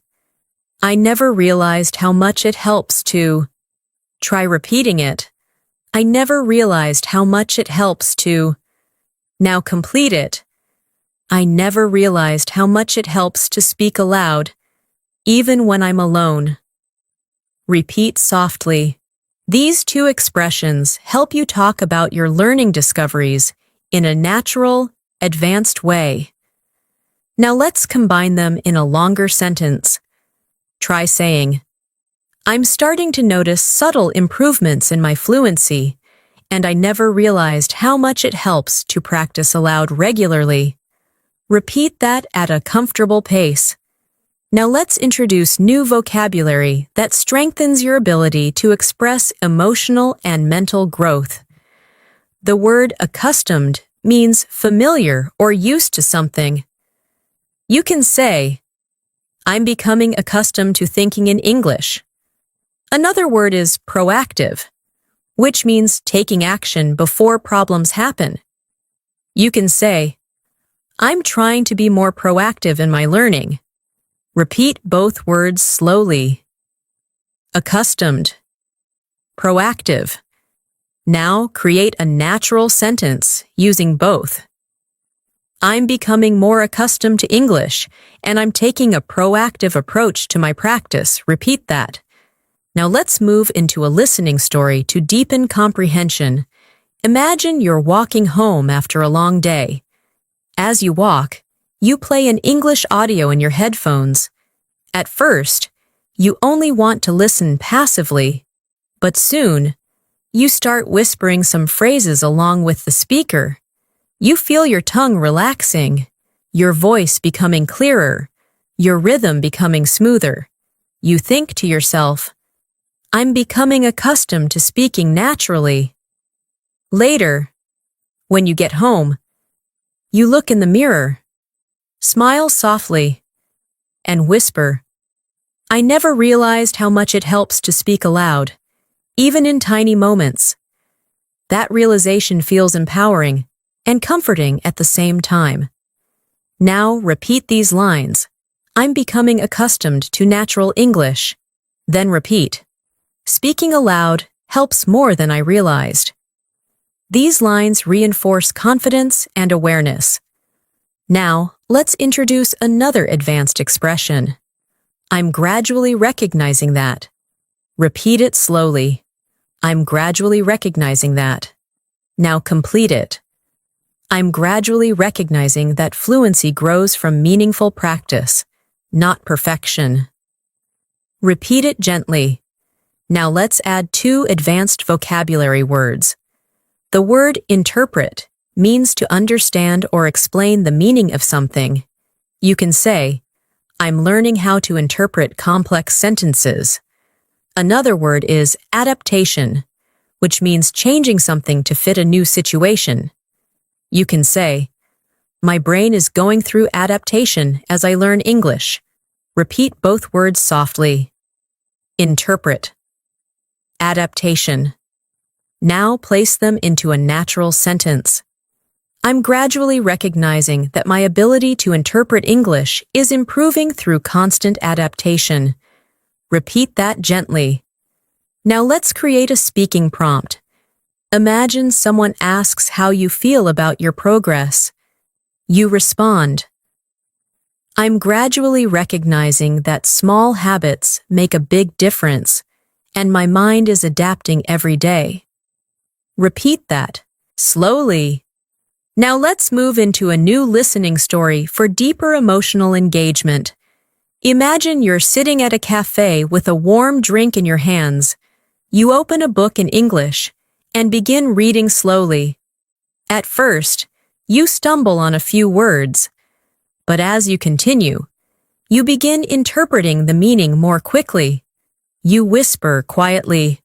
Speaker 1: I never realized how much it helps to. Try repeating it. I never realized how much it helps to. Now complete it. I never realized how much it helps to speak aloud, even when I'm alone. Repeat softly. These two expressions help you talk about your learning discoveries in a natural, advanced way. Now let's combine them in a longer sentence. Try saying, I'm starting to notice subtle improvements in my fluency, and I never realized how much it helps to practice aloud regularly. Repeat that at a comfortable pace. Now let's introduce new vocabulary that strengthens your ability to express emotional and mental growth. The word accustomed means familiar or used to something. You can say, I'm becoming accustomed to thinking in English. Another word is proactive, which means taking action before problems happen. You can say, I'm trying to be more proactive in my learning. Repeat both words slowly. Accustomed. Proactive. Now create a natural sentence using both. I'm becoming more accustomed to English, and I'm taking a proactive approach to my practice. Repeat that. Now let's move into a listening story to deepen comprehension. Imagine you're walking home after a long day. As you walk, you play an English audio in your headphones. At first, you only want to listen passively, but soon, you start whispering some phrases along with the speaker. You feel your tongue relaxing, your voice becoming clearer, your rhythm becoming smoother. You think to yourself, I'm becoming accustomed to speaking naturally. Later, when you get home, you look in the mirror, smile softly, and whisper, I never realized how much it helps to speak aloud, even in tiny moments. That realization feels empowering and comforting at the same time. Now repeat these lines. I'm becoming accustomed to natural English. Then repeat. Speaking aloud helps more than I realized. These lines reinforce confidence and awareness. Now, let's introduce another advanced expression. I'm gradually recognizing that. Repeat it slowly. I'm gradually recognizing that. Now complete it. I'm gradually recognizing that fluency grows from meaningful practice, not perfection. Repeat it gently. Now let's add two advanced vocabulary words. The word interpret means to understand or explain the meaning of something. You can say, I'm learning how to interpret complex sentences. Another word is adaptation, which means changing something to fit a new situation. You can say, my brain is going through adaptation as I learn English. Repeat both words softly. Interpret. Adaptation. Now place them into a natural sentence. I'm gradually recognizing that my ability to interpret English is improving through constant adaptation. Repeat that gently. Now let's create a speaking prompt. Imagine someone asks how you feel about your progress. You respond, I'm gradually recognizing that small habits make a big difference, and my mind is adapting every day. Repeat that, slowly. Now let's move into a new listening story for deeper emotional engagement. Imagine you're sitting at a cafe with a warm drink in your hands. You open a book in English and begin reading slowly. At first, you stumble on a few words, but as you continue, you begin interpreting the meaning more quickly. You whisper quietly,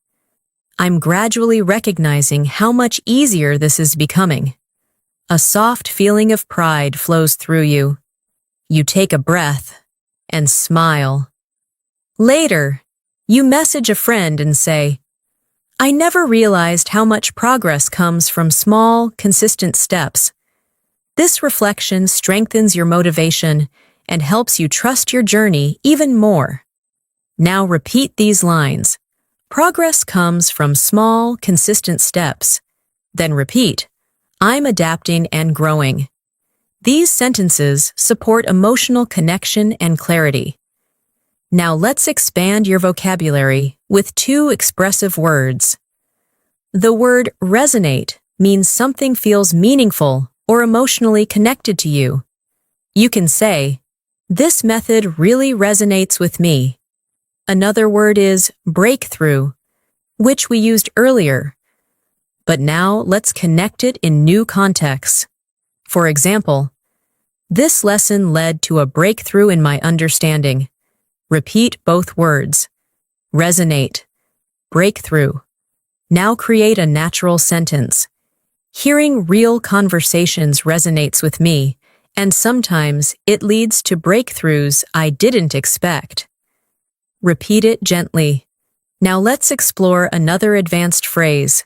Speaker 1: I'm gradually recognizing how much easier this is becoming. A soft feeling of pride flows through you. You take a breath and smile. Later, you message a friend and say, I never realized how much progress comes from small, consistent steps. This reflection strengthens your motivation and helps you trust your journey even more. Now repeat these lines. Progress comes from small, consistent steps. Then repeat, I'm adapting and growing. These sentences support emotional connection and clarity. Now let's expand your vocabulary with 2 expressive words. The word resonate means something feels meaningful or emotionally connected to you. You can say, this method really resonates with me. Another word is breakthrough, which we used earlier. But now let's connect it in new contexts. For example, this lesson led to a breakthrough in my understanding. Repeat both words. Resonate. Breakthrough. Now create a natural sentence. Hearing real conversations resonates with me, and sometimes it leads to breakthroughs I didn't expect. Repeat it gently. Now let's explore another advanced phrase.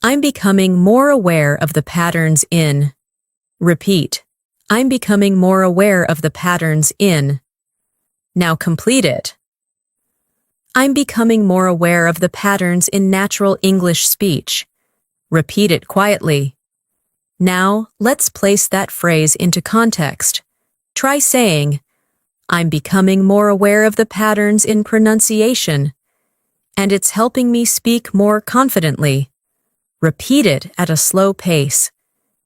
Speaker 1: I'm becoming more aware of the patterns in. Repeat. I'm becoming more aware of the patterns in. Now complete it. I'm becoming more aware of the patterns in natural English speech. Repeat it quietly. Now, let's place that phrase into context. Try saying, I'm becoming more aware of the patterns in pronunciation, and it's helping me speak more confidently. Repeat it at a slow pace.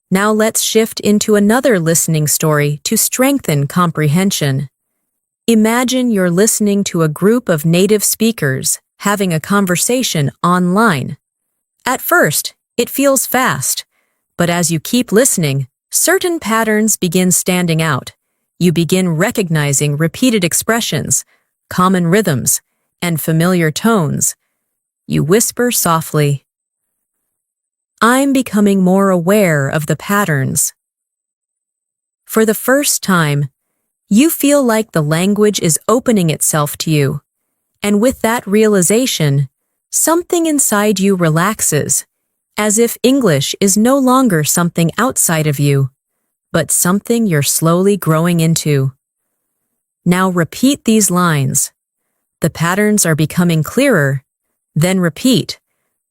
Speaker 1: Now let's shift into another listening story to strengthen comprehension. Imagine you're listening to a group of native speakers having a conversation online. At first, it feels fast, but as you keep listening, certain patterns begin standing out. You begin recognizing repeated expressions, common rhythms, and familiar tones. You whisper softly, I'm becoming more aware of the patterns. For the first time, you feel like the language is opening itself to you, and with that realization, something inside you relaxes, as if English is no longer something outside of you, but something you're slowly growing into. Now repeat these lines. The patterns are becoming clearer. Then repeat.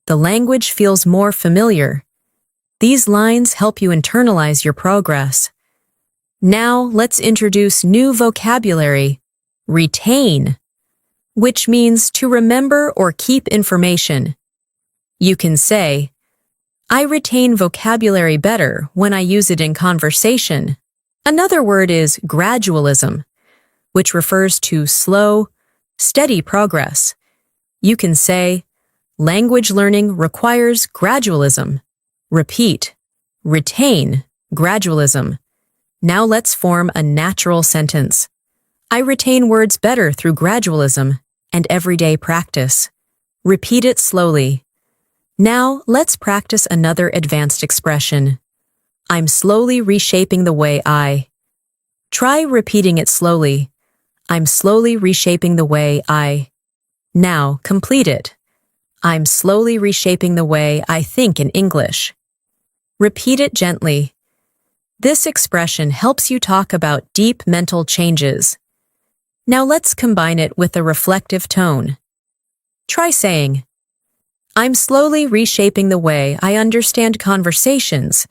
Speaker 1: The language feels more familiar. These lines help you internalize your progress. Now let's introduce new vocabulary. Retain, which means to remember or keep information. You can say, I retain vocabulary better when I use it in conversation. Another word is gradualism, which refers to slow, steady progress. You can say, language learning requires gradualism. Repeat, retain, gradualism. Now let's form a natural sentence. I retain words better through gradualism and everyday practice. Repeat it slowly. Now let's practice another advanced expression. I'm slowly reshaping the way I. Try repeating it slowly. I'm slowly reshaping the way I. Now complete it. I'm slowly reshaping the way I think in English. Repeat it gently. This expression helps you talk about deep mental changes. Now let's combine it with a reflective tone. Try saying, I'm slowly reshaping the way I understand conversations,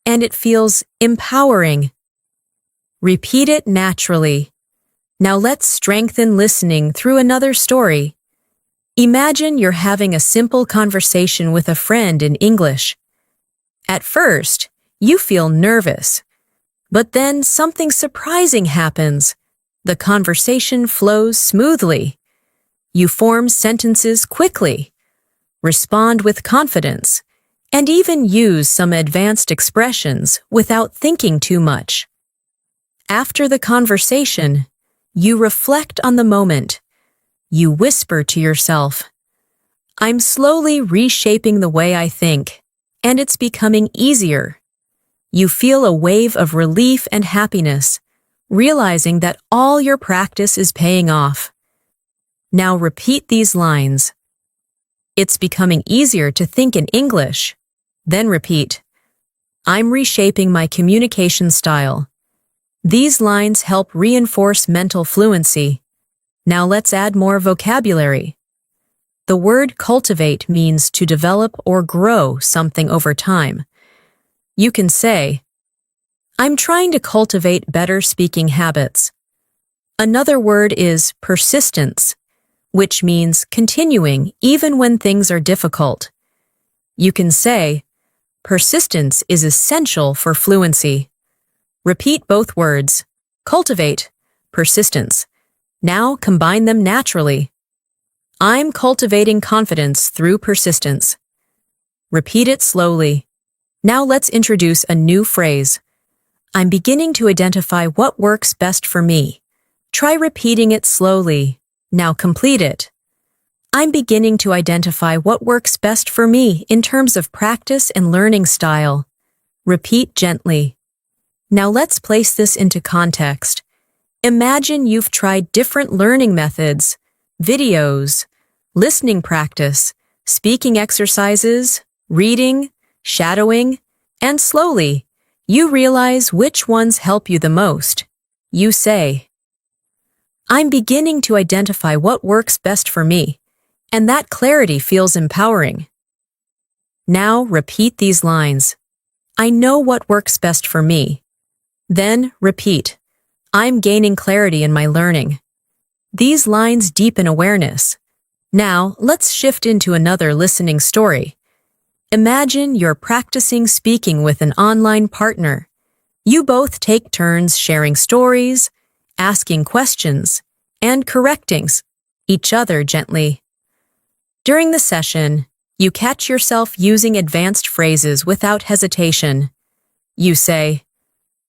Speaker 1: and it feels empowering. Repeat it naturally. Now let's strengthen listening through another story. Imagine you're having a simple conversation with a friend in English. At first, you feel nervous, but then something surprising happens. The conversation flows smoothly. You form sentences quickly, respond with confidence, and even use some advanced expressions without thinking too much. After the conversation, you reflect on the moment. You whisper to yourself, I'm slowly reshaping the way I think, and it's becoming easier. You feel a wave of relief and happiness, realizing that all your practice is paying off. Now repeat these lines. It's becoming easier to think in English. Then repeat, I'm reshaping my communication style. These lines help reinforce mental fluency. Now let's add more vocabulary. The word cultivate means to develop or grow something over time. You can say, I'm trying to cultivate better speaking habits. Another word is persistence, which means continuing even when things are difficult. You can say, persistence is essential for fluency. Repeat both words, cultivate, persistence. Now combine them naturally. I'm cultivating confidence through persistence. Repeat it slowly. Now let's introduce a new phrase. I'm beginning to identify what works best for me. Try repeating it slowly. Now complete it. I'm beginning to identify what works best for me in terms of practice and learning style. Repeat gently. Now let's place this into context. Imagine you've tried different learning methods, videos, listening practice, speaking exercises, reading, shadowing, and slowly, you realize which ones help you the most. You say, I'm beginning to identify what works best for me, and that clarity feels empowering. Now repeat these lines. I know what works best for me. Then repeat, I'm gaining clarity in my learning. These lines deepen awareness. Now let's shift into another listening story. Imagine you're practicing speaking with an online partner. You both take turns sharing stories, asking questions, and correcting each other gently. During the session, you catch yourself using advanced phrases without hesitation. You say,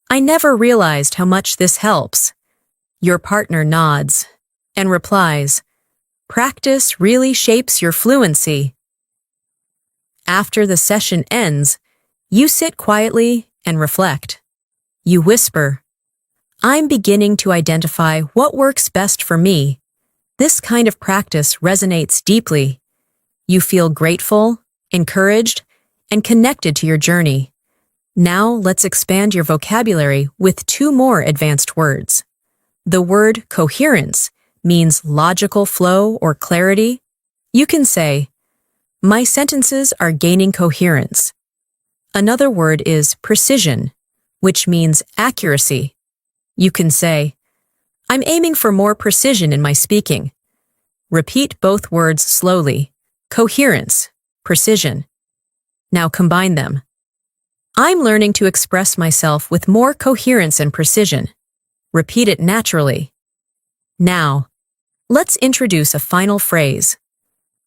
Speaker 1: I never realized how much this helps. Your partner nods and replies, practice really shapes your fluency. After the session ends, you sit quietly and reflect. You whisper, I'm beginning to identify what works best for me. This kind of practice resonates deeply. You feel grateful, encouraged, and connected to your journey. Now let's expand your vocabulary with two more advanced words. The word coherence means logical flow or clarity. You can say, my sentences are gaining coherence. Another word is precision, which means accuracy. You can say, I'm aiming for more precision in my speaking. Repeat both words slowly. Coherence, precision. Now combine them. I'm learning to express myself with more coherence and precision. Repeat it naturally. Now, let's introduce a final phrase.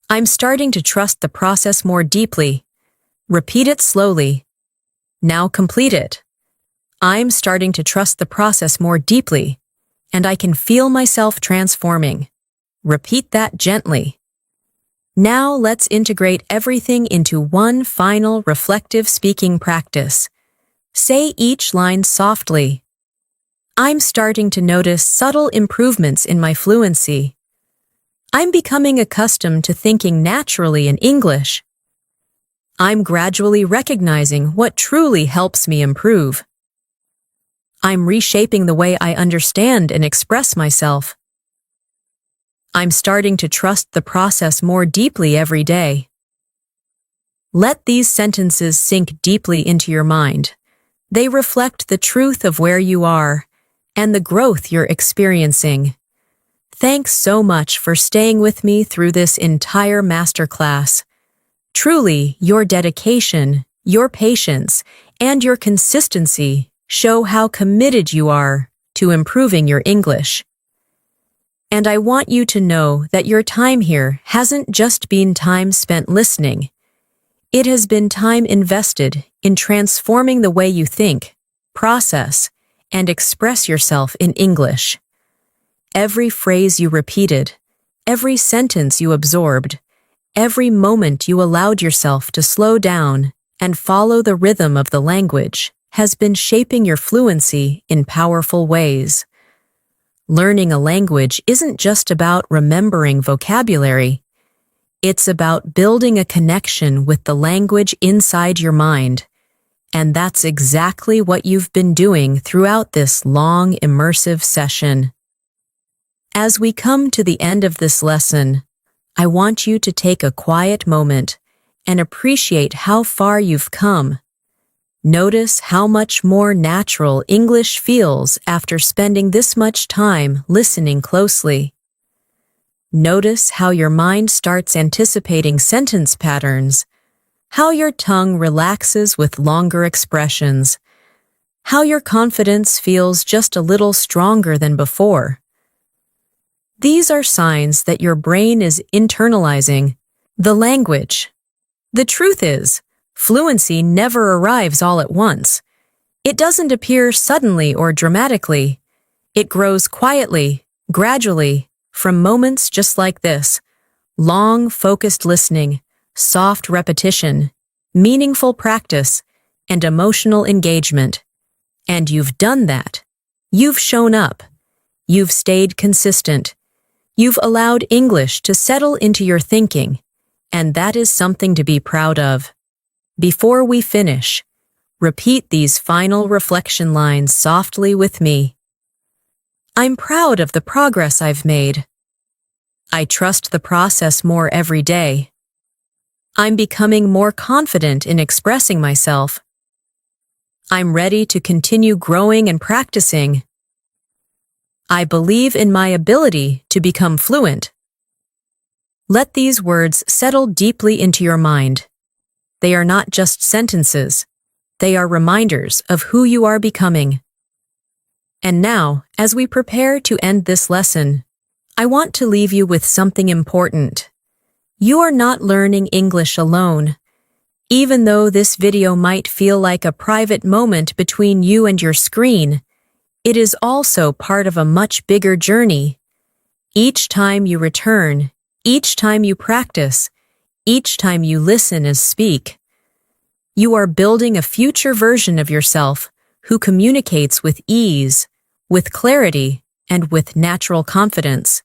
Speaker 1: I'm starting to trust the process more deeply. Repeat it slowly. Now complete it. I'm starting to trust the process more deeply, and I can feel myself transforming. Repeat that gently. Now let's integrate everything into one final reflective speaking practice. Say each line softly. I'm starting to notice subtle improvements in my fluency. I'm becoming accustomed to thinking naturally in English. I'm gradually recognizing what truly helps me improve. I'm reshaping the way I understand and express myself. I'm starting to trust the process more deeply every day. Let these sentences sink deeply into your mind. They reflect the truth of where you are and the growth you're experiencing. Thanks so much for staying with me through this entire masterclass. Truly, your dedication, your patience, and your consistency show how committed you are to improving your English. And I want you to know that your time here hasn't just been time spent listening. It has been time invested in transforming the way you think, process, and express yourself in English. Every phrase you repeated, every sentence you absorbed, every moment you allowed yourself to slow down and follow the rhythm of the language has been shaping your fluency in powerful ways. Learning a language isn't just about remembering vocabulary. It's about building a connection with the language inside your mind. And that's exactly what you've been doing throughout this long, immersive session. As we come to the end of this lesson, I want you to take a quiet moment and appreciate how far you've come. Notice how much more natural English feels after spending this much time listening closely. Notice how your mind starts anticipating sentence patterns, how your tongue relaxes with longer expressions, how your confidence feels just a little stronger than before. These are signs that your brain is internalizing the language. The truth is, fluency never arrives all at once. It doesn't appear suddenly or dramatically. It grows quietly, gradually, from moments just like this: long, focused listening, soft repetition, meaningful practice, and emotional engagement. And you've done that. You've shown up. You've stayed consistent. You've allowed English to settle into your thinking, and that is something to be proud of. Before we finish, repeat these final reflection lines softly with me. I'm proud of the progress I've made. I trust the process more every day. I'm becoming more confident in expressing myself. I'm ready to continue growing and practicing. I believe in my ability to become fluent. Let these words settle deeply into your mind. They are not just sentences. They are reminders of who you are becoming. And now, as we prepare to end this lesson, I want to leave you with something important. You are not learning English alone. Even though this video might feel like a private moment between you and your screen, it is also part of a much bigger journey. Each time you return, each time you practice, each time you listen and speak, you are building a future version of yourself who communicates with ease, with clarity, and with natural confidence.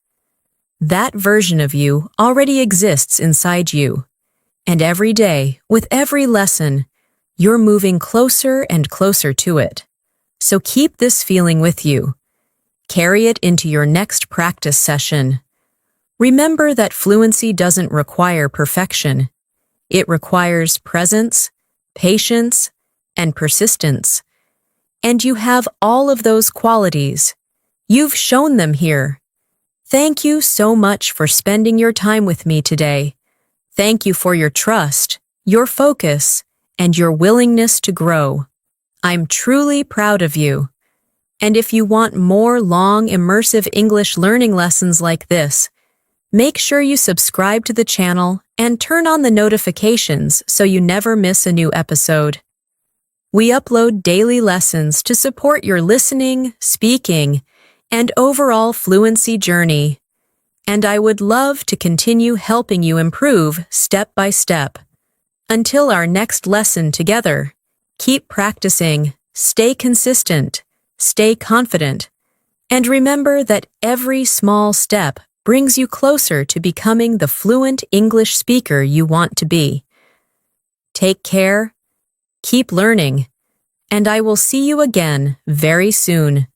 Speaker 1: That version of you already exists inside you, and every day, with every lesson, you're moving closer and closer to it. So keep this feeling with you. Carry it into your next practice session. Remember that fluency doesn't require perfection. It requires presence, patience, and persistence. And you have all of those qualities. You've shown them here. Thank you so much for spending your time with me today. Thank you for your trust, your focus, and your willingness to grow. I'm truly proud of you. And if you want more long, immersive English learning lessons like this, make sure you subscribe to the channel and turn on the notifications so you never miss a new episode. We upload daily lessons to support your listening, speaking, and overall fluency journey. And I would love to continue helping you improve step by step. Until our next lesson together, keep practicing, stay consistent, stay confident, and remember that every small step brings you closer to becoming the fluent English speaker you want to be. Take care, keep learning, and I will see you again very soon.